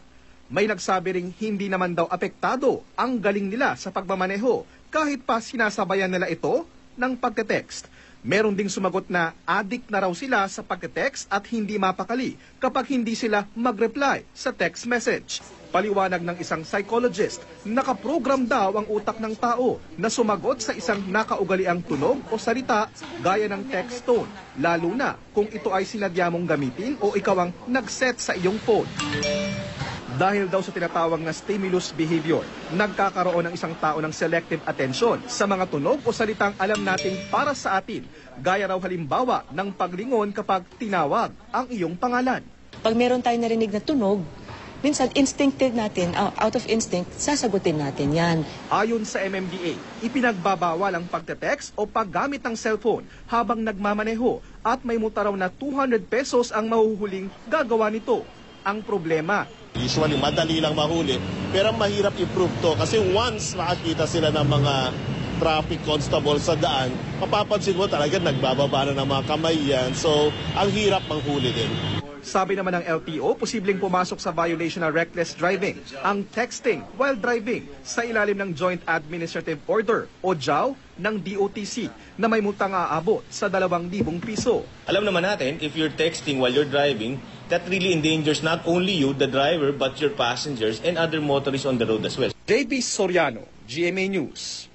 May nagsabi ring hindi naman daw apektado ang galing nila sa pagmamaneho kahit pa sinasabayan nila ito ng pagte-text. Meron ding sumagot na addict na raw sila sa pagte-text at hindi mapakali kapag hindi sila mag-reply sa text message. Paliwanag ng isang psychologist, nakaprogram daw ang utak ng tao na sumagot sa isang nakaugaliang tunog o salita gaya ng text tone, lalo na kung ito ay sinadya mong gamitin o ikaw ang nag-set sa iyong phone. Dahil daw sa tinatawag na stimulus behavior, nagkakaroon ng isang tao ng selective attention sa mga tunog o salitang alam nating para sa atin, gaya raw halimbawa ng paglingon kapag tinawag ang iyong pangalan. Pag meron tayong narinig na tunog, minsan instinctive natin, out of instinct, sasagutin natin yan. Ayon sa MMDA, ipinagbabawal ang pagte-text o paggamit ng cellphone habang nagmamaneho at may multa raw na 200 pesos ang mahuhuling gagawa nito. Ang problema, usually madali lang mahuli, pero mahirap i-prove to kasi once makakita sila ng mga traffic constable sa daan, mapapansin mo talaga nagbababa na ng mga kamay yan. So, ang hirap manghuli din. Sabi naman ng LTO, posibleng pumasok sa violation ng reckless driving ang texting while driving sa ilalim ng Joint Administrative Order o JAW ng DOTC na may multang aabot sa 2,000 piso. Alam naman natin, if you're texting while you're driving, that really endangers not only you, the driver, but your passengers and other motorists on the road as well. JP Soriano, GMA News.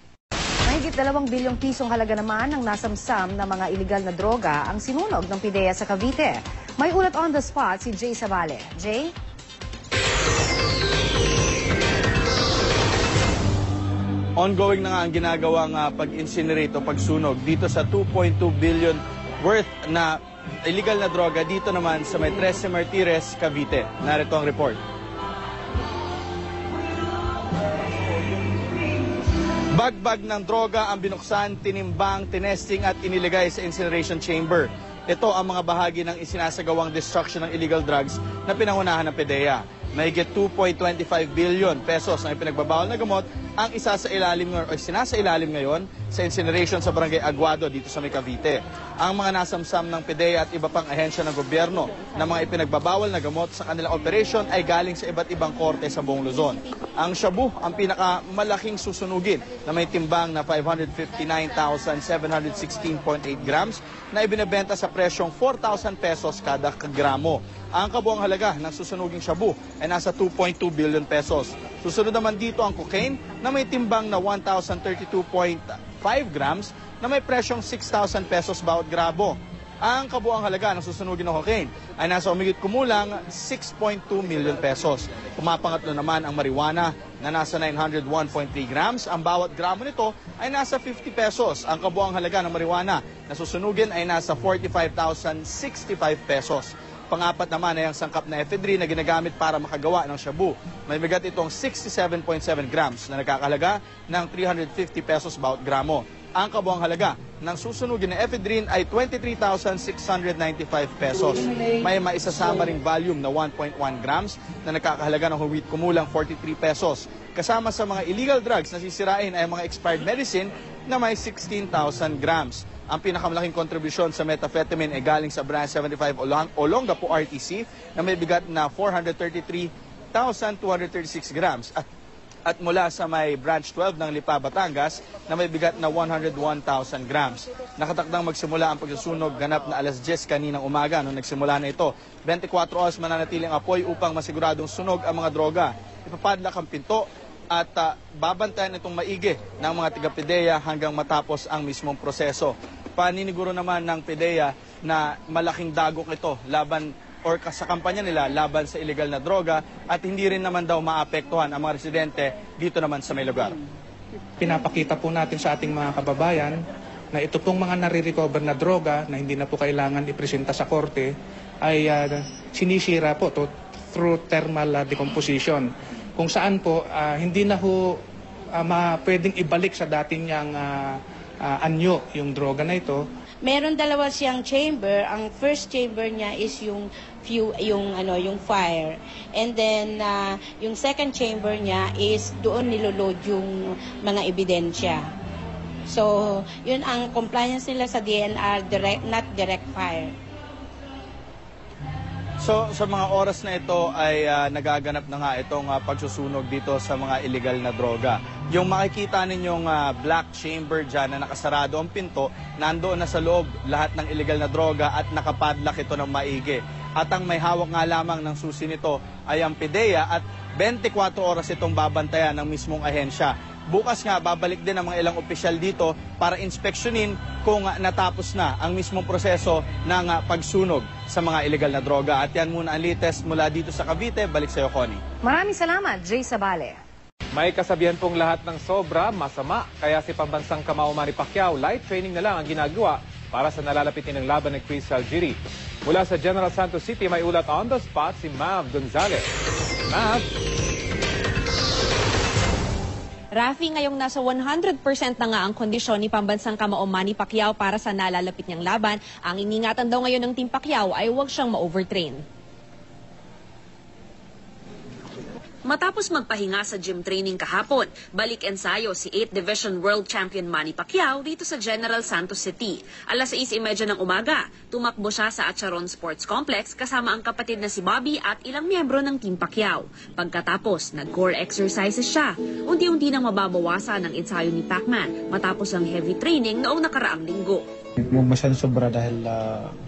Mahigit 2 bilyong pisong halaga naman ang nasamsam na mga iligal na droga ang sinunog ng PIDEA sa Cavite. May ulat on the spot si Jay Sabale. Jay? Ongoing na nga ang ginagawang pag-incinerate o pagsunog dito sa 2.2 billion worth na illegal na droga dito naman sa may 13 Martires, Cavite. Narito ang report. Bagbag ng droga ang binuksan, tinimbang, tinesting at iniligay sa incineration chamber. Ito ang mga bahagi ng isinasagawang destruction ng illegal drugs na pinangunahan ng PIDEA. Mahigit 2.25 billion pesos na ipinagbabawal na gamot ang sinasailalim ngayon sa incineration sa Barangay Aguado dito sa Cavite. Ang mga nasamsam ng PIDEA at iba pang ahensya ng gobyerno na mga ipinagbabawal na gamot sa kanilang operation ay galing sa iba't ibang korte sa buong Luzon. Ang shabu ang pinakamalaking susunugin na may timbang na 559,716.8 grams na ibinebenta sa presyong 4,000 pesos kada gramo. Ang kabuang halaga ng susunuging shabu ay nasa 2.2 billion pesos. Susunod naman dito ang cocaine na may timbang na 1,032.5 grams na may presyong 6,000 pesos bawat gramo. Ang kabuang halaga ng susunugin ng cocaine ay nasa umigit kumulang 6.2 million pesos. Pumapangatlo naman ang marijuana na nasa 901.3 grams. Ang bawat gramo nito ay nasa 50 pesos. Ang kabuang halaga ng marijuana na susunugin ay nasa 45,065 pesos. Pang-apat naman ay ang sangkap na ephedrine na ginagamit para makagawa ng shabu. May bigat itong 67.7 grams na nakakahalaga ng 350 pesos bawat gramo. Ang kabuang halaga ng susunugin na ephedrine ay 23,695 pesos. May maisasama ring volume na 1.1 grams na nakakahalaga ng huwit kumulang 43 pesos. Kasama sa mga illegal drugs na sisirain ay mga expired medicine na may 16,000 grams. Ang pinakamalaking kontribusyon sa methamphetamine ay galing sa Branch 75 Olongapo RTC na may bigat na 433,236 grams at mula sa may Branch 12 ng Lipa, Batangas na may bigat na 101,000 grams. Nakatakdang magsimula ang pagsusunog ganap na alas 10 kaninang umaga nung nagsimula na ito. 24 oras mananatiling apoy upang masiguradong sunog ang mga droga. Ipapadlak ang pinto at babantayan itong maigi ng mga taga-PDEA hanggang matapos ang mismong proseso. Paniniguro naman ng PDEA na malaking dagok ito laban or sa kampanya nila laban sa illegal na droga at hindi rin naman daw maapektuhan ang mga residente dito naman sa may lugar. Pinapakita po natin sa ating mga kababayan na ito pong mga nare-recover na droga na hindi na po kailangan ipresenta sa korte ay sinisira po through thermal decomposition. Kung saan po hindi na ho pwedeng ibalik sa dating niyang anyo yung droga na ito. Meron dalawa siyang chamber. Ang first chamber niya is yung fire. And then yung second chamber niya is doon niloload yung mga ebidensya. So, yun ang compliance nila sa DNR, not direct fire. So sa mga oras na ito ay nagaganap na nga itong pagsusunog dito sa mga illegal na droga. Yung makikita ninyong black chamber dyan na nakasarado ang pinto, nandoon na sa loob lahat ng illegal na droga at nakapadlock ito ng maigi. At ang may hawak nga lamang ng susi nito ay ang PDEA at 24 oras itong babantayan ng mismong ahensya. Bukas nga, babalik din ang mga ilang opisyal dito para inspeksyonin kung natapos na ang mismong proseso ng pagsunog sa mga illegal na droga. At yan muna ang latest mula dito sa Cavite. Balik sa iyo, Connie. Maraming salamat, Jay Sabale. May kasabihan pong lahat ng sobra, masama. Kaya si pambansang kamao Manny Pacquiao, light training na lang ang ginagawa para sa nalalapitin ng laban ng Chris Algieri. Mula sa General Santos City, may ulat on the spot si Mav Gonzalez. Mav? Rafi, ngayong nasa 100% na nga ang kondisyon ni pambansang kamao Manny Pacquiao para sa nalalapit niyang laban. Ang iningatan daw ngayon ng Team Pacquiao ay huwag siyang ma-overtrain. Matapos magpahinga sa gym training kahapon, balik ensayo si 8th Division World Champion Manny Pacquiao dito sa General Santos City. Alas 6:30 ng umaga, tumakbo siya sa Acharon Sports Complex kasama ang kapatid na si Bobby at ilang miyembro ng Team Pacquiao. Pagkatapos, nag-core exercises siya. Unti-unti nang mababawasan ang ensayo ni Pacman matapos ang heavy training noong nakaraang linggo. Masyadong sobra dahil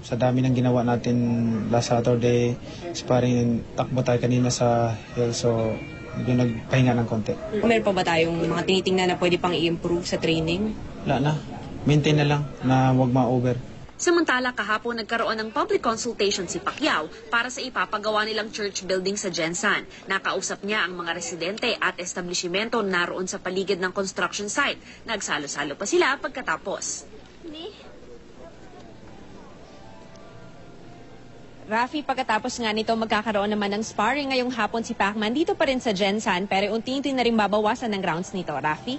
sa dami ng ginawa natin last Saturday, sparring, takbo tayo kanina sa hill, so medyo nagpahinga ng konti. Meron pa ba tayong mga tinitingnan na pwede pang i-improve sa training? Wala na, maintain na lang na wag ma-over. Samantala, kahapon nagkaroon ng public consultation si Pacquiao para sa ipapagawa nilang church building sa Gensan. Nakausap niya ang mga residente at establishmento naroon sa paligid ng construction site. Nagsalo-salo pa sila pagkatapos. Rafi, pagkatapos nga nito magkakaroon naman ng sparring ngayong hapon si Pacman dito pa rin sa Gensan pero unti-unti na rin babawasan ng rounds nito. Rafi?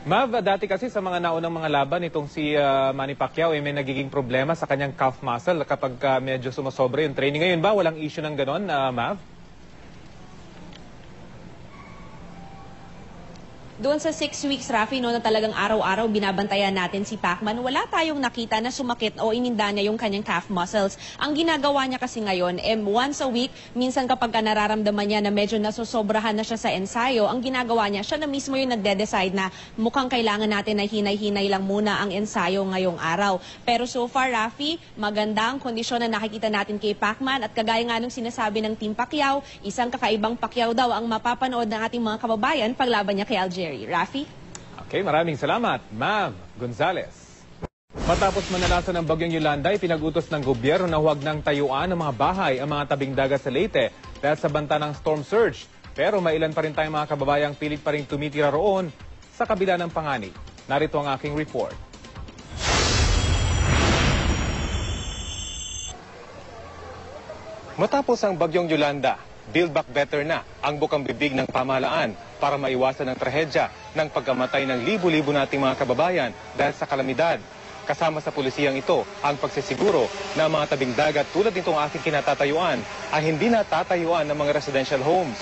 Mav, dati kasi sa mga naunang mga laban itong si Manny Pacquiao may nagiging problema sa kanyang calf muscle kapag medyo sumasobra yung training. Ngayon ba walang issue ng ganon, Mav? Doon sa 6 weeks, Rafi, no, na talagang araw-araw binabantayan natin si Pacman, wala tayong nakita na sumakit o ininda niya yung kanyang calf muscles. Ang ginagawa niya kasi ngayon, once a week, minsan kapag nararamdaman niya na medyo nasosobrahan na siya sa ensayo, ang ginagawa niya, siya na mismo yung nagde-decide na mukhang kailangan natin na hinay-hinay lang muna ang ensayo ngayong araw. Pero so far, Rafi, maganda ang kondisyon na nakikita natin kay Pacman at kagaya nga nung sinasabi ng Team Pacquiao, isang kakaibang Pacquiao daw ang mapapanood ng ating mga kababayan paglaban niya kay Algieri. Rafi? Okay, maraming salamat, Mav Gonzalez. Matapos mananasan ng bagyong Yolanda, pinag-utos ng gobyerno na huwag nang tayuan ng mga bahay ang mga tabing dagat sa Leyte dahil sa banta ng storm surge. Pero may ilan pa rin tayong mga kababayang pilit pa rin tumitira roon sa kabila ng panganib. Narito ang aking report. Matapos ang bagyong Yolanda, Build Back Better na ang bukang bibig ng pamahalaan para maiwasan ang trahedya ng pagkamatay ng libu-libo nating mga kababayan dahil sa kalamidad. Kasama sa pulisiyang ito ang pagsisiguro na mga tabing dagat tulad nitong aking kinatatayuan ay hindi natatayuan ng mga residential homes.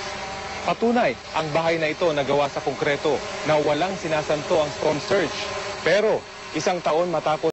Patunay, ang bahay na ito nagawa sa konkreto na walang sinasanto ang storm surge. Pero isang taon matapos